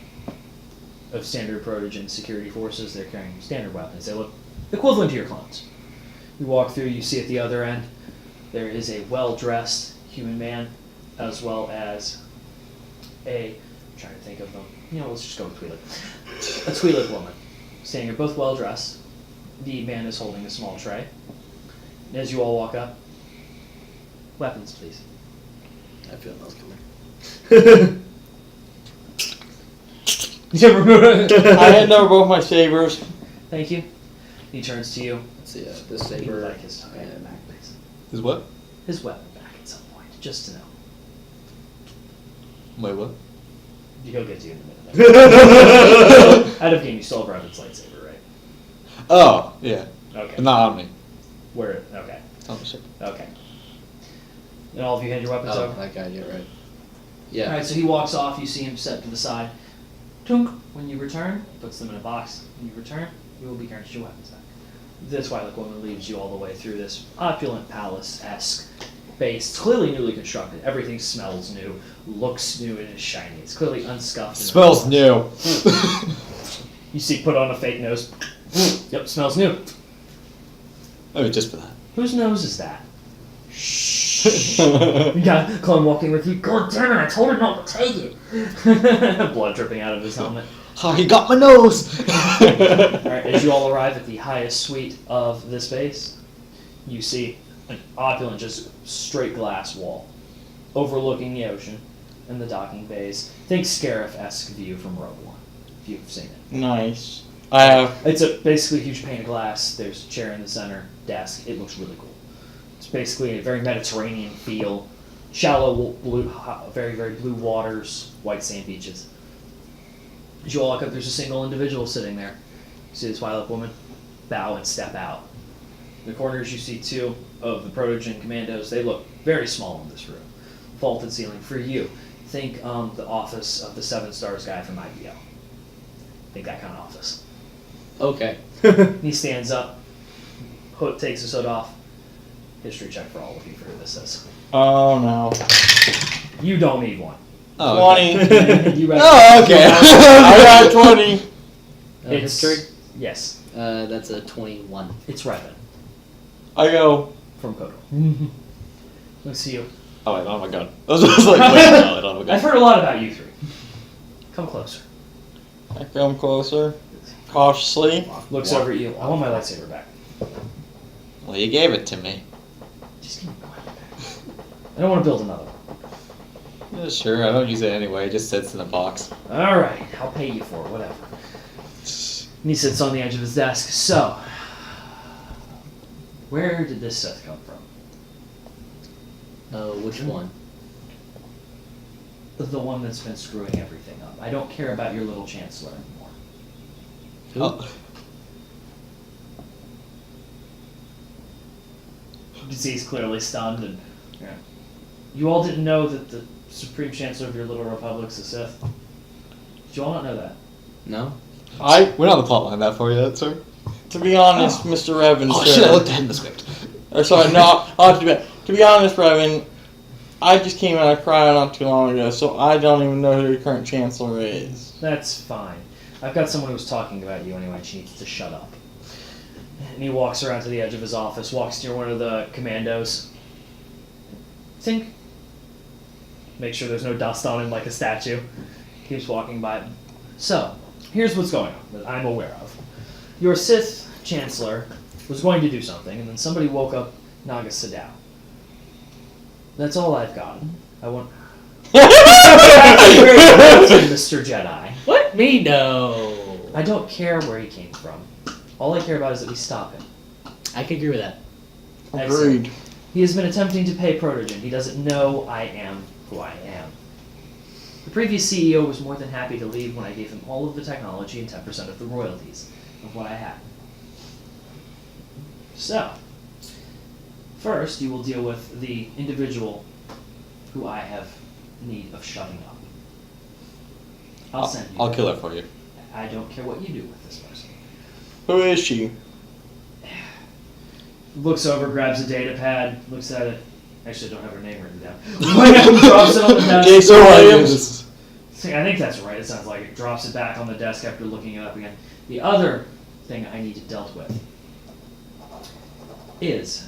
of standard Protogen security forces. They're carrying standard weapons. They look equivalent to your clones. You walk through, you see at the other end, there is a well-dressed human man, as well as I'm trying to think of them. Let's just go with Twi'lek. A Twi'lek woman. Standing here, both well-dressed. The man is holding a small tray. And as you all walk up, weapons, please. I feel that was coming. I hand over both my sabers. Thank you. He turns to you. Let's see, this He would saber. like his weapon back, please. Is what? His weapon back at some point, just to know. Wait, what? He'll get to you in a minute. Out of game, you still have Rabbit's lightsaber, right? Oh, yeah. Okay. But not on me. Where? Okay. It's on the ship. Okay. And all of you hand your weapons Oh, over? that guy, yeah, right. Yeah. Alright, so he walks off, you see him set to the side. Tunk! When you return, puts them in a box. When you return, you will be granted your weapons back. This Twi'lek woman leads you all the way through this opulent palace-esque base. It's clearly newly constructed. Everything smells new, looks new, and is shiny. It's clearly unscuffed. and Smells new. You see, put on a fake nose. Yep, smells new. Oh, just for that. Whose nose is that? You got Clone walking with you. God damn it, I told her not to take it. Blood dripping out of his helmet. Oh, he got my nose! Alright, as you all arrive at the highest suite of this base, you see an opulent, just straight glass wall overlooking the ocean and the docking bays. Think Scarif-esque view from Rogue One, if you've seen it. Nice. I have. It's basically a huge pane of glass. There's a chair in the center, desk. It looks really cool. It's basically a very Mediterranean feel. Shallow blue, very, very blue waters, white sand beaches. As you all walk up, there's a single individual sitting there. You see the Twi'lek woman bow and step out. In the corners, you see 2 of the Protogen commandos. They look very small in this room. Vaulted ceiling. For you, think the office of the 7 Stars guy from IBO. Think that kind of office. Okay. He stands up, hood takes his hood off. History check for all of you for who this is. Oh no. You don't need one. Oh, 20. You read Oh, okay. I got 20. It's History? Yes, That's a 21. it's Revan I go. from Kotor. Let's see you. Oh, wait, oh my god. I was just like, wait, no, oh my god. I've heard a lot about you 3. Come closer. I come closer. Cautiously. Looks over at you. I want my lightsaber back. Well, you gave it to me. Just give me my weapon back. I don't want to build another one. Yeah, sure, I don't use it anyway. It just sits in a box. Alright, I'll pay you for it, whatever. And he sits on the edge of his desk. So, where did this Sith come from? Which one? The one that's been screwing everything up. I don't care about your little chancellor anymore. Who? Oh. can see he's clearly stunned, and yeah. You all didn't know that the Supreme Chancellor of your little republic's a Sith? Did you all not know that? No? We're not on the plot line that far yet, sir. To be honest, Mr. Revan, Oh sir. shit! I looked ahead in the script. Or sorry, no. To be honest, Revan, I just came out of cryo not too long ago, so I don't even know who the current Chancellor is. That's fine. I've got someone who's talking about you anyway, and she needs to shut up. And he walks around to the edge of his office, walks near one of the commandos. Think. Make sure there's no dust on him like a statue. Keeps walking by. So, here's what's going on that I'm aware of. Your Sith Chancellor was going to do something, and then somebody woke up Naga Sadow. That's all I've gotten. I want... Mr. Jedi. Let me know. I don't care where he came from. All I care about is that we stop him. I can agree with that. Excellent. Agreed. He has been attempting to pay Protogen. He doesn't know I am who I am. The previous CEO was more than happy to leave when I gave him all of the technology and 10% of the royalties of what I had. So, first you will deal with the individual who I have need of shutting up. I'll send you. I'll kill her for you. I don't care what you do with this person. Who is she? Looks over, grabs a data pad, looks at it. Actually, I don't have her name written down. Drops it on the desk. Jason Williams. I think that's right. It sounds like it. Drops it back on the desk after looking it up again. The other thing I need to dealt with is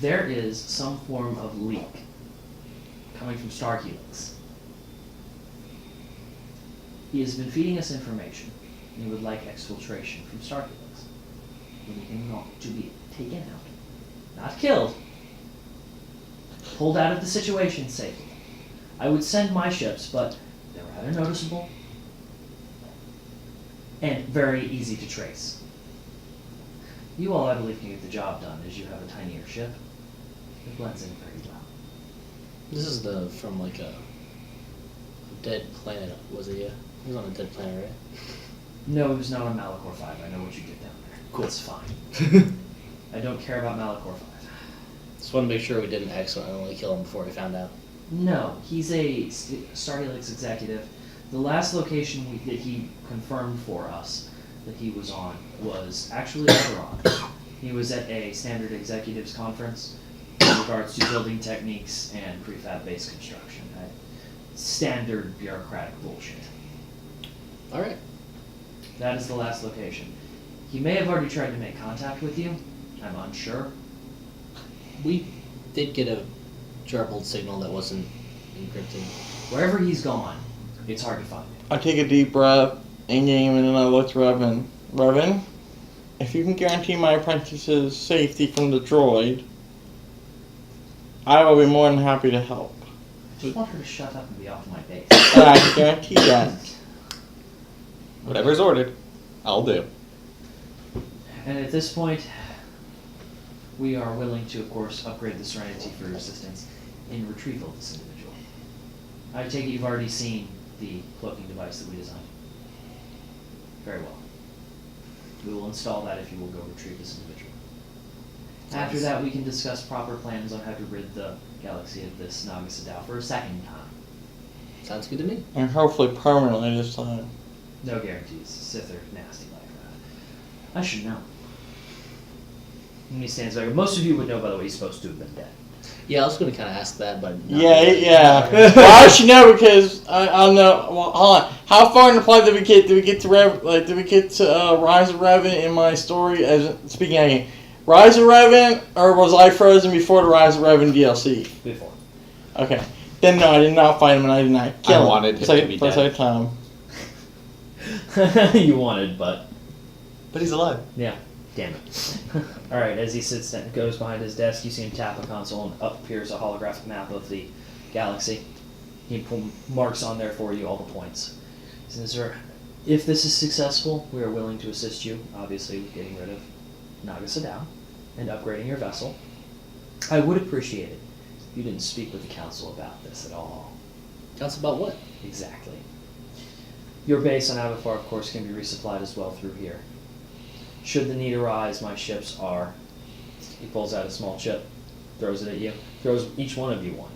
there is some form of leak coming from Star Helix. He has been feeding us information, and he would like exfiltration from Star Helix. We need him not to be taken out, not killed, pulled out of the situation safely. I would send my ships, but they're rather noticeable and very easy to trace. You all, I believe, can get the job done, as you have a tinier ship. It blends in very well. This is from like a dead planet, was it? Yeah, he was on a dead planet, right? No, it was not on Malachor 5. I know what you did down there. Cool. It's fine. I don't care about Malachor 5. Just want to make sure we didn't accidentally kill him before we found out. No, he's a Star Helix executive. The last location that he confirmed for us that he was on was actually Everon. He was at a standard executives conference in regards to building techniques and prefab-based construction. Standard bureaucratic bullshit. All right. That is the last location. He may have already tried to make contact with you. I'm unsure. We did get a garbled signal that wasn't encrypted. Wherever he's gone, it's hard to find him. I take a deep breath, in-game, and then I look to Revan. Revan, if you can guarantee my apprentice's safety from the droid, I will be more than happy to help. I just want her to shut up and be off my base. And I can guarantee that. Whatever's ordered, I'll do. And at this point, we are willing to, of course, upgrade the Serenity for assistance in retrieval of this individual. I take it you've already seen the cloaking device that we designed. Very well. We will install that if you will go retrieve this individual. After that, we can discuss proper plans on how to rid the galaxy of this Naga Sadow for a second time. Sounds good to me. And hopefully permanently this time. No guarantees. Sith are nasty like that. I should know. And he stands back. Most of you would know, by the way, he's supposed to have been dead. Yeah, I was going to kind of ask that, but not Yeah, really. yeah. Well, I should know because I know. Well, hold on. How far in the plot did we get? Did we get to Rise of Revan in my story? As speaking of game, Rise of Revan, or was I frozen before the Rise of Revan DLC? Before. Okay. Then no, I did not fight him, and I did not kill him. I wanted him to be for a dead. second time. You wanted, but But he's alive. yeah, damn it. Alright, as he sits down, goes behind his desk, you see him tap a console and up appears a holographic map of the galaxy. He marks on there for you all the points. He says, "Sir, if this is successful, we are willing to assist you, obviously, with getting rid of Naga Sadow and upgrading your vessel. I would appreciate it if you didn't speak with the council about this at all." That's about what? Exactly. Your base on Avafar, of course, can be resupplied as well through here. Should the need arise, my ships are... He pulls out a small chip. throws it at you. Throws each one of you one.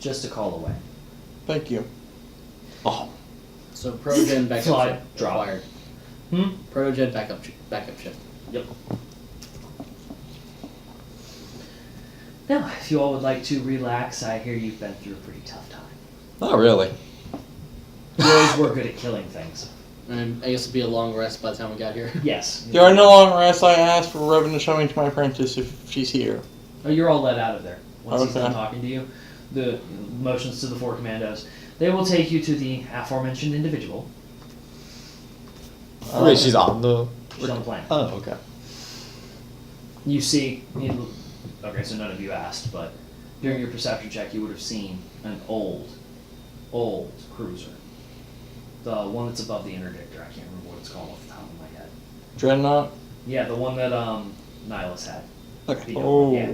Just a call away. Thank you. Oh, So Progen backup Fly, ship drop. required. Hmm? Progen backup ship. Yep. Now, if you all would like to relax, I hear you've been through a pretty tough time. not really. You always were good at killing things. And I guess it'd be a long rest by the time we got here. Yes. During the long rest, I asked for Revan to show me to my apprentice if she's here. Oh, you're all let out of there. Once he's done Okay. talking to you, the motions to the 4 commandos. They will take you to the aforementioned individual. Wait, she's on the. She's on the planet. Oh, okay. You see, okay, so none of you asked, but during your perception check, you would have seen an old cruiser. The one that's above the interdictor. I can't remember what it's called off the top of my head. Dreadnought? Yeah, the one that Nihilus had. Okay. Beat up. Oh. Yeah.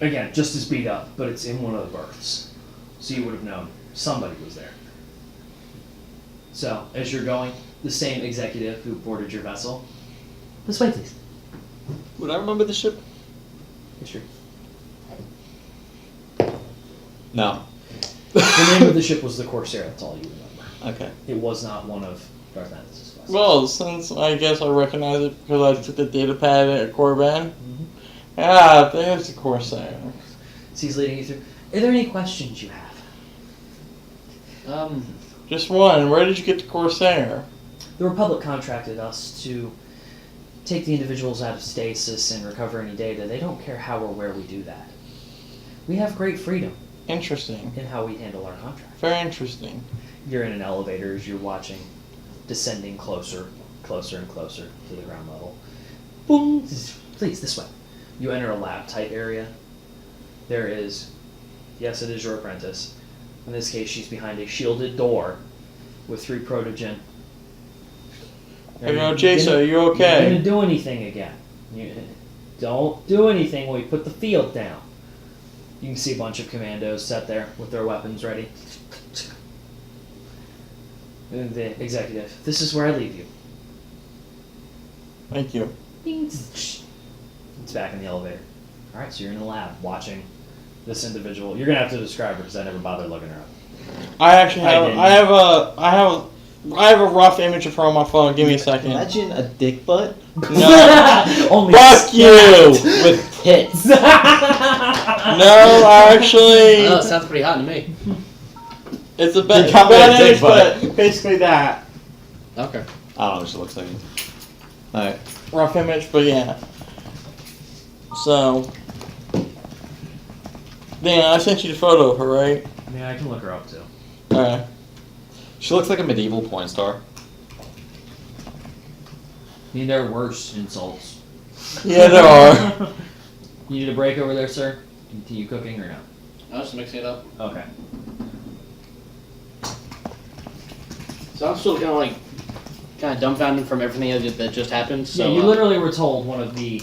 Again, just as beat up, but it's in one of the berths. So you would have known somebody was there. So, as you're going, the same executive who boarded your vessel. This way, please. Would I remember the ship? History. No. The name of the ship was the Corsair, that's all you remember. Okay. It was not one of Darth Mantis' vessels. Well, since I guess I recognize it because I took the data pad at Corban. Mhm. Yeah, there's the Corsair. So he's leading you through. Are there any questions you have? Just one. Where did you get the Corsair? The Republic contracted us to take the individuals out of stasis and recover any data. They don't care how or where we do that. We have great freedom Interesting. in how we handle our contract. Very interesting. You're in an elevator as you're watching, descending closer, closer and closer to the ground level. Boom! Please, this way. You enter a lab type area. There is, yes, it is your apprentice. In this case, she's behind a shielded door with 3 protogen. Hey, no, Jason, are you okay? You're gonna do anything again. You don't do anything while you put the field down. You can see a bunch of commandos set there with their weapons ready. And the executive, this is where I leave you. Thank you. It's back in the elevator. Alright, so you're in the lab watching this individual. You're gonna have to describe her because I never bothered looking her up. I actually have. didn't. I have a rough image of her on my phone. Give me a second. Imagine a dick butt No. Only Fuck you. with tits. No, actually, Oh, that sounds pretty hot to me. it's a You bad got me a dick image, butt. but basically that Okay. I don't know what she looks like. Alright. rough image, but yeah. So, Dan, I sent you the photo of her, right? Yeah, I can look her up too. Alright. She looks like a medieval porn star. I mean, there are worse insults. Yeah, there are. You need a break over there, sir? Continue cooking or no? I was just mixing it up. Okay. So I'm still kind of dumbfounded from everything that just happened. So yeah, you literally were told one of the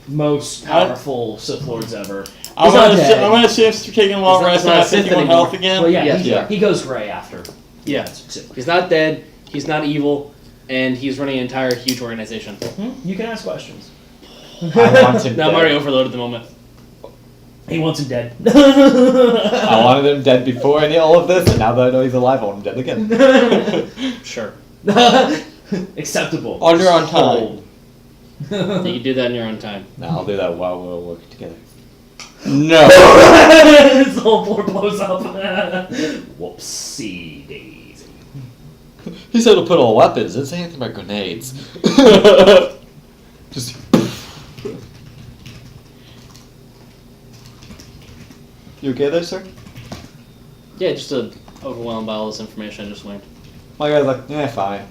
most powerful Sith Lords ever. I'm He's not gonna, dead. I'm gonna assume if you're taking a long He's rest not and I a Sith 51 anymore. health again. Well, yeah, Yes. Yeah. he goes gray after. yeah, Sith. he's not dead. He's not evil, and he's running an entire huge organization. You can ask questions. I want him Now I'm dead. already overloaded at the moment. He wants him dead. I wanted him dead before I knew all of this, and now that I know he's alive, I want him dead again. Sure. Acceptable. On your own time. You can do that in your own time. Now I'll do that while we're working together. No. His whole board blows up. Whoopsie daisy. He said to put all weapons. Didn't say anything about grenades. Just. You okay there, sir? Yeah, just overwhelmed by all this information I just learned. My guy's like, yeah, fine.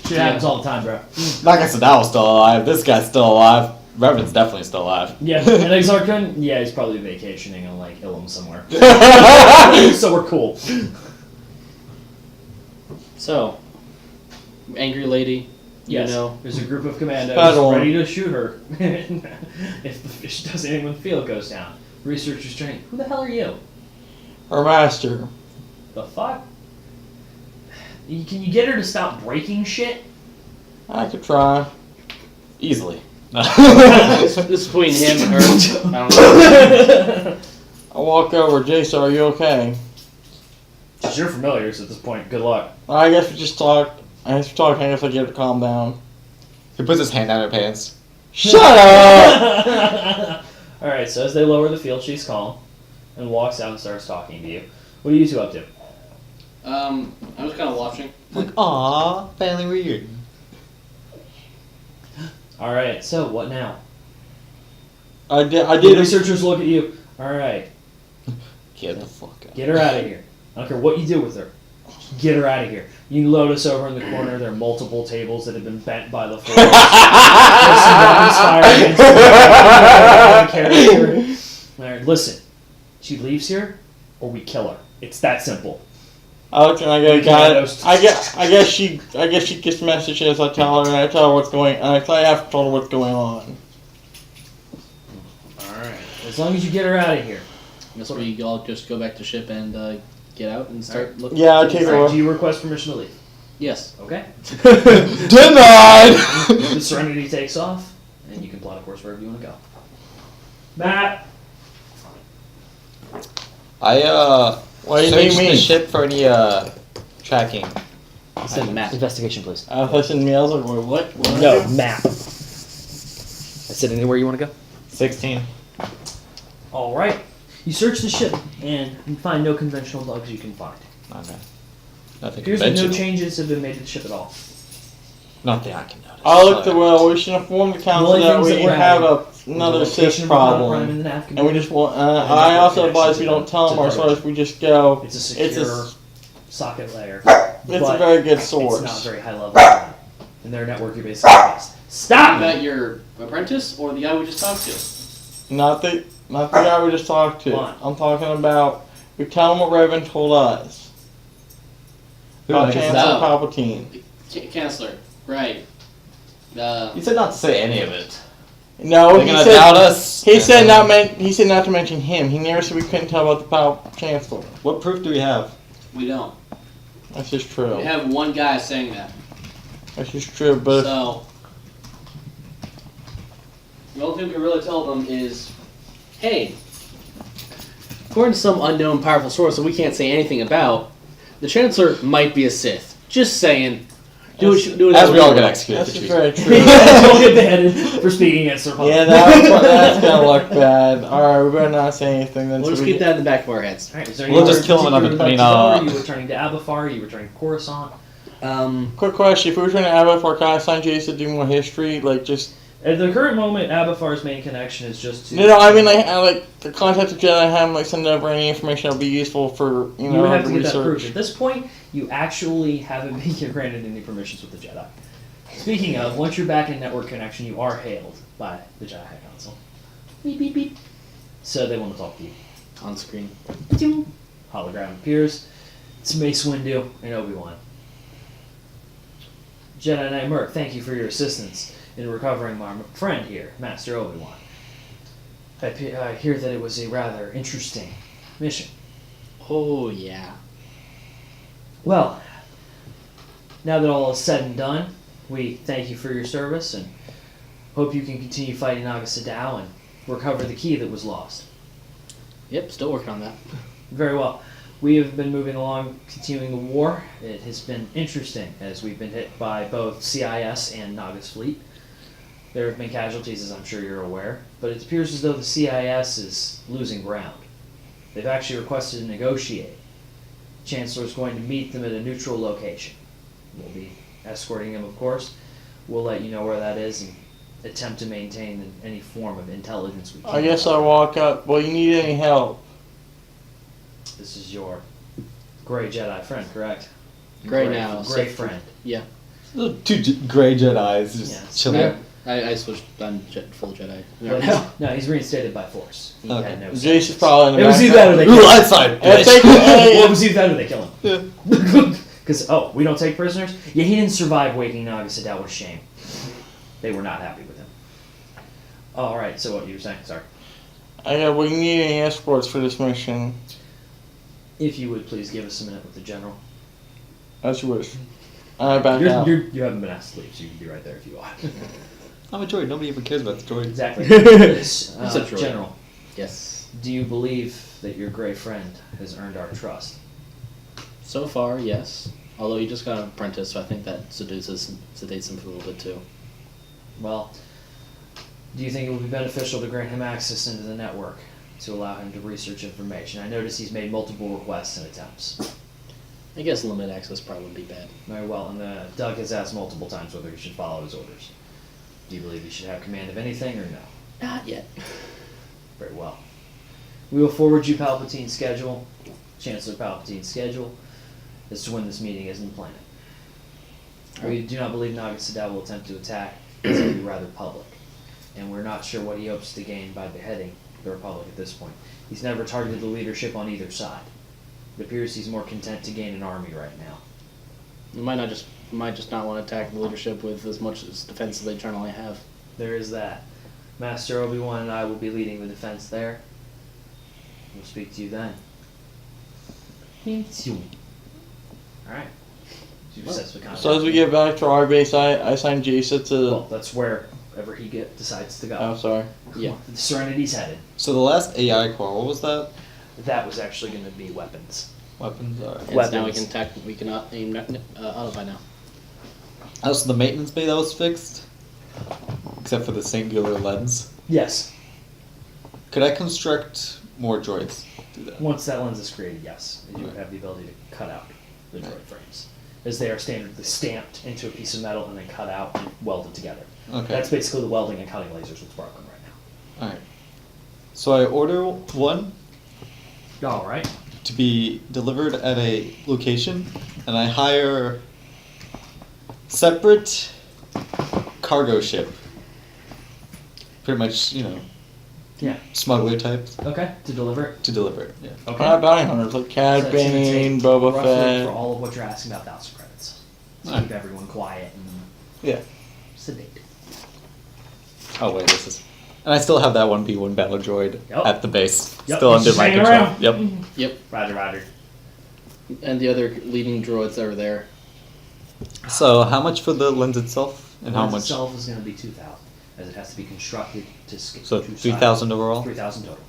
Shit happens all the time, bro. Like I said, that was still alive. This guy's still alive. Revan's definitely still alive. Yeah, and Exarchon, yeah, he's probably vacationing on like Ilum somewhere. So we're cool. So, angry lady, Yes, you know. there's a group of commandos Paddle. ready to shoot her if the fish does anything when the field goes down. Researchers train. Who the hell are you? Her master. The fuck? Can you get her to stop breaking shit? I could try. Easily. This is between him and her. I don't know. I walk over. Jason, are you okay? Just you're familiars at this point. Good luck. I guess we just talked. I guess we talked. I guess I get her to calm down. He puts his hand down her pants. Shut up! Alright, so as they lower the field, she's calm and walks out and starts talking to you. What are you two up to? I was kind of watching. Like, aw, family reunion. Alright, so what now? I did. The researchers look at you. Alright, Get the fuck out. get her out of here. I don't care what you do with her. Get her out of here. You notice over in the corner there are multiple tables that have been bent by the floor. Alright, listen. She leaves here, or we kill her. It's that simple. Okay, I guess she gets messages. I tell her, and I tell her what's going. And I have to tell her what's going on. Alright. As long as you get her out of here. Guess we all just go back to ship and get out and start looking. Yeah, I'll take her. Alright, do you request permission to leave? Yes. Okay. Denied. The Serenity takes off, and you can plot a course wherever you want to go. Matt! What do you searched mean? the ship for any tracking. I said map. Investigation, please. I listened to me. I was like, what? No, map. I said anywhere you want to go? 16. Alright. You search the ship, and you find no conventional logs you can find. Okay. Nothing Appears that no conventional. changes have been made to the ship at all. Nothing I can notice. I looked at we should inform the council only that things we that we're have having another The location SIS of Arcana Prime problem, in the nav and we just want. I also advise we don't tell them, or so as we just go. It's a secure It's socket layer. a but very good It's source. not very high level. In their network, you're basically based. Stop! Is that your apprentice or the guy we just talked to? Not the guy we just talked to. What? I'm talking about. We tell them what Revan told us about Who is Chancellor that? Palpatine. Chancellor. Right. You said not to say any of it. No, They're he gonna said. doubt us. He said not. He said not to mention him. He never said we couldn't tell about the Chancellor. What proof do we have? We don't. That's just true. We have one guy saying that. That's just true. But So, the only thing we can really tell them is, hey, according to some unknown powerful source that we can't say anything about, the Chancellor might be a Sith. Just saying. Do it. As we all get executed that's for just treason. very true. Don't get beheaded for speaking against Sir Yeah, that's gonna look bad. Alright, we better not say anything then. We'll just so we keep that in the back of our heads. Alright, is there We'll anywhere just kill him in another- particular I you'd mean, like to go? Are you returning to Abafar? Are you returning to Coruscant? Quick question: if we were trying to Abafar, can I assign Jason to do more history? Like just At the current moment, Abafar's main connection is just to... no, I mean like the concept of Jedi. Have him like send over any information that would be useful for You would have to get that research. proof. At this point, you actually haven't been granted any permissions with the Jedi. Speaking of, once you're back in network connection, you are hailed by the Jedi High Council. Beep, beep, beep. So they want to talk to you. On screen. Hologram appears. It's Mace Windu and Obi-Wan. Jedi Knight Merc, thank you for your assistance in recovering my friend here, Master Obi-Wan. I hear that it was a rather interesting mission. Oh, yeah. Well, now that all is said and done, we thank you for your service and hope you can continue fighting Naga Sadow and recover the key that was lost. Yep, still working on that. Very well. We have been moving along, continuing the war. It has been interesting as we've been hit by both CIS and Naga's fleet. There have been casualties, as I'm sure you're aware, but it appears as though the CIS is losing ground. They've actually requested to negotiate. Chancellor is going to meet them at a neutral location. We'll be escorting him, of course. We'll let you know where that is and attempt to maintain any form of intelligence we can. I guess I walk up. Well, you need any help? This is your Grey Jedi friend, correct? Gray now. Grey Sith. friend. Two gray Jedis just Yes. chilling. Yeah. I switched on full Jedi. But now. no, he's reinstated by force. He Okay. had no Jason's probably in the It was back. either that or they Ooh, killed him. light side, Hey, bitch. take- hey, Well, it was either that or they kill him. Yeah. Because, we don't take prisoners? Yeah, he didn't survive waking Naga Sadow with shame. They were not happy with him. Alright, so what you were saying? Sorry. We need any escorts for this mission. If you would please give us a minute with the general. As you wish. I back out. You haven't been asked to leave, so you can be right there if you want. I'm a droid. Nobody ever cares about the droid. Exactly. Yes, It's a droid. General, Yes. do you believe that your gray friend has earned our trust? So far, yes. Although he just got an apprentice, so I think that sedates him a little bit too. Well, do you think it would be beneficial to grant him access into the network to allow him to research information? I notice he's made multiple requests and attempts. I guess limited access probably wouldn't be bad. Very well, and Doug has asked multiple times whether he should follow his orders. Do you believe he should have command of anything or no? Not yet. Very well. We will forward you Palpatine's schedule, Chancellor Palpatine's schedule, as to when this meeting is in the planet. We do not believe Naga Sadow will attempt to attack. It's going to be rather public. And we're not sure what he hopes to gain by beheading the Republic at this point. He's never targeted the leadership on either side. It appears he's more content to gain an army right now. You might just not want to attack the leadership with as much as defense as they generally have. There is that. Master Obi-Wan and I will be leading the defense there. We'll speak to you then. Alright. So as we get back to our base, I assign Jason to. Well, that's wherever he decides to go. Oh, sorry. Yeah. The Serenity's headed. So the last AI core, what was that? That was actually going to be weapons. Weapons. And Alright. now we can aim autopilot now. Also, the maintenance bay that was fixed, except for the singular lens. Yes. Could I construct more droids? Do that. Once that lens is created, yes. You would have the ability to cut out the droid frames. As they are standardly stamped into a piece of metal and then cut out and welded together. Okay. That's basically the welding and cutting lasers with Sparkling right now. Alright. So I order one Alright. to be delivered at a location, and I hire separate cargo ship. Pretty much, Yeah. smuggler types Okay. To deliver it. to deliver it. Yeah. Not bounty hunters like Cad So that's gonna Bane, take Boba roughly Fett. For all of what you're asking about, 1,000 credits. To Alright. keep everyone quiet and Yeah. sedate. Oh wait, this is. And I still have that 1B1 battle droid Yep. at the base, Yep, still he's under just my hanging control. around. Yep. Yep. Roger, Roger. And the other leading droids that are there. So how much for the lens itself, and The how lens much? itself is going to be 2,000, as it has to be constructed to scale. So 3,000 overall. 3,000 total.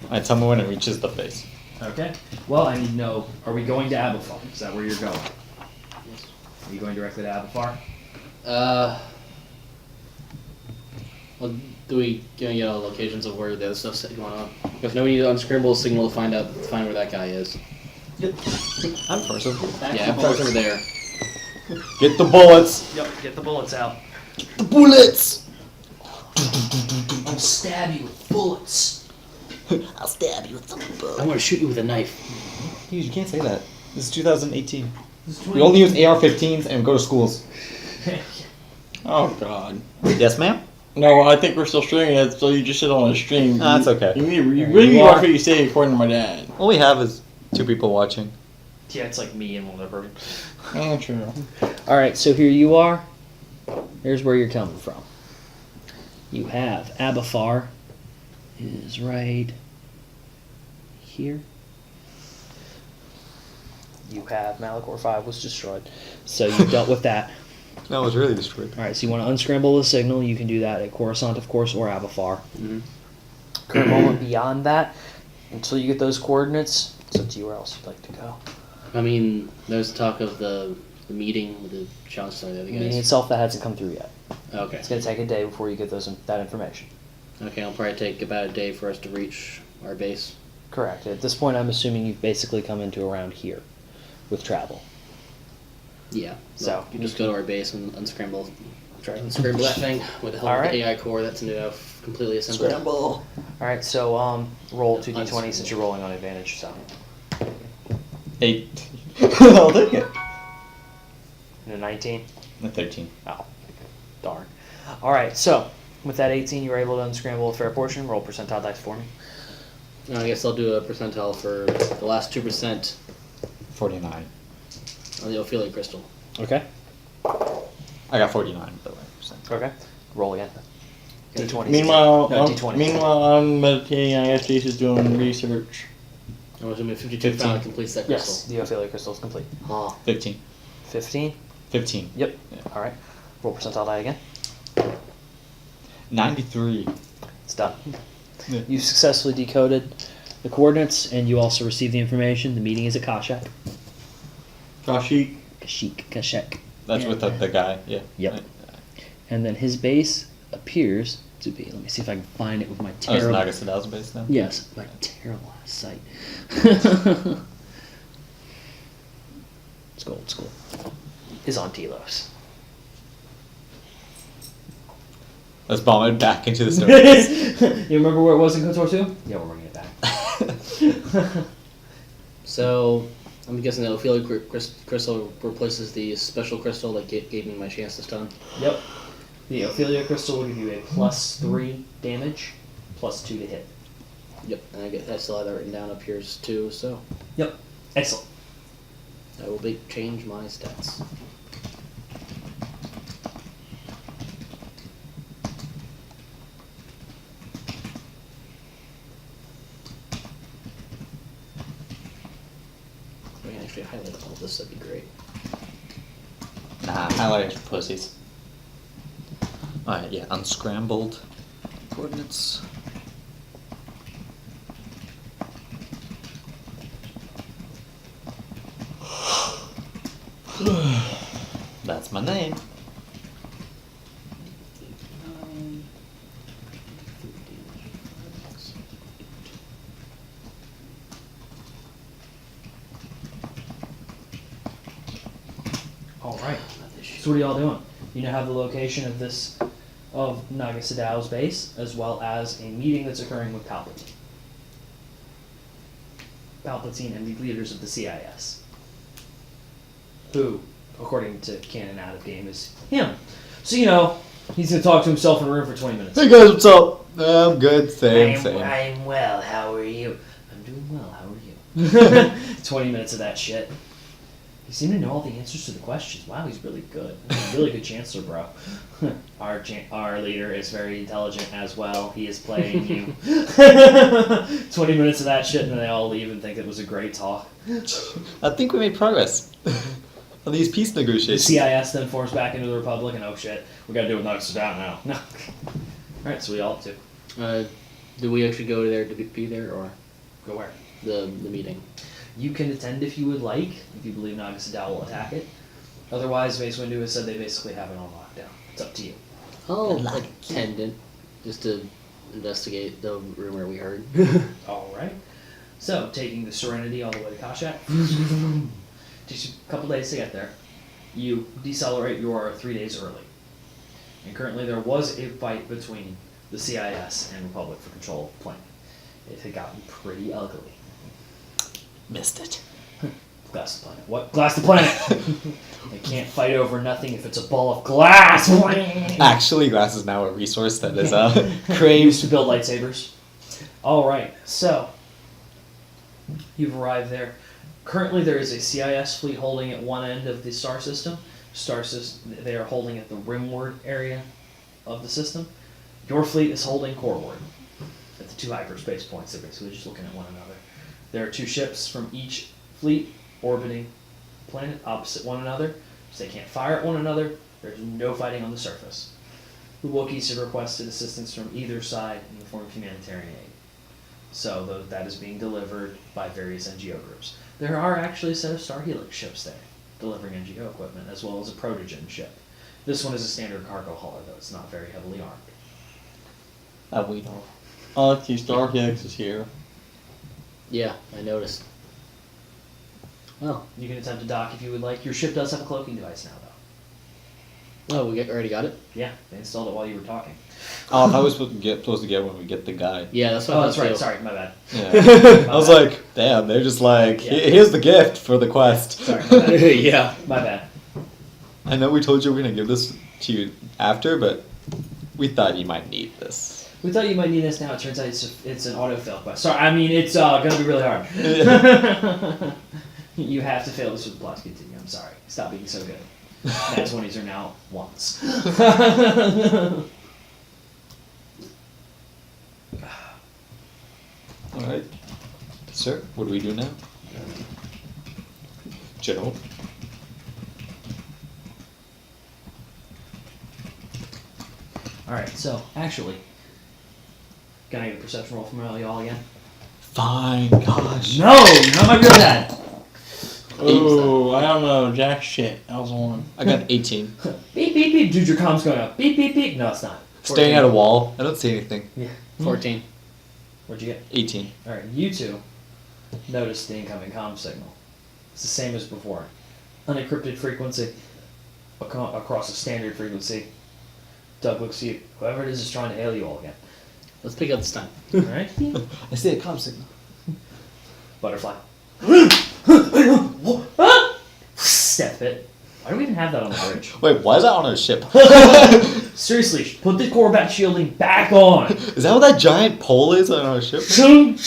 Alright, tell me when it reaches the base. Okay. Well, I need to know, are we going to Abafar? Is that where you're going? Are you going directly to Abafar? Well, do we get all the locations of where the other stuff's going on? If no, we need to unscramble a signal to find where that guy is. I'm first. Yeah, Paul's over there. Get the bullets. Yep, get the bullets out. The bullets. I'll stab you with bullets. I'll stab you with some I'm bullets. gonna shoot you with a knife. Dude, you can't say that. This is 2018. We only use AR-15s and go to schools. Oh God. Yes, ma'am. No, I think we're still streaming it, so you just sit on a stream. Ah, that's okay. You really need to watch what you say, according to my dad. All we have is 2 people watching. Yeah, it's like me and one other person. Oh, true. Alright, so here you are. Here's where you're coming from. You have Abafar is right here. You have Malachor 5 was destroyed. So you dealt with that. That was really destroyed. Alright, so you want to unscramble the signal, you can do that at Coruscant, of course, or Abafar. Mhm. Current moment beyond that, until you get those coordinates, it's up to you where else you'd like to go. I mean, there's talk of the meeting with the Chancellor and the other The meeting guys. itself, that hasn't come through yet. Okay. It's going to take a day before you get that information. Okay, it'll probably take about a day for us to reach our base. Correct. At this point, I'm assuming you've basically come into around here with travel. Yeah. So, you just go to our base and unscramble Try unscramble that thing with the help of Alright. the AI core that's now completely assembled. All right, so roll 2d20 Unscramble. since you're rolling on advantage. So, 8. I'll take it. and a 19. 13. Oh, darn. All right, so with that 18, you were able to unscramble a fair portion. Roll percentile dice for me. I guess I'll do a percentile for the last 2% 49. on the Ophelia crystal. Okay. I got 49, by the way. percent. Okay. Roll again. D20. Meanwhile, No, I'm, D20. meanwhile, I'm meditating. I guess Jason's doing research. I was assuming 52 finally completes that Yes, crystal. the Ophelia crystal is complete. 15. 15. 15. Yep. Yeah. All right. Roll percentile die again. 93. It's done. Yeah. You successfully decoded the coordinates, and you also received the information. The meeting is at Kashak. Kashik. Kashak. That's Yeah. with the guy, yeah. Yep. And then his base appears to be. Let me see if I can find it with my Oh, it's terrible. Nagasadow's base now? Yes, my terrible ass sight. Let's go old school. Is on Telos. Let's bomb it back into the story. You remember where it was in KOTOR 2? Yeah, we're bringing it back. So, I'm guessing that Ophelia crystal replaces the special crystal that gave me my chance to stun. Yep. The Ophelia crystal will give you a +3 damage, +2 to hit. Yep, and I still have that written down up here too, so Yep. Excellent. I will change my stats. I can actually highlight all this, that'd be great. Nah, highlight for pussies. Alright, yeah, unscrambled coordinates. That's my name. All right. So what are y'all doing? You now have the location of Nagasadow's base, as well as a meeting that's occurring with Palpatine. Palpatine and the leaders of the CIS. Who, according to canon out of game, is him. So, he's going to talk to himself in a room for 20 minutes. Hey guys, what's up? I'm good, same. I'm well, how are you? I'm doing well, how are you? 20 minutes of that shit. You seem to know all the answers to the questions. Wow, he's really good. He's a really good chancellor, bro. Our leader is very intelligent as well. He is playing you. 20 minutes of that shit, and then they all leave and think it was a great talk. I think we made progress on these peace The negotiations. CIS then forms back into the Republic, and oh shit, we gotta do it with Nagasadao now. No. Alright, so we all have to. Do we actually go there to be there, or Go where? the meeting? You can attend if you would like, if you believe Nagasadao will attack it. Otherwise, Mace Windu has said they basically have it on lockdown. It's up to you. Oh, like attendant, just to investigate the rumor we heard. Alright. So, taking the Serenity all the way to Kashyyyk. Takes you a couple days to get there. You decelerate your 3 days early. And currently there was a fight between the CIS and Republic for control of the planet. It had gotten pretty ugly. Missed it. Glass the planet. What? Glass the planet! They can't fight over nothing if it's a ball of glass! Actually, glass is now a resource that is Used craved. to build lightsabers. Alright, so you've arrived there. Currently there is a CIS fleet holding at one end of the star system. They are holding at the rimward area of the system. Your fleet is holding coreward at the two hyperspace points. They're basically just looking at one another. There are two ships from each fleet orbiting the planet opposite one another, so they can't fire at one another. There's no fighting on the surface. The Wookiees have requested assistance from either side in the form of humanitarian aid. So that is being delivered by various NGO groups. There are actually a set of Star Helix ships there, delivering NGO equipment, as well as a Protogen ship. This one is a standard cargo hauler, though it's not very heavily armed. We know. T Star Helix is here. Yeah, I noticed. Well, You can attempt to dock if you would like. Your ship does have a cloaking device now, though. we already got it? Yeah, they installed it while you were talking. Oh, I was supposed to get when we get the guy. Yeah, that's what Oh, I that's thought right. too. Sorry, my bad. Yeah. I was like, damn, they're just like, Yeah. here's the gift for the quest. Sorry, my bad. Yeah. My bad. I know we told you we're gonna give this to you after, but we thought you might need this. We thought you might need this now. It turns out it's an autofill quest. Sorry, I mean, it's gonna be really hard. You have to fail this with the plot to continue. I'm sorry. Stop being so good. Nat 20s are now ones. Alright. Sir, what do we do now? General. Alright, so, actually, can I get a perception roll from all y'all again? Fine, gosh. No! You're not my real dad! Ooh, I don't know. Jack shit. I was one. I got 18. Beep, beep, beep. Dude, your comms going up. Beep, beep, beep. No, it's not. Staring at a wall. I don't see anything. 14. What'd you get? 18. Alright, you two notice the incoming comm signal. It's the same as before. Unencrypted frequency across a standard frequency. Doug looks at you. Whoever it is trying to hail you all again. Let's pick up this time. Alright? I see a comm signal. Butterfly. Step it. Why do we even have that on the bridge? Wait, why is that on a ship? Seriously, put the Corvette shielding back on. Is that what that giant pole is on our ship? Fine.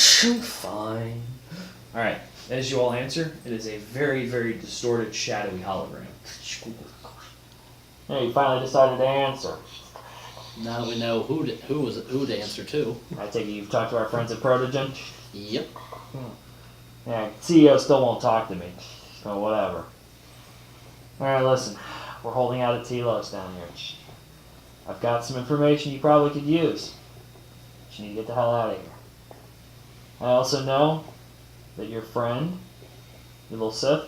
Alright, as you all answer, it is a very, very distorted, shadowy hologram. Hey, you finally decided to answer. Now that we know who to answer to. I take it you've talked to our friends at Protogen? Yep. Yeah, CEO still won't talk to me. So whatever. Alright, listen. We're holding out at Telos down here. I've got some information you probably could use. But you need to get the hell out of here. I also know that your friend, your little Sith,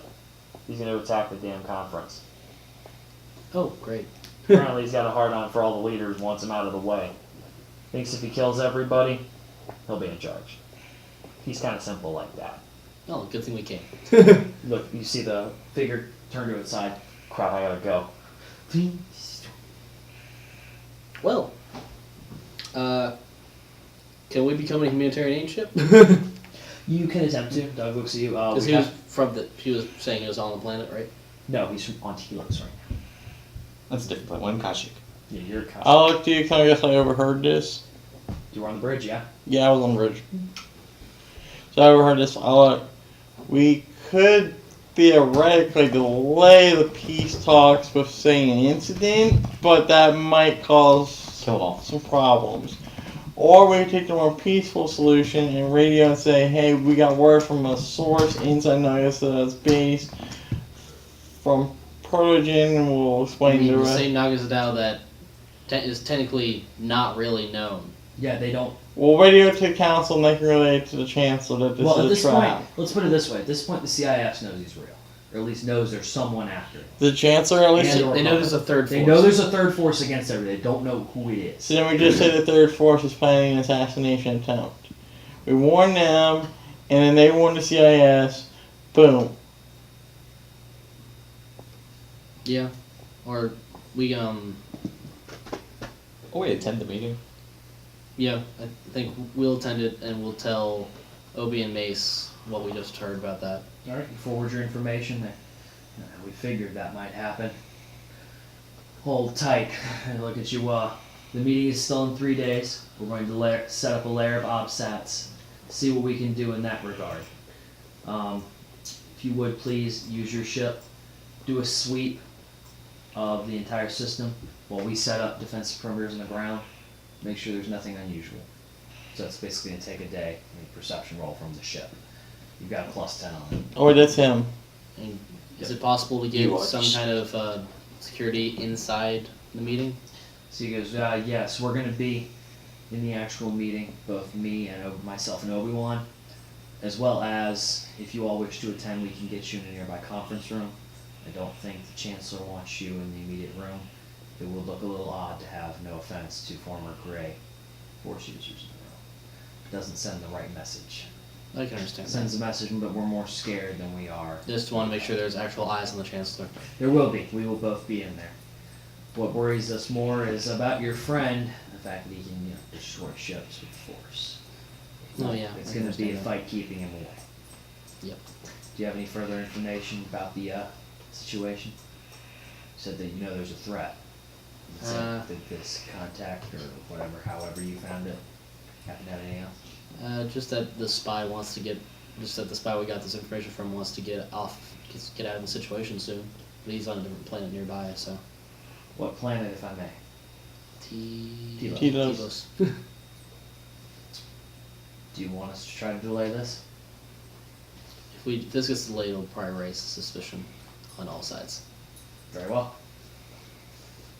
he's going to attack the damn conference. Oh, great. Apparently he's got a hard-on for all the leaders, wants them out of the way. Thinks if he kills everybody, he'll be in charge. He's kind of simple like that. Oh, good thing we came. Look, you see the figure turn to its side. Crap, I gotta go. Well, can we become a humanitarian aid ship? You can attempt to. Doug looks at you. Because he was saying he was on the planet, right? No, he's from on Telos right now. That's a different point. One Kashyyyk. Yeah, you're a cop. I'll look to you. Can I guess I overheard this? You were on the bridge, yeah? Yeah, I was on the bridge. So I overheard this. We could theoretically delay the peace talks with saying an incident, but that might cause Kill off. some problems. Or we could take the more peaceful solution and radio and say, hey, we got word from a source inside Naga's base from Protogen, and we'll I explain mean, the the rest. same Nagazadao that is technically not really known. Yeah, they don't. We'll radio to council and they can relay it to the chancellor that this Well, at is a this trap. point, let's put it this way. At this point, the CIS knows he's real. Or at least knows there's someone after him. The chancellor at least. And- They know there's a third They force. know there's a third force against everything. They don't know who it is. So then we just say the third force is planning an assassination attempt. We warn them, and then they warn the CIS. Boom. Yeah. Or we Oh, we attend the meeting. yeah, I think we'll attend it and we'll tell Obi and Mace what we just heard about that. Alright, you forward your information. We figured that might happen. Hold tight. And look at you. The meeting is still in 3 days. We're going to set up a layer of OBSATs. See what we can do in that regard. If you would please use your ship. Do a sweep of the entire system while we set up defensive perimeters on the ground. Make sure there's nothing unusual. So that's basically going to take a day. A perception roll from the ship. You've got a +10 on it. Oh, that's him. And is it possible to get You some watch. kind of security inside the meeting? So he goes, yes, we're going to be in the actual meeting, both me and myself and Obi-Wan, as well as, if you all wish to attend, we can get you in a nearby conference room. I don't think the Chancellor wants you in the immediate room. It would look a little odd to have, no offense to former Gray Force users in the room. It doesn't send the right message. I can understand It that. sends a message, but we're more scared than we are. Just want to make sure there's actual eyes on the Chancellor. There will be. We will both be in there. What worries us more is about your friend, the fact that he can, destroy ships with force. Oh, yeah, It's I going can to be a understand that. fight keeping him away. Yep. Do you have any further information about the situation? You said that you know there's a threat. You said that this contact or whatever, however you found it. Happen to have anything else? Just that the spy wants to get, just that the spy we got this information from wants to get off, get out of the situation soon. But he's on a different planet nearby, so. What planet, if I may? Telos. Do you want us to try to delay this? If this gets delayed, it'll probably raise suspicion on all sides. Very well.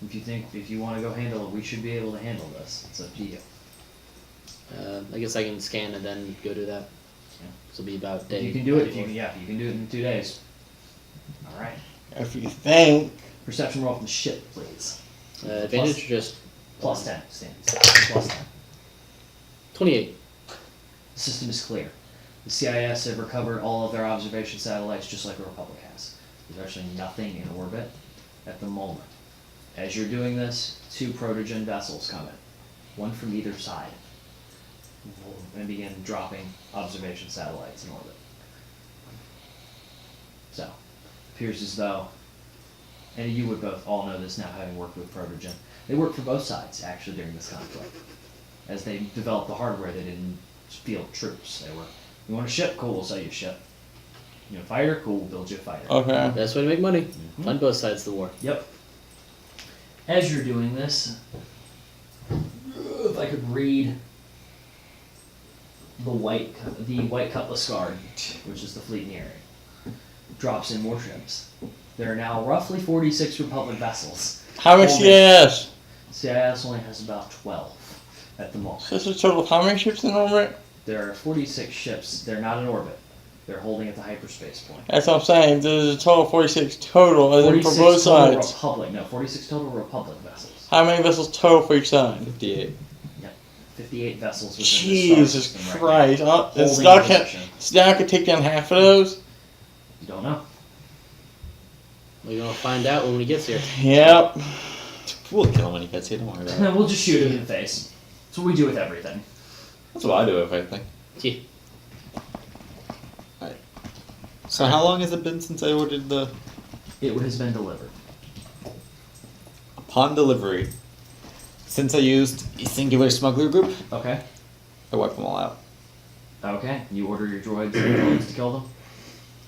If you want to go handle it, we should be able to handle this. It's up to you. I guess I can scan and then go do that. Yeah. This will be about If day. you can do it, if you can do it in 2 days. All right. If you think. Perception roll from the ship, please. Advantage or just Plus 10. Stands. Plus 10. 28. The system is clear. The CIS have recovered all of their observation satellites just like the Republic has. There's actually nothing in orbit at the moment. As you're doing this, 2 Protogen vessels come in, one from either side, and begin dropping observation satellites in orbit. So, appears as though, and you would both all know this now having worked with Protogen, they work for both sides actually during this conflict. As they developed the hardware, they didn't field troops. They were, you want a ship? Cool, we'll sell you a ship. You want a fighter? Cool, we'll build you a fighter. Okay. Best way to make money on both sides of the war. Yep. As you're doing this, if I could read the white Cutlass Guard, which is the fleet in the area, drops in more ships. There are now roughly 46 Republic vessels. How many CIS? CIS only has about 12 at the moment. So this is a total of how many ships in orbit? There are 46 ships. They're not in orbit. They're holding at the hyperspace point. That's what I'm saying. There's a total of 46 total, as in for 46 both total sides. Republic. No, 46 total Republic vessels. How many vessels total for each side? 58. 58 vessels within the star Jesus system Christ. Right now. It's Holding not position. Now I could take down half of those? You don't know. We're gonna find out when he gets here. Yep. We'll kill him when he gets here, don't worry about it. We'll just shoot him in the face. That's what we do with everything. That's what I do if anything. Yeah. So how long has it been since I ordered the... It has been delivered. Upon delivery, since I used a singular smuggler group, Okay. I wiped them all out. Okay. You order your droids and droids to kill them.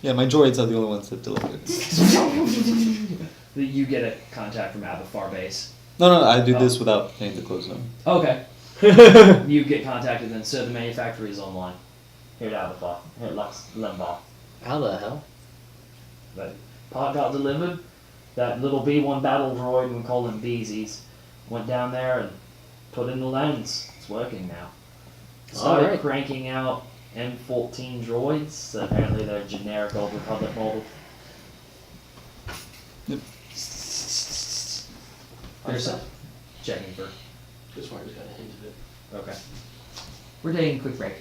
Yeah, my droids are the only ones that delivered. You get a contact from Abafar base. No, I did this without paying the close zone. Okay. You get contacted then, so the manufacturer is online. Here at Abafar. Here at Lembar. How the hell? But part got delivered. That little B1 battle droid, we call them Beesies, went down there and put in the lens. It's working now. Started Alright. cranking out M14 droids. Apparently they're generic Old Republic model. Yep. There's a checking for. Just got a hint of it. Okay. We're taking a quick break.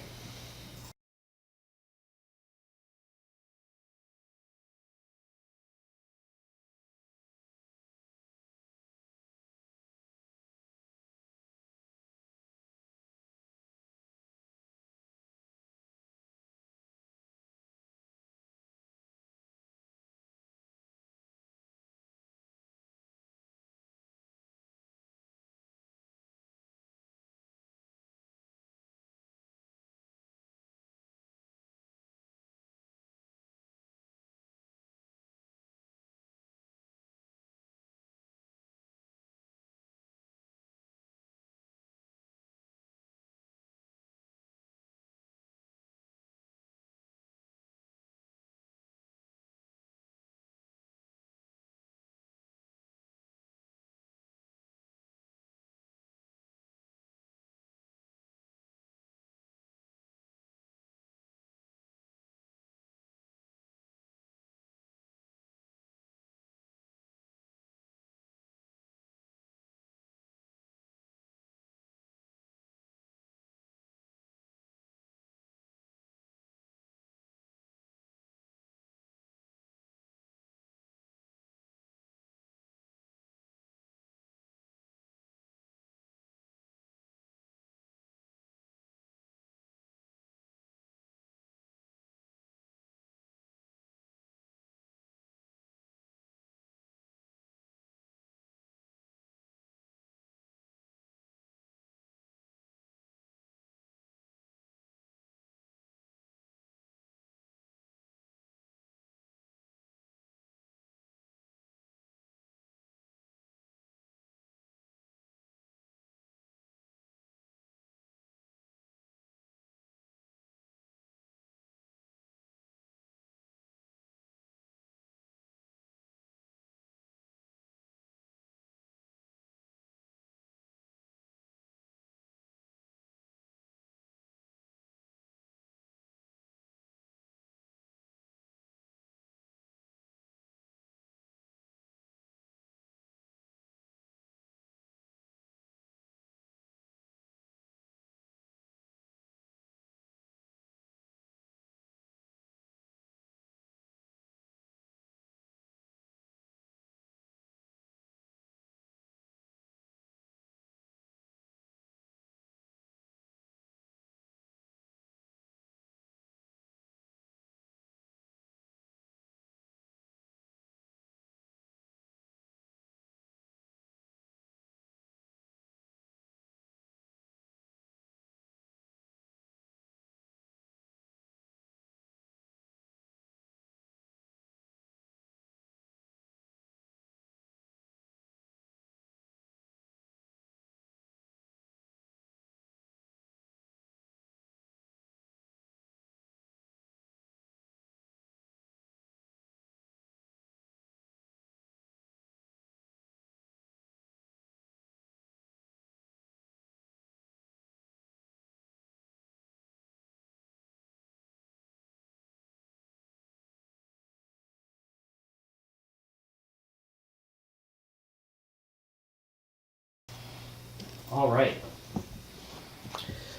All right.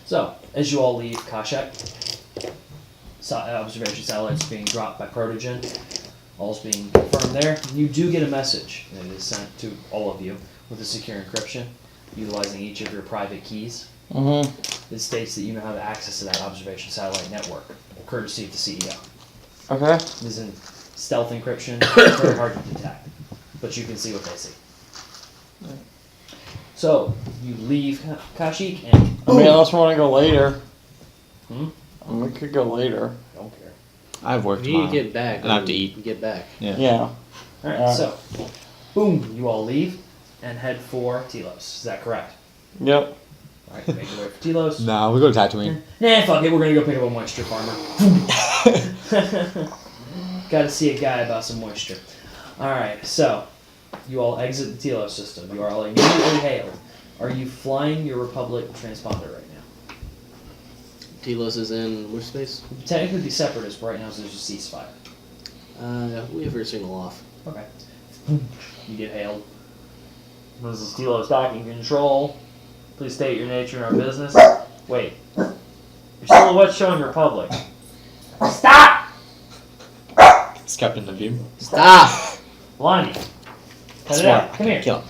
So, as you all leave Kashak, observation satellites being dropped by Protogen, all's being confirmed there. You do get a message that is sent to all of you with a secure encryption, utilizing each of your private keys. Mm-hmm. It states that you now have access to that observation satellite network, courtesy of the CEO. Okay. It is in stealth encryption, very hard to detect, but you can see what they see. So, you leave Kashyyyk and I mean, unless we want to go later. Hmm? I mean, we could go later. I don't care. I have work If you tomorrow. get back, And I have to eat. Get back. Yeah. Alright, so, boom, you all leave and head for Telos. Is that correct? Yep. Alright, make your way for Telos. Nah, we go to Tatooine. Nah, fuck it, we're gonna go pick up a moisture farmer. Gotta see a guy about some moisture. Alright, so, you all exit the Telos system. You are all immediately hailed. Are you flying your Republic transponder right now? Telos is in which space? Technically be separatist, but right now there's a ceasefire. We have your signal off. Okay. You get hailed. This is Telos docking control. Please state your nature and our business. Wait. Your silhouette's showing Republic. Stop! It's Captain Naveem. Stop! Lonnie. Cut it out. Come here. Kill him.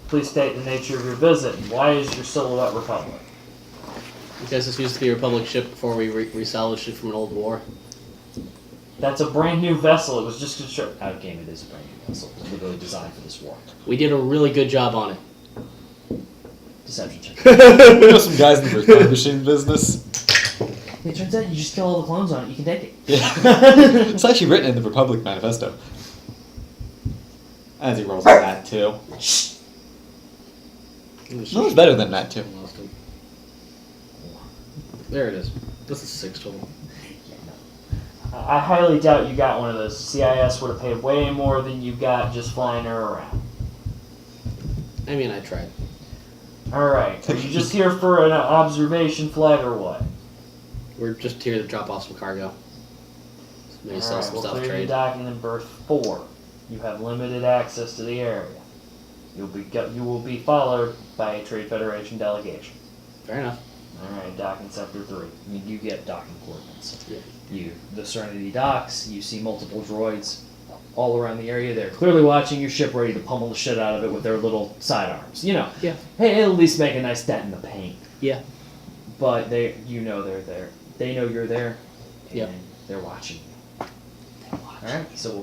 Please state the nature of your visit. And why is your silhouette Republic? Because this used to be a Republic ship before we resalvaged it from an old war. That's a brand new vessel. It was just constructed. Out of game, it is a brand new vessel. It was literally designed for this war. We did a really good job on it. Deception check. We know some guys in the refurbishing business. It turns out you just kill all the clones on it. You can take it. Yeah. It's actually written in the Republic Manifesto. As he rolls on that too. No, it's better than that too. There it is. This is 6 total. I highly doubt you got one of those. CIS would have paid way more than you got just flying her around. I mean, I tried. Alright, are you just here for an observation flight or what? We're just here to drop off some cargo. Maybe sell Alright, some we'll stuff, clear you trade. docking in berth 4. You have limited access to the area. You will be followed by a Trade Federation delegation. Fair enough. Alright, docking sector 3. I mean, you get docking coordinates. Yeah. The Serenity docks, you see multiple droids all around the area. They're clearly watching your ship, ready to pummel the shit out of it with their little sidearms. You know, Yeah. hey, at least make a nice dent in the paint. Yeah. But they're there. They know you're there. Yep. And they're watching you. Alright, so we'll